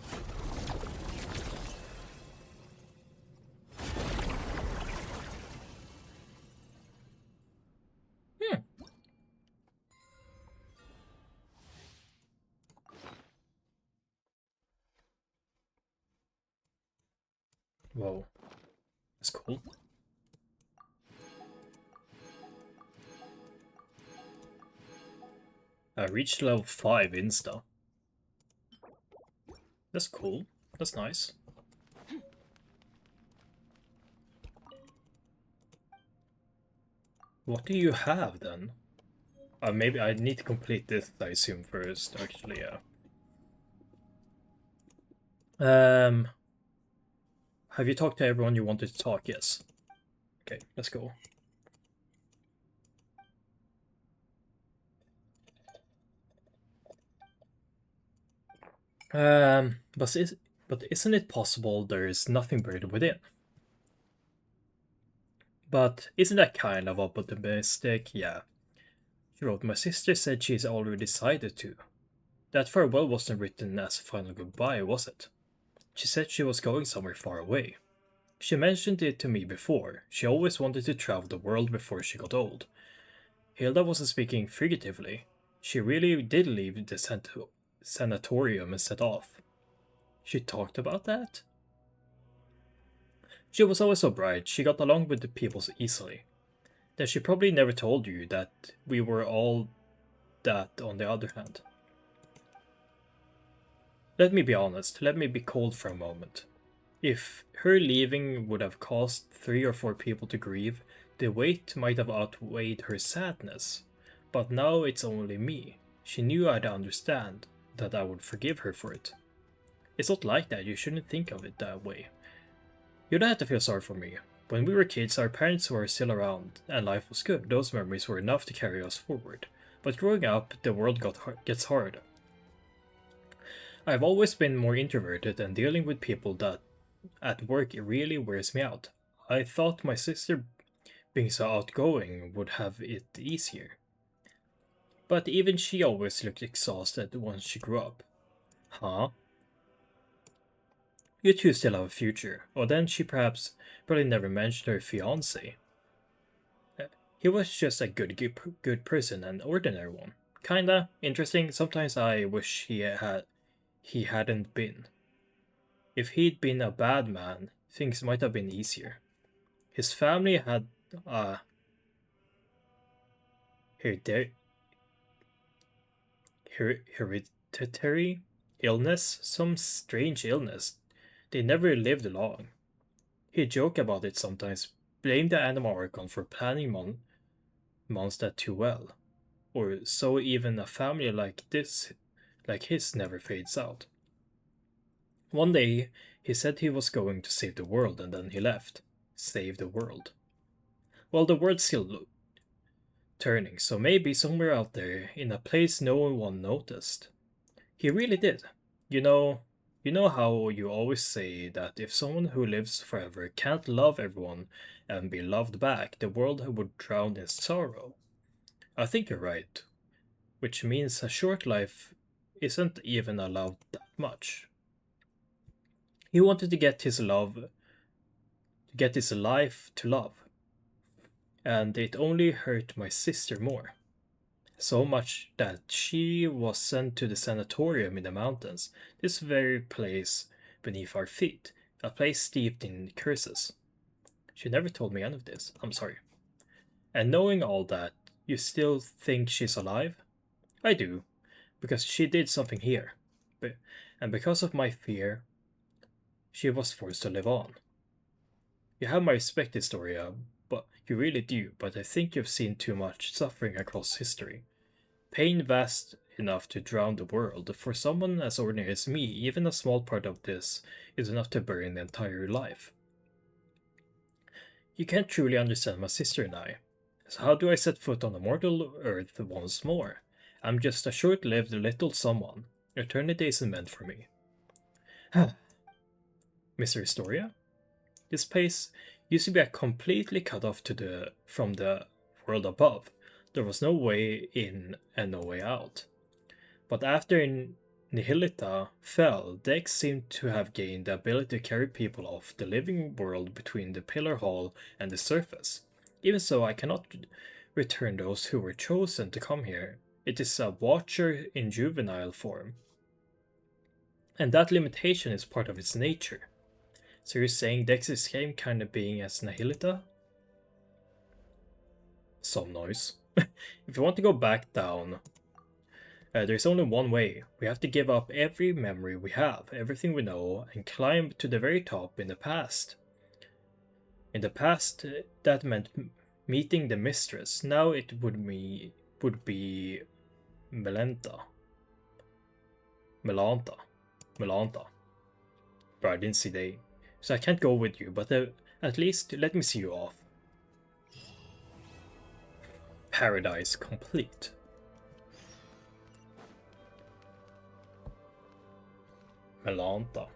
Whoa. That's cool. I reached level 5 insta. That's cool. That's nice. What do you have then? Maybe I need to complete this, I assume, first, actually, yeah. Have you talked to everyone you wanted to talk? Yes. Okay, let's go. But isn't it possible there is nothing buried within? But isn't that kind of optimistic? Yeah. She wrote, my sister said she's already decided to. That farewell wasn't written as a final goodbye, was it? She said she was going somewhere far away. She mentioned it to me before. She always wanted to travel the world before she got old. Hilda wasn't speaking figuratively. She really did leave the sanatorium and set off. She talked about that? She was always so bright, she got along with the people so easily. Then she probably never told you that we were all that on the other hand. Let me be honest, let me be cold for a moment. If her leaving would have caused 3 or 4 people to grieve, the weight might have outweighed her sadness. But now it's only me. She knew I'd understand, that I would forgive her for it. It's not like that, you shouldn't think of it that way. You don't have to feel sorry for me. When we were kids, our parents were still around, and life was good. Those memories were enough to carry us forward. But growing up, the world gets hard. I've always been more introverted, and dealing with people that at work it really wears me out. I thought my sister being so outgoing would have it easier. But even she always looked exhausted once she grew up. Huh? You two still have a future. Or then she probably never mentioned her fiancé. He was just a good person, an ordinary one. Kinda interesting. Sometimes I wish he hadn't been. If he'd been a bad man, things might have been easier. His family had a hereditary illness, some strange illness. They never lived long. He'd joke about it sometimes, blame the Animal Archon for planning months that too well. Or so even a family like his never fades out. One day, he said he was going to save the world and then he left. Save the world. Well, the world's still turning, so maybe somewhere out there, in a place no one noticed. He really did. You know how you always say that if someone who lives forever can't love everyone and be loved back, the world would drown in sorrow. I think you're right, which means a short life isn't even allowed that much. He wanted to get his life to love, and it only hurt my sister more. So much that she was sent to the sanatorium in the mountains, this very place beneath our feet, a place steeped in curses. She never told me any of this, I'm sorry. And knowing all that, you still think she's alive? I do, because she did something here. And because of my fear, she was forced to live on. You have my respect, Historia, but you really do, but I think you've seen too much suffering across history. Pain vast enough to drown the world. For someone as ordinary as me, even a small part of this is enough to bury an entire life. You can't truly understand my sister and I. So how do I set foot on the mortal earth once more? I'm just a short-lived little someone. Eternity isn't meant for me. Mr. Historia? This place used to be completely cut off from the world above. There was no way in and no way out. But after Nihilita fell, Dex seemed to have gained the ability to carry people off the living world between the Pillar Hall and the surface. Even so, I cannot return those who were chosen to come here. It is a watcher in juvenile form. And that limitation is part of its nature. So you're saying Dex is same kind of being as Nihilita? Some noise. If you want to go back down, There's only one way. We have to give up every memory we have, everything we know, and climb to the very top in the past. In the past, that meant meeting the mistress. Now it would be Melanta. Melanta. Bro, I didn't see the A. So I can't go with you, but at least let me see you off. Paradise complete. Melanta.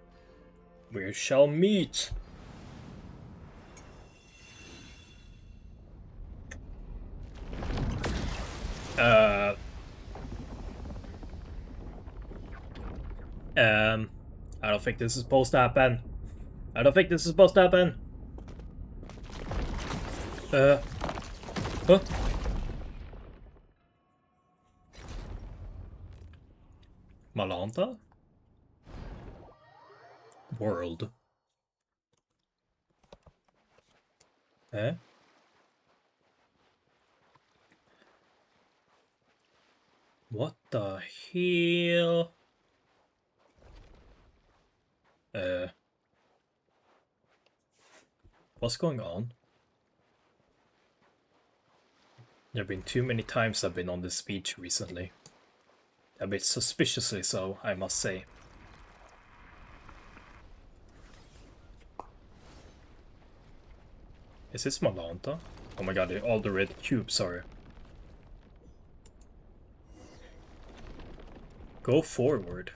We shall meet. I don't think this is supposed to happen. I don't think this is supposed to happen. Huh? Malanta? World. Eh? What the hell? What's going on? There have been too many times I've been on this beach recently. A bit suspiciously so, I must say. Is this Malanta? Oh my god, all the red cubes, sorry. Go forward.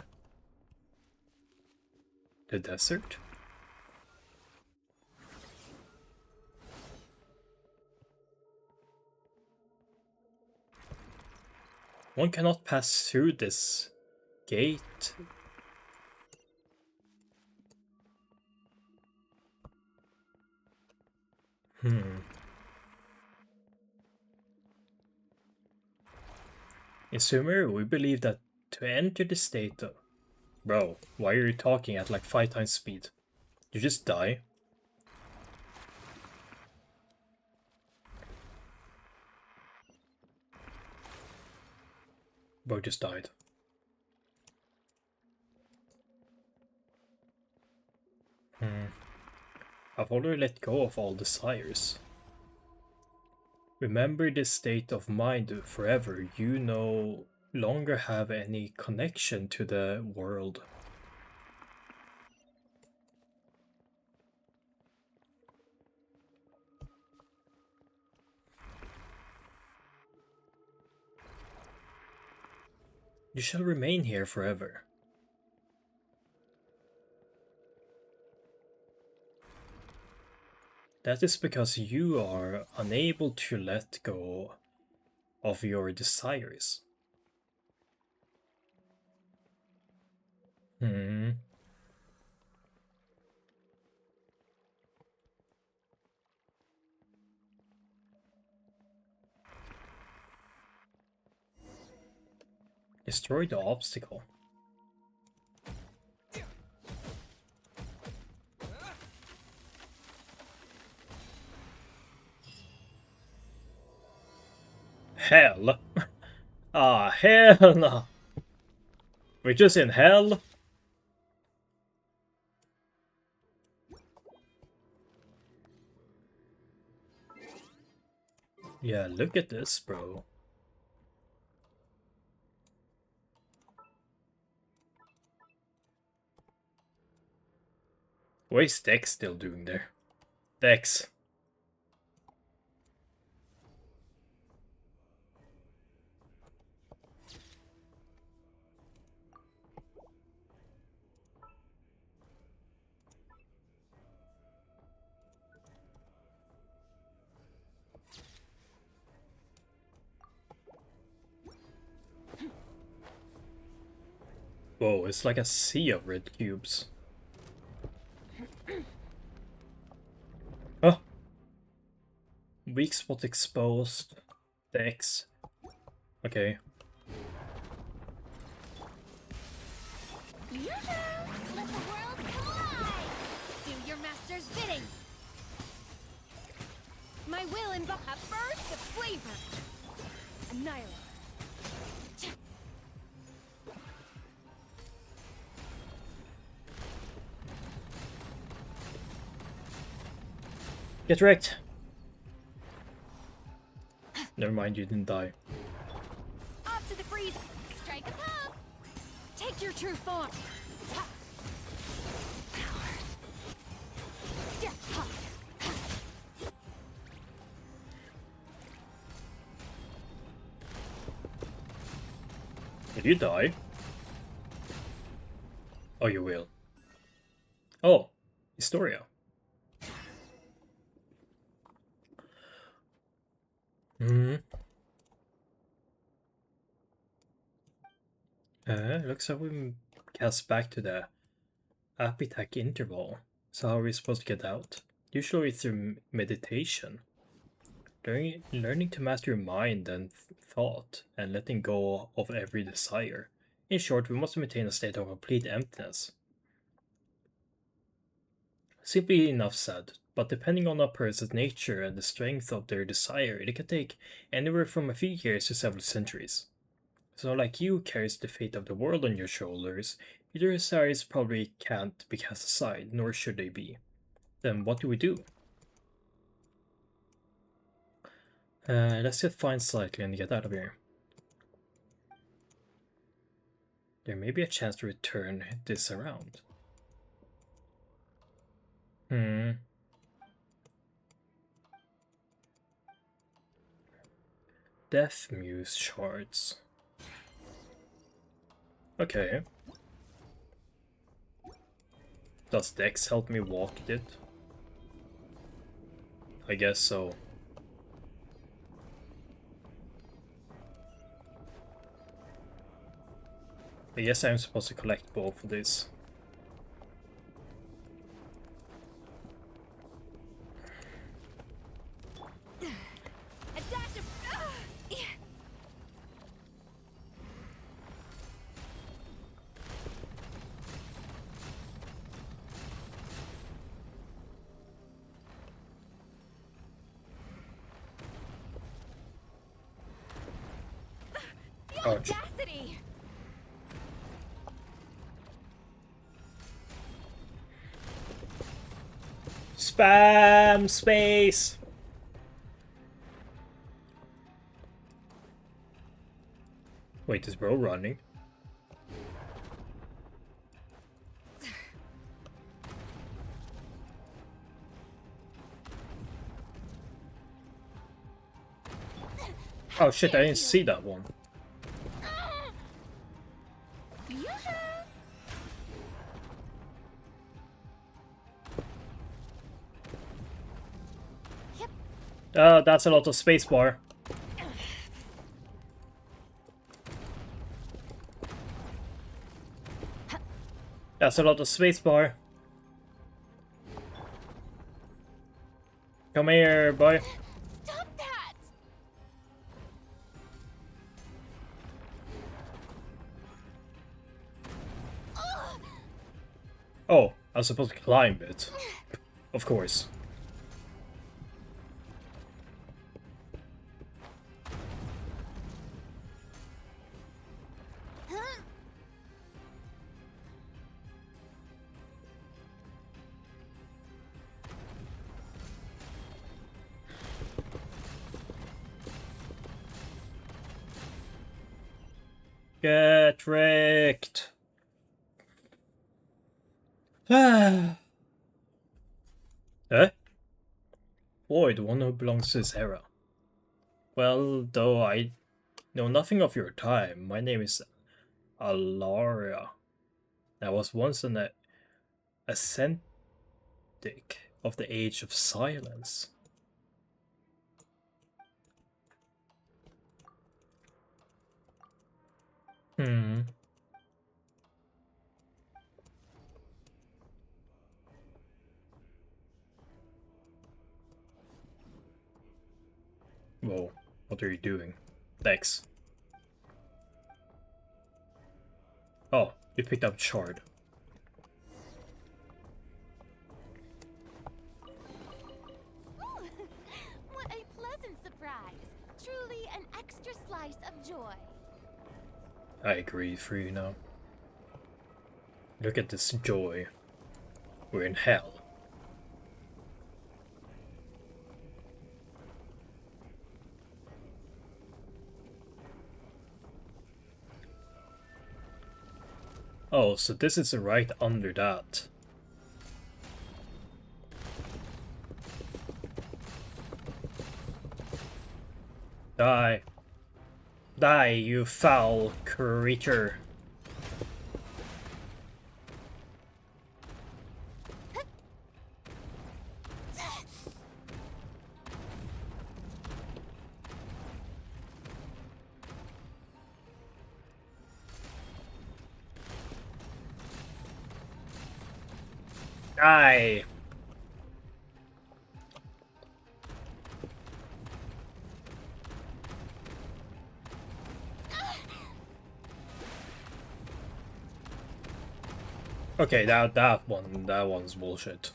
The desert? One cannot pass through this gate. In Sumer, we believe that to enter the state of... Bro, why are you talking at like 5 times speed? You just die? Bro just died. I've already let go of all desires. Remember this state of mind forever. You no longer have any connection to the world. You shall remain here forever. That is because you are unable to let go of your desires. Destroy the obstacle. Hell. Ah, hell no. We're just in hell. Yeah, look at this, bro. What is Dex still doing there? Dex. Whoa, it's like a sea of red cubes. Oh! Weak spot exposed. Dex. Okay. Let the world collide! Do your master's bidding! My will and a burst of flavor! Annihilate! Get wrecked! Never mind, you didn't die. Off to the freeze. Strike a pose. Take your true form. Ha. Power. Yeah, ha. Did you die? Oh, you will. Oh, Historia. Hmm. Looks like we cast back to the Apitech interval. So how are we supposed to get out? Usually through meditation. Learning to master your mind and thought, and letting go of every desire. In short, we must maintain a state of complete emptiness. Simply enough said, but depending on a person's nature and the strength of their desire, it can take anywhere from a few years to several centuries. So like you carries the fate of the world on your shoulders, your desires probably can't be cast aside, nor should they be. Then what do we do? Let's get fine slightly and get out of here. There may be a chance to return this around. Death Muse shards. Okay. Does Dex help me walk it? I guess so. I guess I'm supposed to collect both of these. A dash of. The Ouch. audacity! Spam space! Wait, is bro running? Oh shit, I didn't see that one. That's a lot of spacebar. That's a lot of spacebar. Come here, boy. Stop that! Ugh. Oh, I was supposed to climb it. Of course. Get wrecked. Eh? Boy, the one who belongs to this era. Well, though I know nothing of your time, my name is Alaria. I was once an ascetic of the Age of Silence. Whoa, what are you doing? Thanks. Oh, you picked up shard. Ooh, what a pleasant surprise! Truly an extra slice of joy. I agree for you now. Look at this joy. We're in hell. Oh, so this is right under that. Die. Die, you foul creature. Die. Okay, that one's bullshit.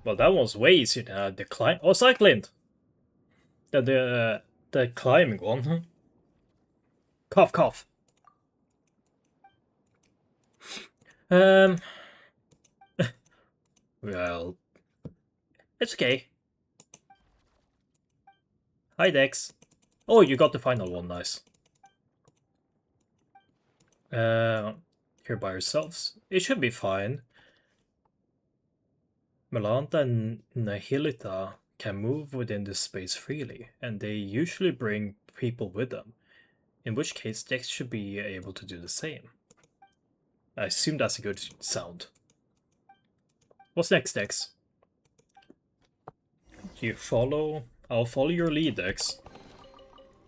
Well, that one's way easier than the climb. Oh, cycling. The climbing one. Cough, cough. Well, it's okay. Hi, Dex. Oh, you got the final one, nice. Here by yourselves. It should be fine. Melanta and Nihilita can move within this space freely, and they usually bring people with them, in which case Dex should be able to do the same. I assume that's a good sound. What's next, Dex? You follow? I'll follow your lead, Dex.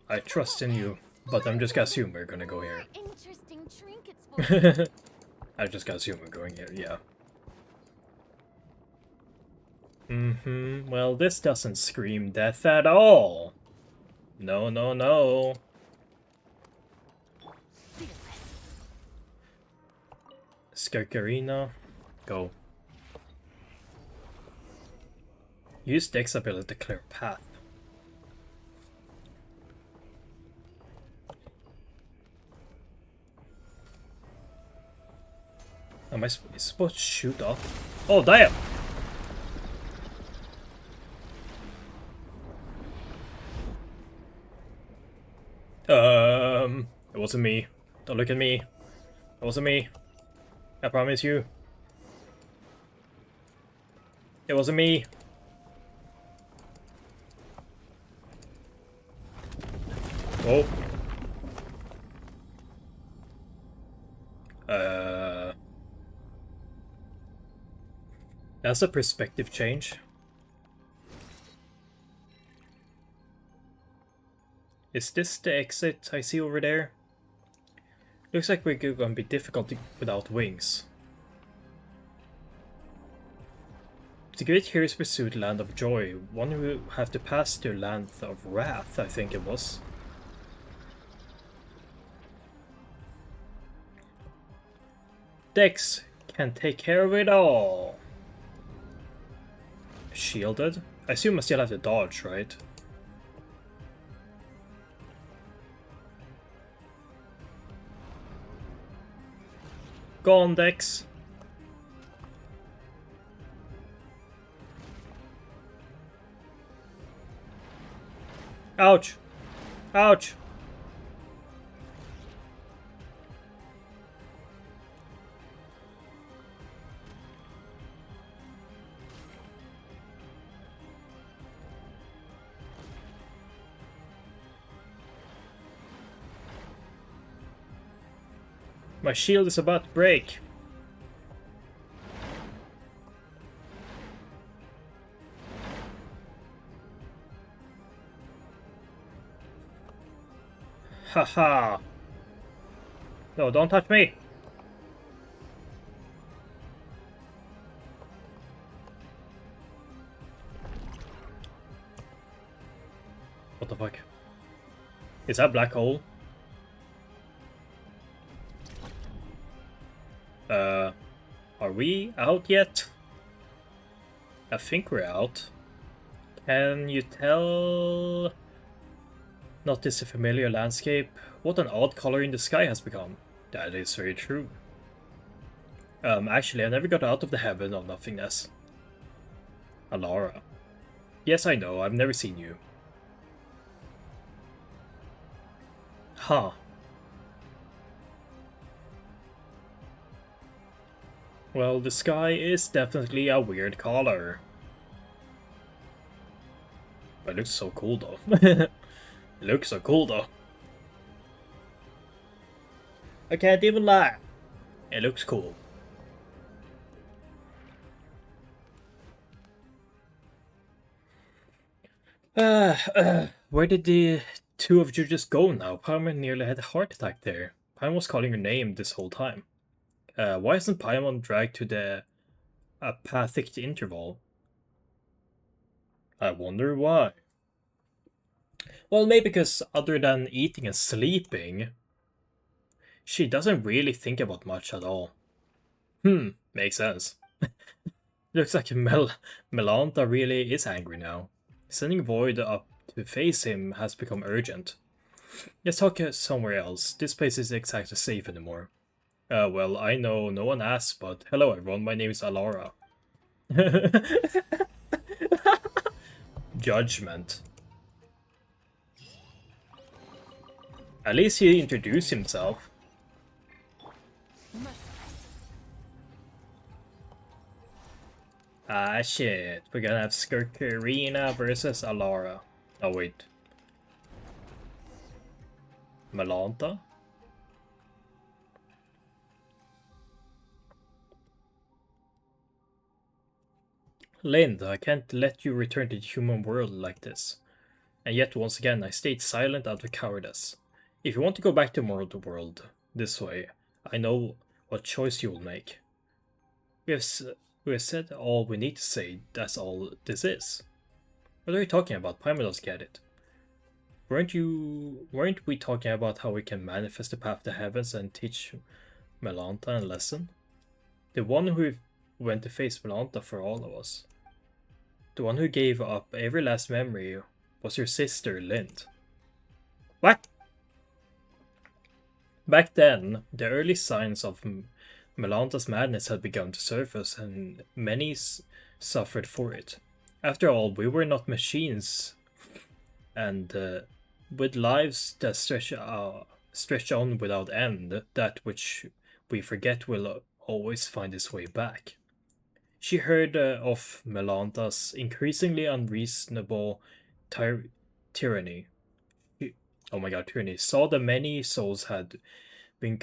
I trust in you, but I'm just gonna assume we're gonna go here. Interesting trinkets for I just gotta assume we're going here, yeah. Well, this doesn't scream death at all. No, no, no. Skarkarina, go. Use Dex ability to clear a path. Am I supposed to shoot off? Oh, damn! It wasn't me. Don't look at me. It wasn't me. I promise you. It wasn't me. Oh. That's a perspective change. Is this the exit I see over there? Looks like we're gonna be difficult without wings. To great heroes pursue the land of joy, one will have to pass the land of wrath, I think it was. Dex can take care of it all. Shielded? I assume I still have to dodge, right? Go on, Dex. Ouch! Ouch! My shield is about to break. Haha. No, don't touch me. What the fuck? Is that black hole? Are we out yet? I think we're out. Can you tell? Not this a familiar landscape? What an odd color in the sky has become. That is very true. Actually, I never got out of the heaven of nothingness. Alara. Yes, I know, I've never seen you. Huh. Well, the sky is definitely a weird color. But it looks so cool though. It looks so cool though. I can't even lie. It looks cool. Where did the two of you just go now? Paimon nearly had a heart attack there. Paimon was calling your name this whole time. Why isn't Paimon dragged to the apathic interval? I wonder why. Well, maybe because other than eating and sleeping, she doesn't really think about much at all. Makes sense. Looks like Melanta really is angry now. Sending Void up to face him has become urgent. Let's talk somewhere else. This place isn't exactly safe anymore. Well, I know no one asked, but hello everyone, my name is Alara. Judgment. At least he introduced himself. Ah shit, we're gonna have Skirkarina versus Alara. Oh wait. Melanta? Lind, I can't let you return to the human world like this. And yet once again I stayed silent out of cowardice. If you want to go back to Mortal World this way, I know what choice you will make. We have said all we need to say, that's all this is. What are you talking about? Paimon doesn't get it. Weren't we talking about how we can manifest the path to heavens and teach Melanta a lesson? The one who went to face Melanta for all of us. The one who gave up every last memory was your sister, Lind. What? Back then, the early signs of Melanta's madness had begun to surface, and many suffered for it. After all, we were not machines, and with lives that stretch on without end, that which we forget will always find its way back. She heard of Melanta's increasingly unreasonable tyranny. Tyranny. Saw that many souls had been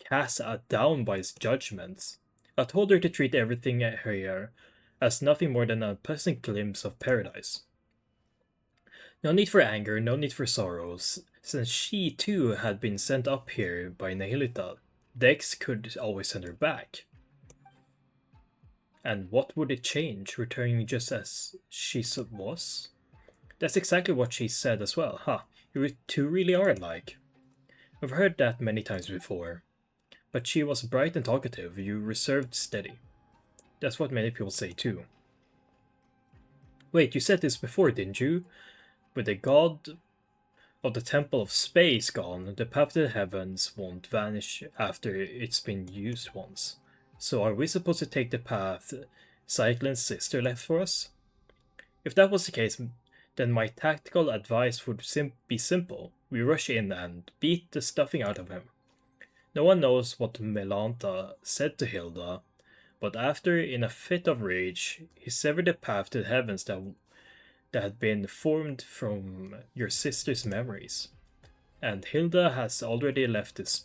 cast down by his judgments. I told her to treat everything here as nothing more than a pleasant glimpse of paradise. No need for anger, no need for sorrows. Since she too had been sent up here by Nihilita, Dex could always send her back. And what would it change, returning just as she was? That's exactly what she said as well. You two really are alike. I've heard that many times before. But she was bright and talkative, you reserved steady. That's what many people say too. Wait, you said this before, didn't you? With the god of the Temple of Space gone, the path to the heavens won't vanish after it's been used once. So are we supposed to take the path Cyclone's sister left for us? If that was the case, then my tactical advice would be simple. We rush in and beat the stuffing out of him. No one knows what Melanta said to Hilda, but after, in a fit of rage, he severed the path to the heavens that had been formed from your sister's memories. And Hilda has already left this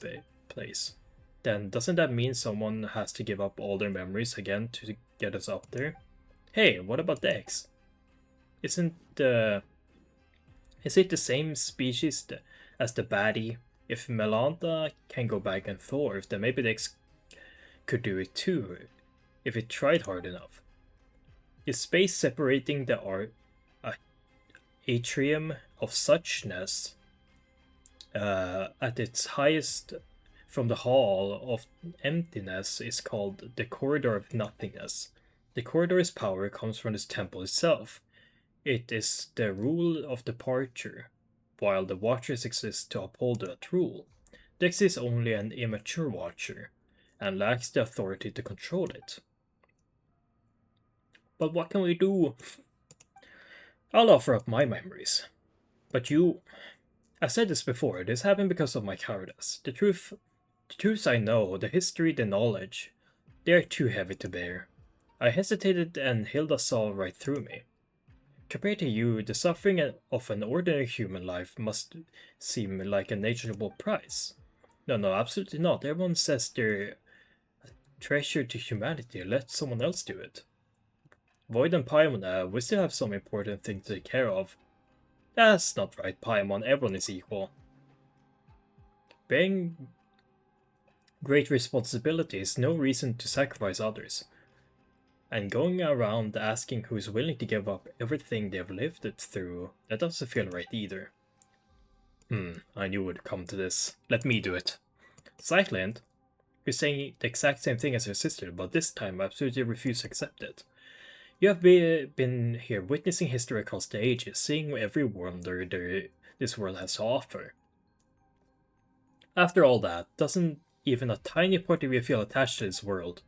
place. Then doesn't that mean someone has to give up all their memories again to get us up there? Hey, what about Dex? Is it the same species as the baddie? If Melanta can go back and forth, then maybe Dex could do it too, if it tried hard enough. Is space separating the atrium of suchness at its highest from the hall of emptiness is called the corridor of nothingness. The corridor's power comes from this temple itself. It is the rule of departure, while the Watchers exist to uphold that rule. Dex is only an immature Watcher, and lacks the authority to control it. But what can we do? I'll offer up my memories. But you... I said this before, this happened because of my cowardice. The truths I know, the history, the knowledge, they are too heavy to bear. I hesitated and Hilda saw right through me. Compared to you, the suffering of an ordinary human life must seem like a negligible price. No, absolutely not. Everyone says they're a treasure to humanity. Let someone else do it. Void and Paimon, we still have some important things to take care of. That's not right, Paimon. Everyone is equal. Bearing great responsibility is no reason to sacrifice others. And going around asking who's willing to give up everything they've lived it through, that doesn't feel right either. I knew it would come to this. Let me do it. Cycland, who's saying the exact same thing as her sister, but this time absolutely refused to accept it. You have been here witnessing history across the ages, seeing every wonder this world has to offer. After all that, doesn't even a tiny part of you feel attached to this world?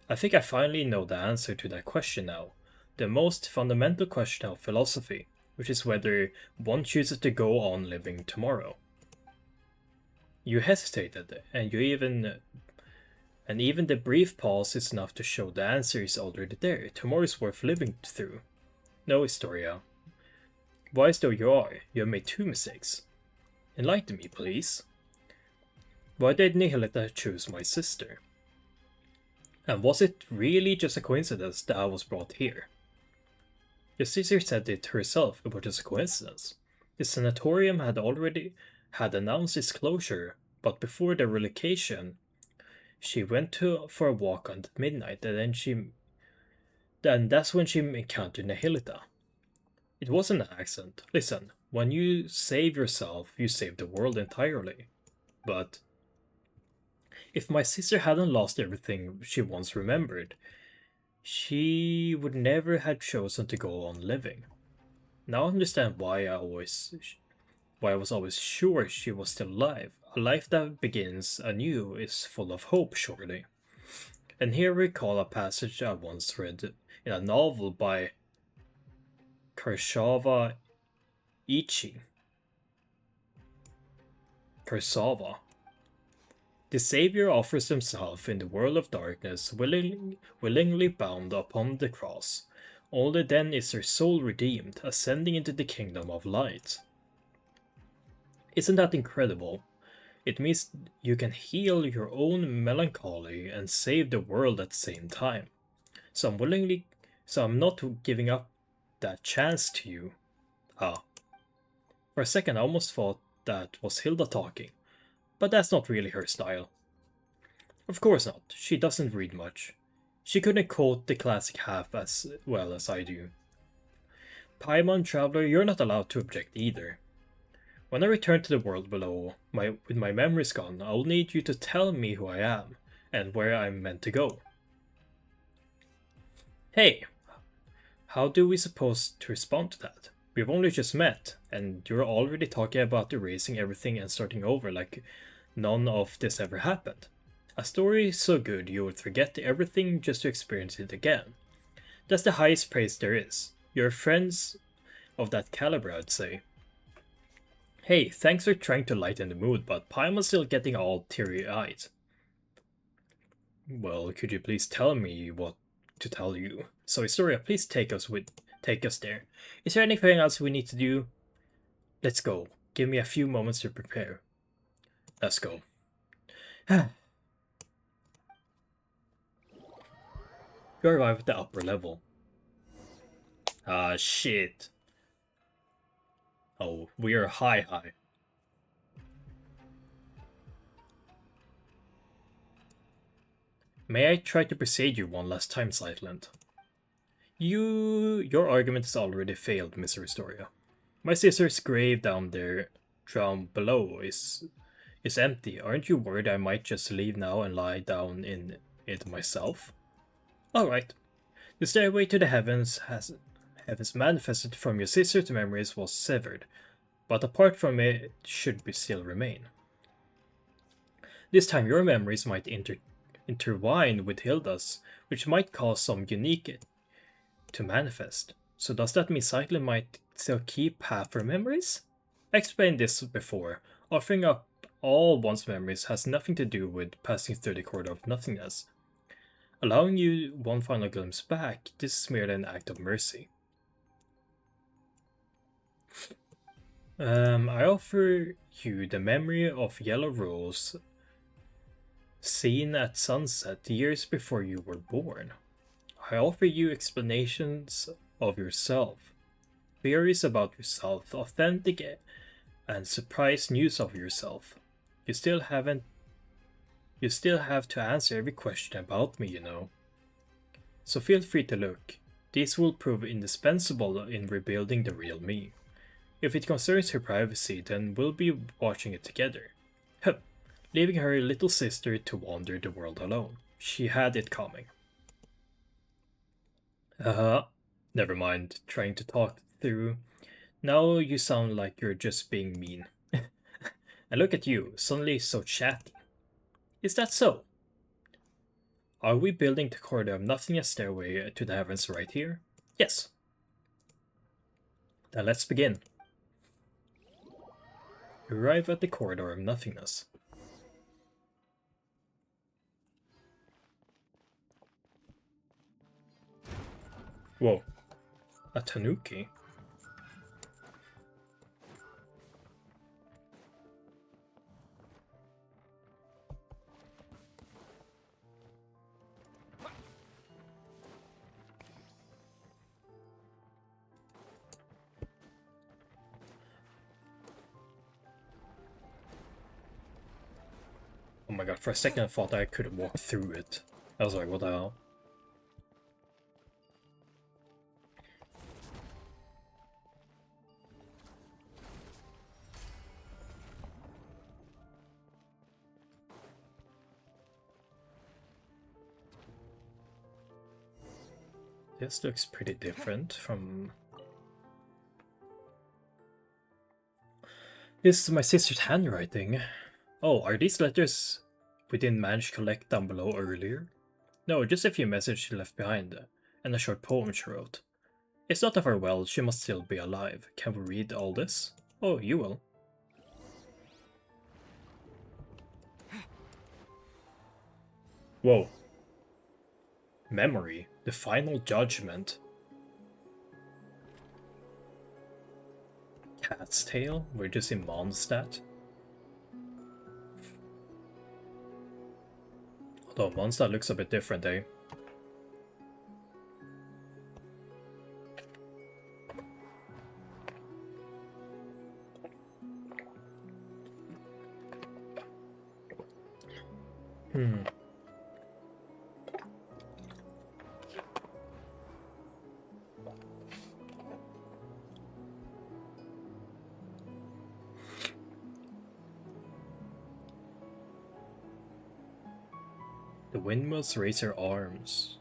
I think I finally know the answer to that question now. The most fundamental question of philosophy, which is whether one chooses to go on living tomorrow. You hesitated, and even the brief pause is enough to show the answer is already there. Tomorrow is worth living through. No, Historia. Wise though you are, you have made 2 mistakes. Enlighten me, please. Why did Nihilita choose my sister? And was it really just a coincidence that I was brought here? Your sister said it herself, it was just a coincidence. The sanatorium had already announced its closure, but before the relocation, she went for a walk at midnight, and then that's when she encountered Nihilita. It wasn't an accident. Listen, when you save yourself, you save the world entirely. But if my sister hadn't lost everything she once remembered, she would never have chosen to go on living. Now I understand why I was always sure she was still alive. A life that begins anew is full of hope, surely. And here recall a passage I once read in a novel by Kurosawa. The Savior offers himself in the world of darkness, willingly bound upon the cross. Only then is their soul redeemed, ascending into the kingdom of light. Isn't that incredible? It means you can heal your own melancholy and save the world at the same time. So I'm not giving up that chance to you. For a second I almost thought that was Hilda talking. But that's not really her style. Of course not, she doesn't read much. She couldn't quote the classic half as well as I do. Paimon Traveler, you're not allowed to object either. When I return to the world below, with my memories gone, I'll need you to tell me who I am, and where I'm meant to go. Hey, how do we suppose to respond to that? We've only just met, and you're already talking about erasing everything and starting over like none of this ever happened. A story so good you would forget everything just to experience it again. That's the highest praise there is. You're friends of that caliber, I'd say. Hey, thanks for trying to lighten the mood, but Paimon's still getting all teary-eyed. Well, could you please tell me what to tell you? So Historia, please take us there. Is there anything else we need to do? Let's go. Give me a few moments to prepare. Let's go. You arrive at the upper level. Ah, shit. Oh, we are high. May I try to persuade you one last time, Sightland? Your argument has already failed, Mr. Historia. My sister's grave down below is empty. Aren't you worried I might just leave now and lie down in it myself? Alright. The stairway to the heavens manifested from your sister's memories was severed, but apart from it should still remain. This time your memories might intertwine with Hilda's, which might cause some unique to manifest. So does that mean Cyclone might still keep half her memories? I explained this before. Offering up all one's memories has nothing to do with passing through the corridor of nothingness. Allowing you one final glimpse back, this is merely an act of mercy. I offer you the memory of yellow rose seen at sunset years before you were born. I offer you explanations of yourself, theories about yourself, authentic and surprise news of yourself. You still have to answer every question about me, you know. So feel free to look. These will prove indispensable in rebuilding the real me. If it concerns her privacy, then we'll be watching it together. Leaving her little sister to wander the world alone. She had it coming. Never mind, trying to talk through. Now you sound like you're just being mean. And look at you, suddenly so chatty. Is that so? Are we building the corridor of nothingness stairway to the heavens right here? Yes. Then let's begin. You arrive at the corridor of nothingness. Whoa. A tanuki? Oh my god, for a second I thought I could walk through it. I was like, what the hell? This looks pretty different from... This is my sister's handwriting. Oh, are these letters we didn't manage to collect down below earlier? No, just a few messages she left behind, and a short poem she wrote. It's not a farewell, she must still be alive. Can we read all this? Oh, you will. Whoa. Memory, the final judgment. Cat's tail? We're just in Mondstadt. Although Mondstadt looks a bit different, eh? The windmills raise their arms.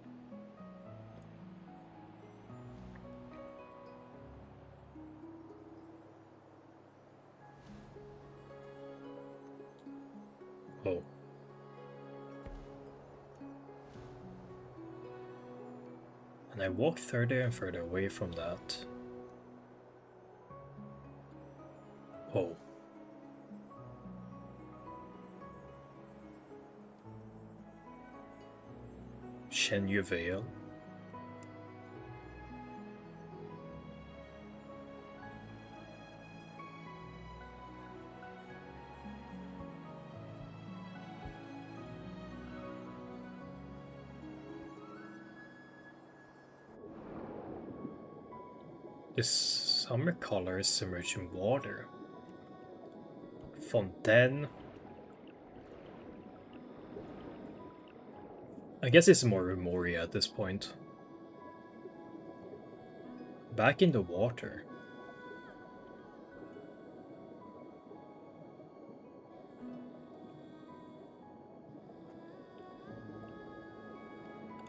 Oh. And I walk further and further away from that. Oh. Shenyu Vale. This summer color is submerged in water. Fontaine. I guess it's more Rumoria at this point. Back in the water.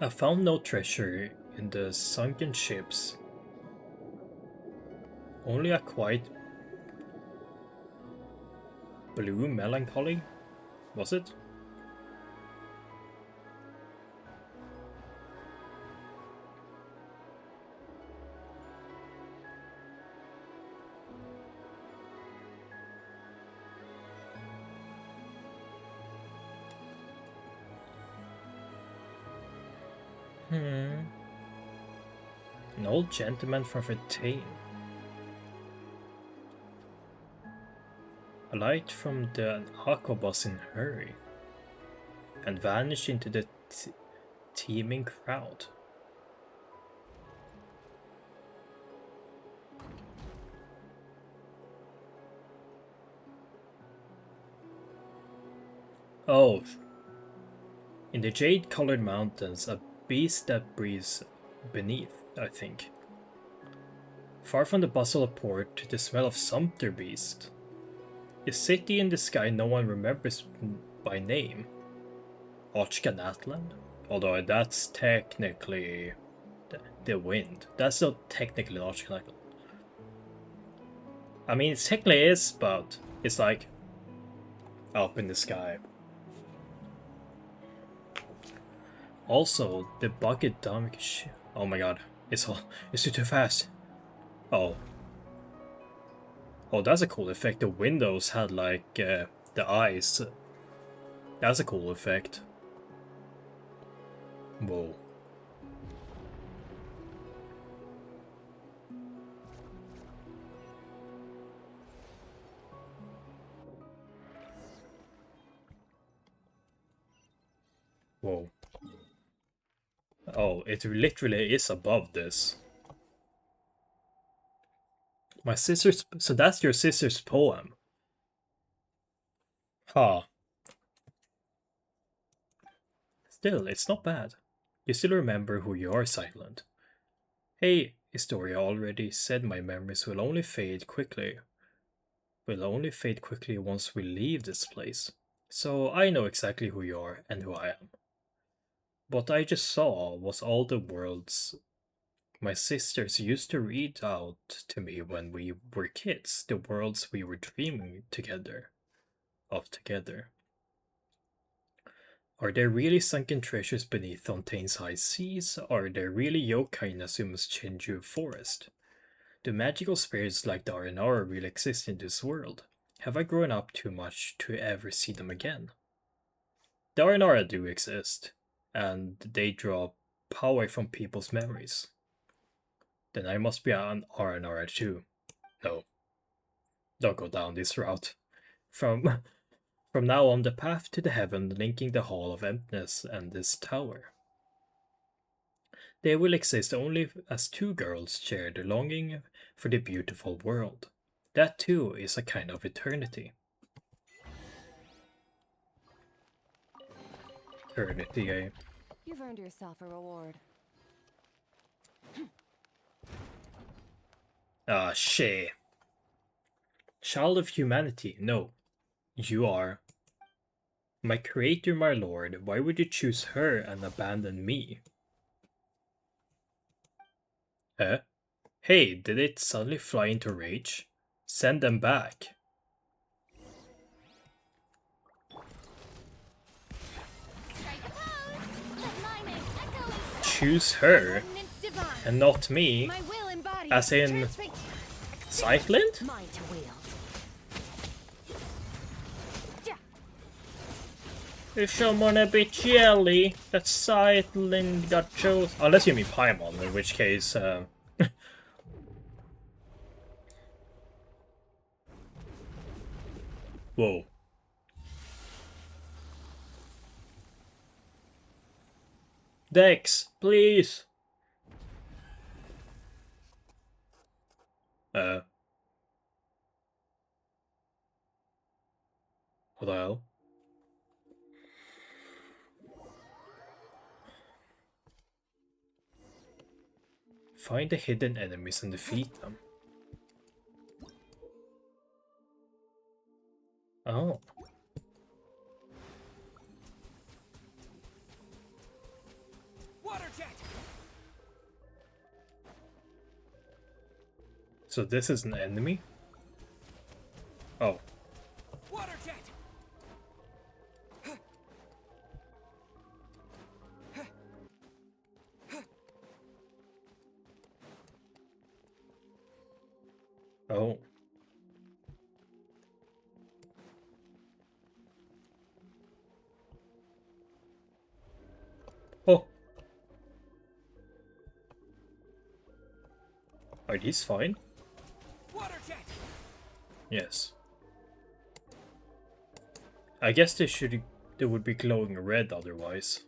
I found no treasure in the sunken ships. Only a quiet blue melancholy? Was it? An old gentleman from Vertain. A light from the aquabus in a hurry, and vanished into the teeming crowd. Oh, in the jade-colored mountains, a beast that breathes beneath, I think. Far from the bustle of port, the smell of sumpter beast. A city in the sky no one remembers by name. Ochkanatland? Although that's technically the wind. That's not technically Ochkanatland. I mean, it technically is, but it's like up in the sky. Also, the bucket dump. Oh my god, it's too fast. Oh, that's a cool effect. The windows had like the eyes. That's a cool effect. Whoa. Whoa. Oh, it literally is above this. My sister's. So that's your sister's poem. Huh. Still, it's not bad. You still remember who you are, Silent. Hey, Historia already said my memories will only fade quickly. Will only fade quickly once we leave this place. So I know exactly who you are and who I am. What I just saw was all the worlds my sisters used to read out to me when we were kids, the worlds we were dreaming of together. Are there really sunken treasures beneath Fontaine's high seas? Are there really yokai in Asuma's Chinju forest? Do magical spirits like the Arinara really exist in this world? Have I grown up too much to ever see them again? The Arinara do exist, and they draw power from people's memories. Then I must be an Arinara too. No, don't go down this route. From From now on, the path to the heaven linking the Hall of Emptiness and this tower. They will exist only as two girls share the longing for the beautiful world. That too is a kind of eternity. Eternity, eh? You've earned yourself a reward. Ah, shit. Child of humanity, no. You are. My creator, my lord, why would you choose her and abandon me? Eh? Hey, did it suddenly fly into rage? Send them back. Strike a pose! Let my name echo in Choose her, ordinance divine. and not me, My will embodied. as in Cyclint? Mine to wield. Is someone a bit jelly that Cyclint got chosen? Unless you mean Paimon, in which case, whoa. Dex, please! What the hell? Find the hidden enemies and defeat them. Oh. Water jet! So this is an enemy? Oh. Water jet! Oh. Oh. Are these fine? Water jet. Yes. I guess they would be glowing red otherwise.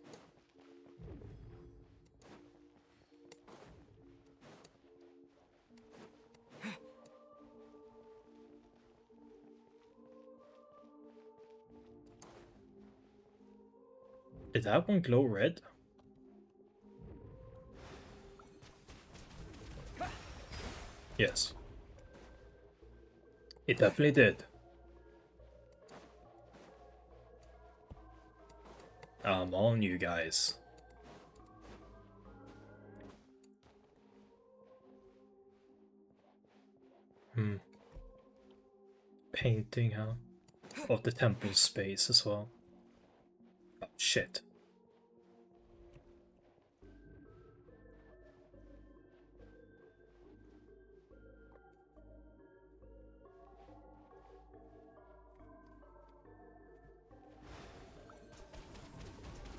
Did that one glow red? Yes. It definitely did. I'm on you guys. Painting, huh? Of the temple space as well. Oh, shit.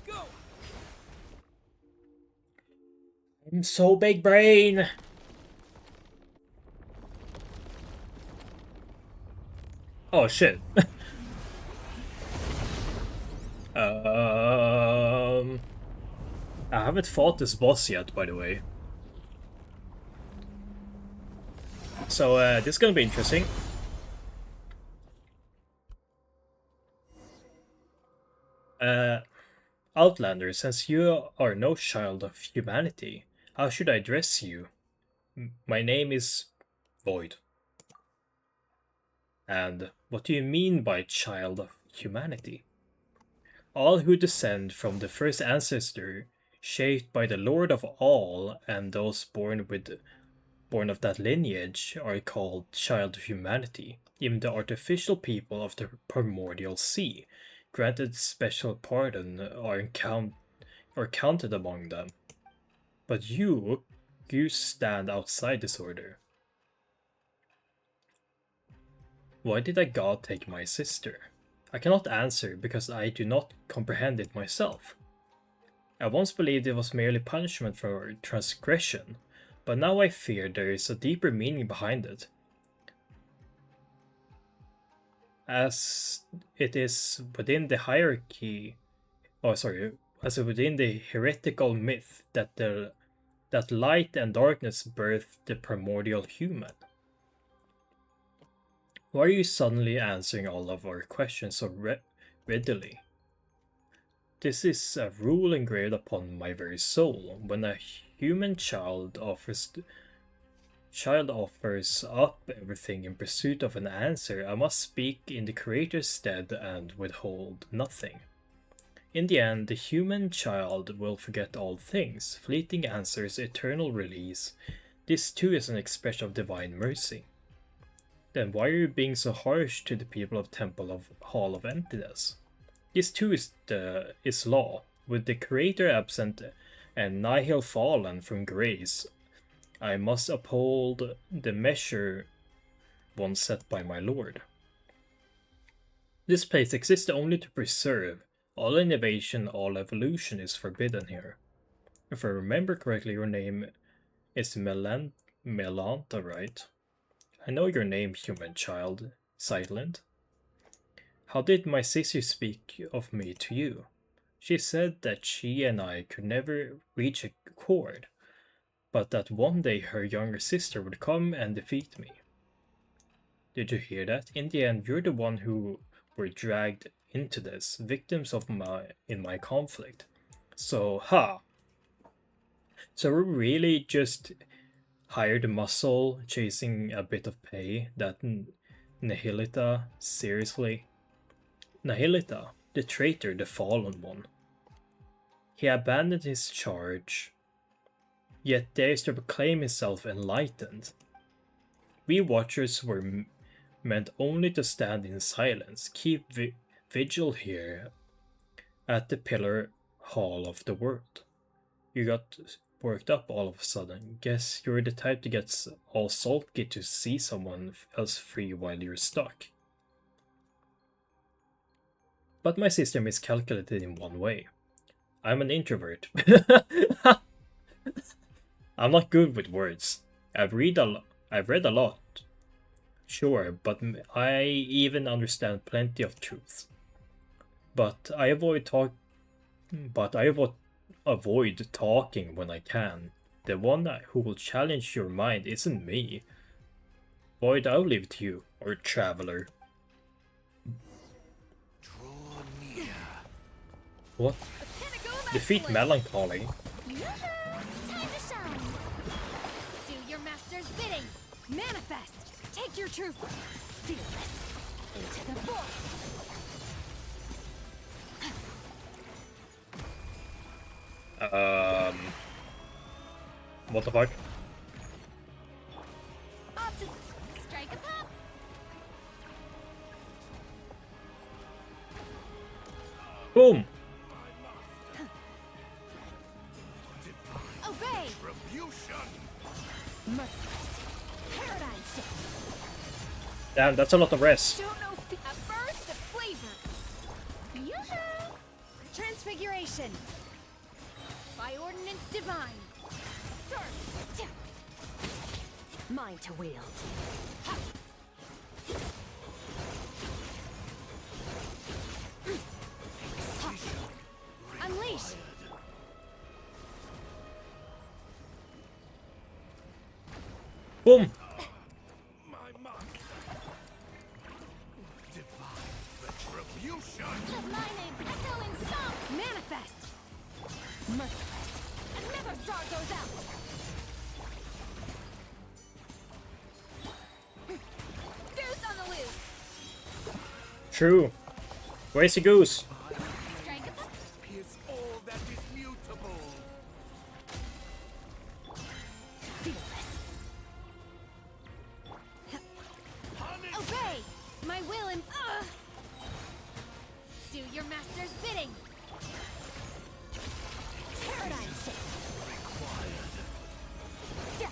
Go. I'm so big brain! Oh shit. I haven't fought this boss yet, by the way. So this is gonna be interesting. Outlander, since you are no child of humanity, how should I address you? My name is Void. And what do you mean by child of humanity? All who descend from the first ancestor, shaped by the Lord of all, and those born of that lineage are called child of humanity. Even the artificial people of the primordial sea, granted special pardon, are counted among them. But you stand outside this order. Why did a god take my sister? I cannot answer because I do not comprehend it myself. I once believed it was merely punishment for transgression, but now I fear there is a deeper meaning behind it. As it is within the hierarchy, as within the heretical myth that light and darkness birthed the primordial human. Why are you suddenly answering all of our questions so readily? This is a rule engraved upon my very soul. When a human child offers up everything in pursuit of an answer, I must speak in the Creator's stead and withhold nothing. In the end, the human child will forget all things. Fleeting answers, eternal release. This too is an expression of divine mercy. Then why are you being so harsh to the people of Temple of Hall of Emptiness? This too is law. With the Creator absent and nihil fallen from grace, I must uphold the measure once set by my Lord. This place exists only to preserve. All innovation, all evolution is forbidden here. If I remember correctly, your name is Melanta, right? I know your name, human child, Silent. How did my sister speak of me to you? She said that she and I could never reach a accord, but that one day her younger sister would come and defeat me. Did you hear that? In the end, you're the one who were dragged into this, victims of my conflict. So, So we're really just hired muscle chasing a bit of pay, that Nihilita, seriously? Nihilita, the traitor, the fallen one. He abandoned his charge, yet dares to proclaim himself enlightened. We watchers were meant only to stand in silence, keep vigil here at the pillar hall of the world. You got worked up all of a sudden. Guess you're the type to get all sulky to see someone else free while you're stuck. But my sister miscalculated in one way. I'm an introvert. I'm not good with words. I've read a lot, sure, but I even understand plenty of truths. But I avoid talk. But I avoid talking when I can. The one who will challenge your mind isn't me. Void, I'll leave it to you, or traveler. Draw near. What? The pinnacle of Defeat excellence. melancholy. Yoo-hoo! Time to shine. Do your master's bidding. Manifest. Take your truth. Fearless. Into the void. What the fuck? Off to strike a pop. Boom! Obey. Retribution. Merciless. Paradigm shift. Damn, that's a lot of rest. Don't know. A burst of flavor. Yoo-hoo! Transfiguration. By ordinance divine. Surge. Mine to wield. Unleash. Boom! My mark. Divine retribution. Let my name echo in song. Manifest. Merciless. Another star goes out. Goose on the loose. True. Where's the goose? Strike a pop. Pierce all that is mutable. Fearless. Punish. Obey. My will and do your master's bidding. Paradigm shift. Yeah.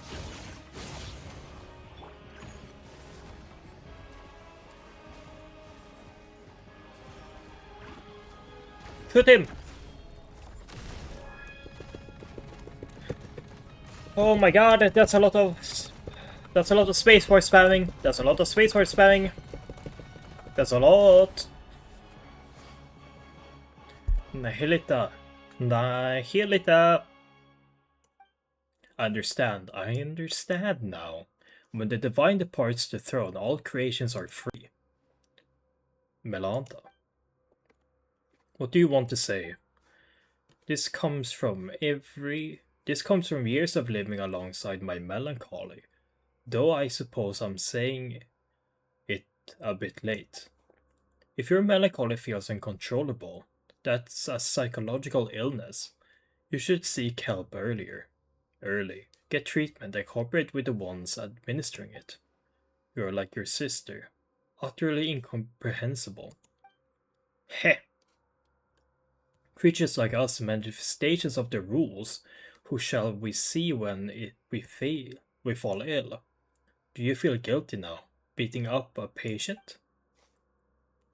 Shoot him! Oh my god, that's a lot of... That's a lot of spacebar spamming. That's a lot of spacebar spamming. That's a lot. Nihilita. Nihilita. I understand now. When the divine departs the throne, all creations are free. Melanta. What do you want to say? This comes from years of living alongside my melancholy. Though I suppose I'm saying it a bit late. If your melancholy feels uncontrollable, that's a psychological illness. You should seek help early. Get treatment and cooperate with the ones administering it. You're like your sister. Utterly incomprehensible. Heh. Creatures like us, manifestations of the rules, who shall we see when we fall ill? Do you feel guilty now, beating up a patient?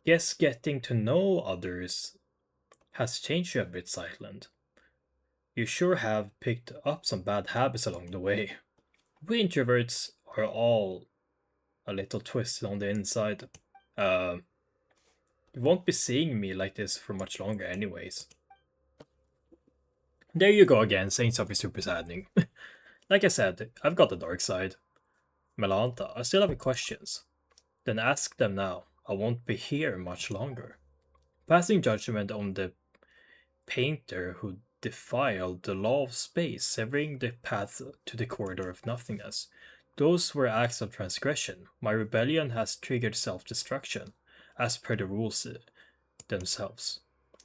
Guess getting to know others has changed you a bit, Silent. You sure have picked up some bad habits along the way. We introverts are all a little twisted on the inside. You won't be seeing me like this for much longer anyways. There you go again, saying something super saddening. Like I said, I've got the dark side. Melanta, I still have questions. Then ask them now. I won't be here much longer. Passing judgment on the painter who defiled the law of space, severing the path to the corridor of nothingness. Those were acts of transgression. My rebellion has triggered self-destruction, as per the rules themselves.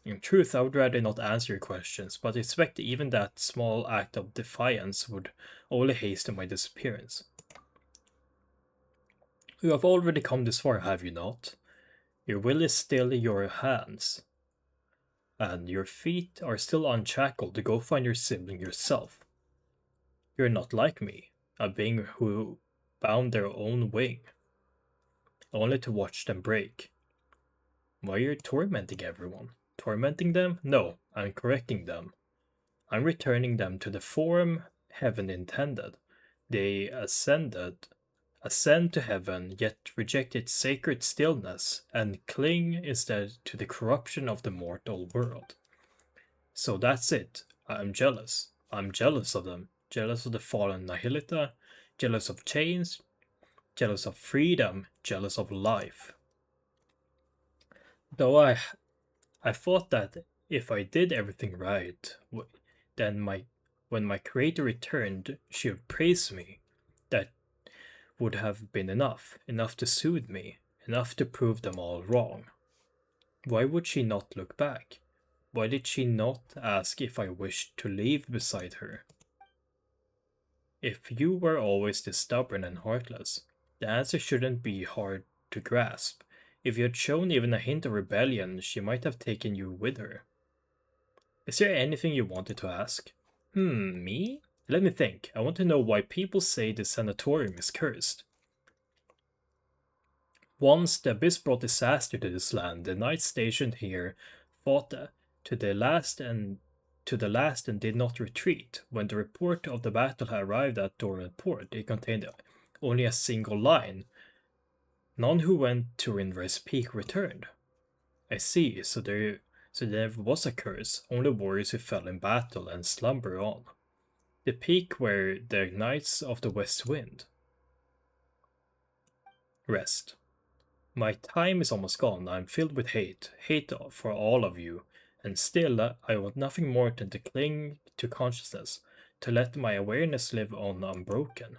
In truth, I would rather not answer your questions, but expect even that small act of defiance would only hasten my disappearance. You have already come this far, have you not? Your will is still in your hands, and your feet are still unshackled to go find your sibling yourself. You're not like me, a being who bound their own wing, only to watch them break. Why are you tormenting everyone? Tormenting them? No, I'm correcting them. I'm returning them to the form heaven intended. They ascend to heaven, yet reject its sacred stillness and cling instead to the corruption of the mortal world. So that's it. I'm jealous. I'm jealous of them. Jealous of the fallen Nihilita, jealous of chains, jealous of freedom, jealous of life. Though I thought that if I did everything right, then when my creator returned, she would praise me. That would have been enough to soothe me, enough to prove them all wrong. Why would she not look back? Why did she not ask if I wished to leave beside her? If you were always this stubborn and heartless, the answer shouldn't be hard to grasp. If you had shown even a hint of rebellion, she might have taken you with her. Is there anything you wanted to ask? Me? Let me think. I want to know why people say the sanatorium is cursed. Once the abyss brought disaster to this land, the knights stationed here fought to the last and did not retreat. When the report of the battle had arrived at Dornman port, it contained only a single line. None who went to Rinrise Peak returned. I see, so there was a curse, only warriors who fell in battle and slumber on. The peak were the Knights of the West Wind. Rest. My time is almost gone. I'm filled with hate for all of you, and still I want nothing more than to cling to consciousness, to let my awareness live on unbroken.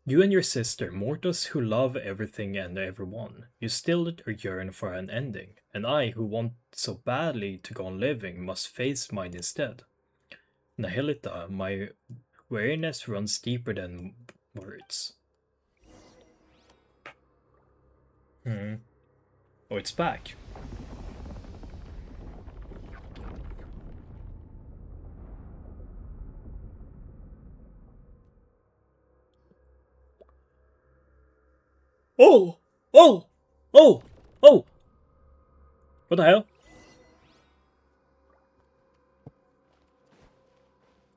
You and your sister, mortals who love everything and everyone, you still yearn for an ending, and I, who want so badly to go on living, must face mine instead. Nihilita, my weariness runs deeper than words. Oh, it's back. Oh! Oh! Oh! Oh! What the hell?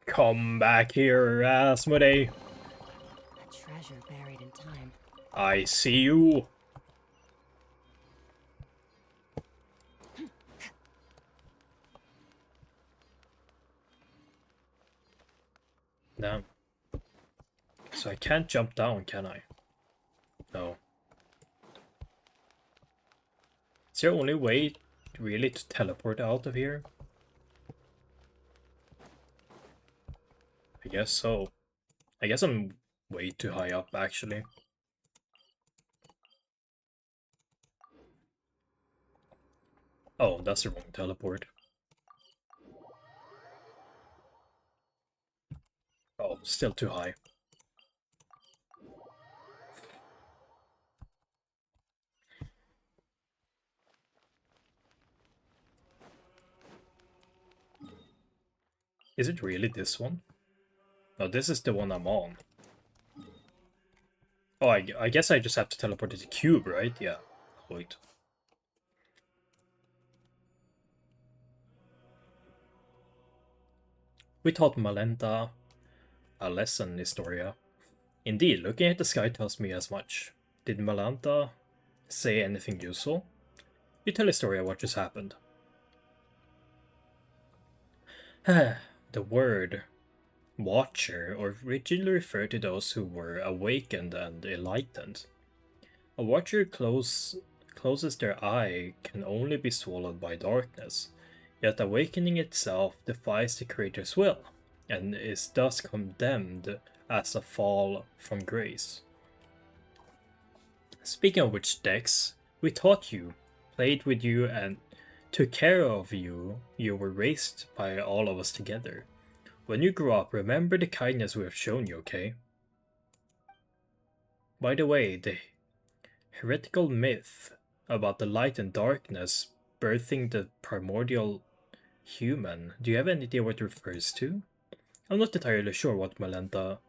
Come back here, Asmodee. A treasure buried in time. I see you. Damn. So I can't jump down, can I? No. Is there only way really to teleport out of here? I guess so. I guess I'm way too high up, actually. Oh, that's the wrong teleport. Oh, still too high. Is it really this one? No, this is the one I'm on. Oh, I guess I just have to teleport to the cube, right? Yeah. Wait. We taught Malenta a lesson, Historia. Indeed, looking at the sky tells me as much. Did Malenta say anything useful? You tell Historia what just happened. The word Watcher originally referred to those who were awakened and enlightened. A Watcher closes their eye can only be swallowed by darkness, yet awakening itself defies the Creator's will, and is thus condemned as a fall from grace. Speaking of which, Dex, we taught you, played with you, and took care of you. You were raised by all of us together. When you grow up, remember the kindness we have shown you, okay? By the way, the heretical myth about the light and darkness birthing the primordial human, do you have any idea what it refers to? I'm not entirely sure what Malanta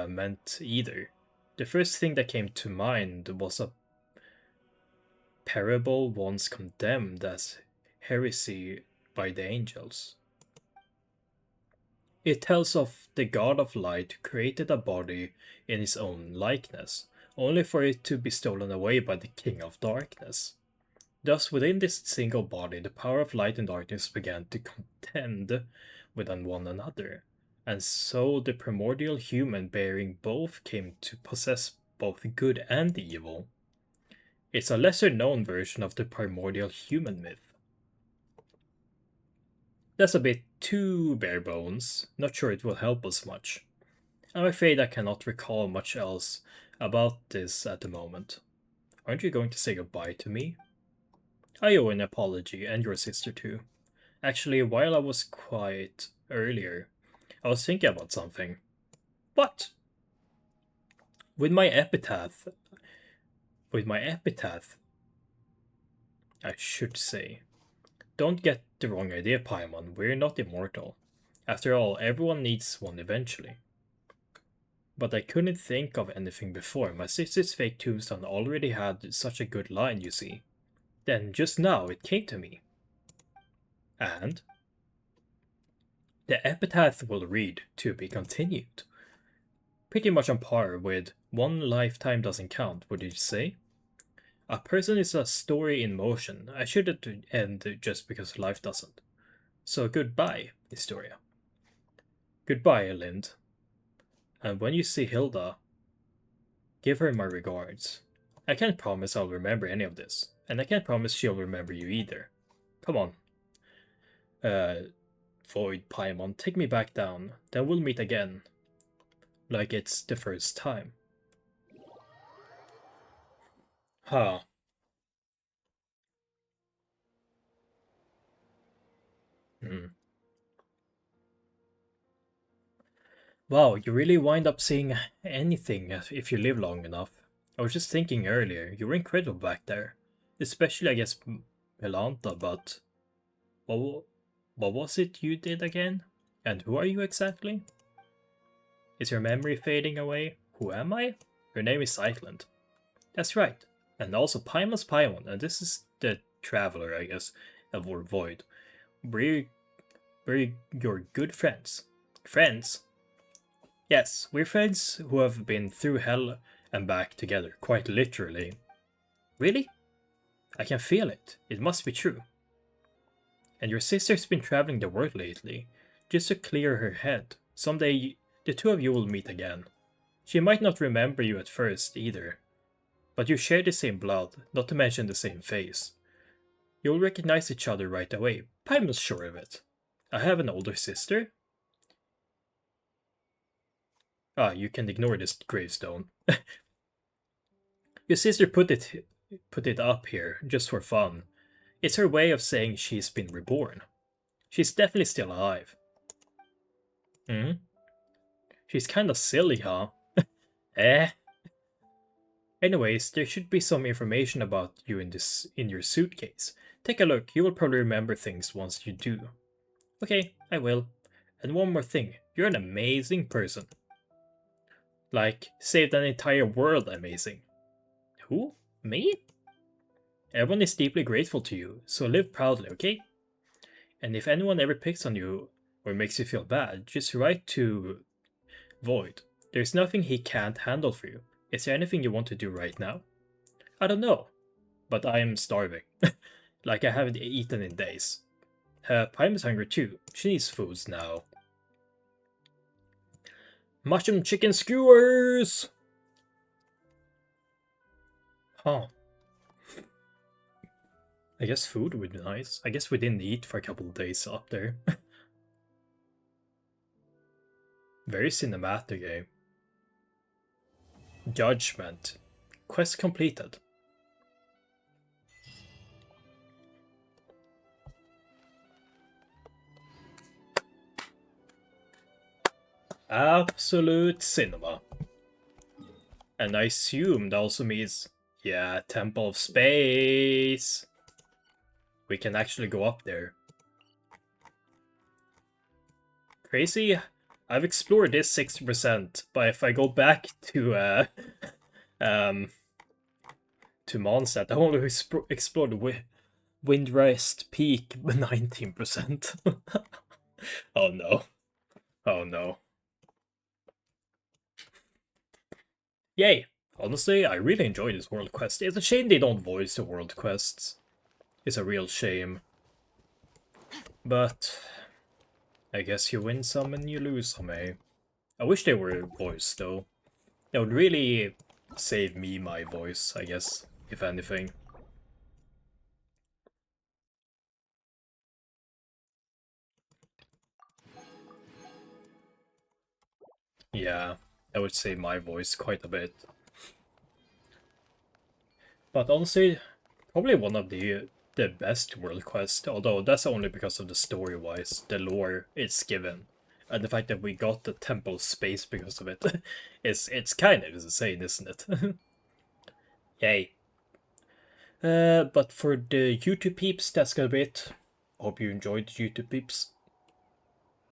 meant either. The first thing that came to mind was a parable once condemned as heresy by the angels. It tells of the god of light who created a body in his own likeness, only for it to be stolen away by the king of darkness. Thus, within this single body, the power of light and darkness began to contend with one another, and so the primordial human bearing both came to possess both good and evil. It's a lesser known version of the primordial human myth. That's a bit too bare bones, not sure it will help us much. I'm afraid I cannot recall much else about this at the moment. Aren't you going to say goodbye to me? I owe an apology, and your sister too. Actually, while I was quiet earlier, I was thinking about something. What? With my epitaph, I should say. Don't get the wrong idea, Paimon, we're not immortal. After all, everyone needs one eventually. But I couldn't think of anything before. My sister's fake tombstone already had such a good line, you see. Then, just now, it came to me. And? The epitaph will read, to be continued. Pretty much on par with one lifetime doesn't count, would you say? A person is a story in motion. I shouldn't end just because life doesn't. So goodbye, Historia. Goodbye, Lind. And when you see Hilda, give her my regards. I can't promise I'll remember any of this, and I can't promise she'll remember you either. Come on. Void Paimon, take me back down, then we'll meet again. Like it's the first time. Huh. Wow, you really wind up seeing anything if you live long enough. I was just thinking earlier, you were incredible back there. Especially, I guess, Melanta, but... What was it you did again? And who are you exactly? Is your memory fading away? Who am I? Your name is Silent. That's right. And also Paimon's Paimon, and this is the Traveler, I guess, or Void. We're your good friends. Friends? Yes, we're friends who have been through hell and back together, quite literally. Really? I can feel it. It must be true. And your sister's been traveling the world lately, just to clear her head. Someday, the two of you will meet again. She might not remember you at first, either. But you share the same blood, not to mention the same face. You'll recognize each other right away. Paimon's sure of it. I have an older sister. Ah, you can ignore this gravestone. Your sister put it up here, just for fun. It's her way of saying she's been reborn. She's definitely still alive. She's kinda silly, huh? Anyways, there should be some information about you in your suitcase. Take a look, you will probably remember things once you do. Okay, I will. And one more thing, you're an amazing person. Like, saved an entire world amazing. Who? Me? Everyone is deeply grateful to you, so live proudly, okay? And if anyone ever picks on you or makes you feel bad, just write to Void. There's nothing he can't handle for you. Is there anything you want to do right now? I don't know, but I am starving. Like I haven't eaten in days. Paim is hungry too. She needs foods now. Mushroom chicken skewers! Huh. I guess food would be nice. I guess we didn't eat for a couple of days up there. Very cinematic game. Judgment. Quest completed. Absolute cinema. And I assume that also means, yeah, Temple of Space. We can actually go up there. Crazy? I've explored this 60%, but if I go back to Mondstadt, I only explored Windrest Peak 19%. Oh no. Oh no. Yay! Honestly, I really enjoy this world quest. It's a shame they don't voice the world quests. It's a real shame. But I guess you win some and you lose some, eh? I wish they were voiced, though. That would really save me my voice, I guess, if anything. Yeah, that would save my voice quite a bit. But honestly, probably one of the best world quests, although that's only because of the story-wise, the lore it's given. And the fact that we got the temple space because of it. It's kind of insane, isn't it? Yay. But for the YouTube peeps, that's gonna be it. Hope you enjoyed, YouTube peeps.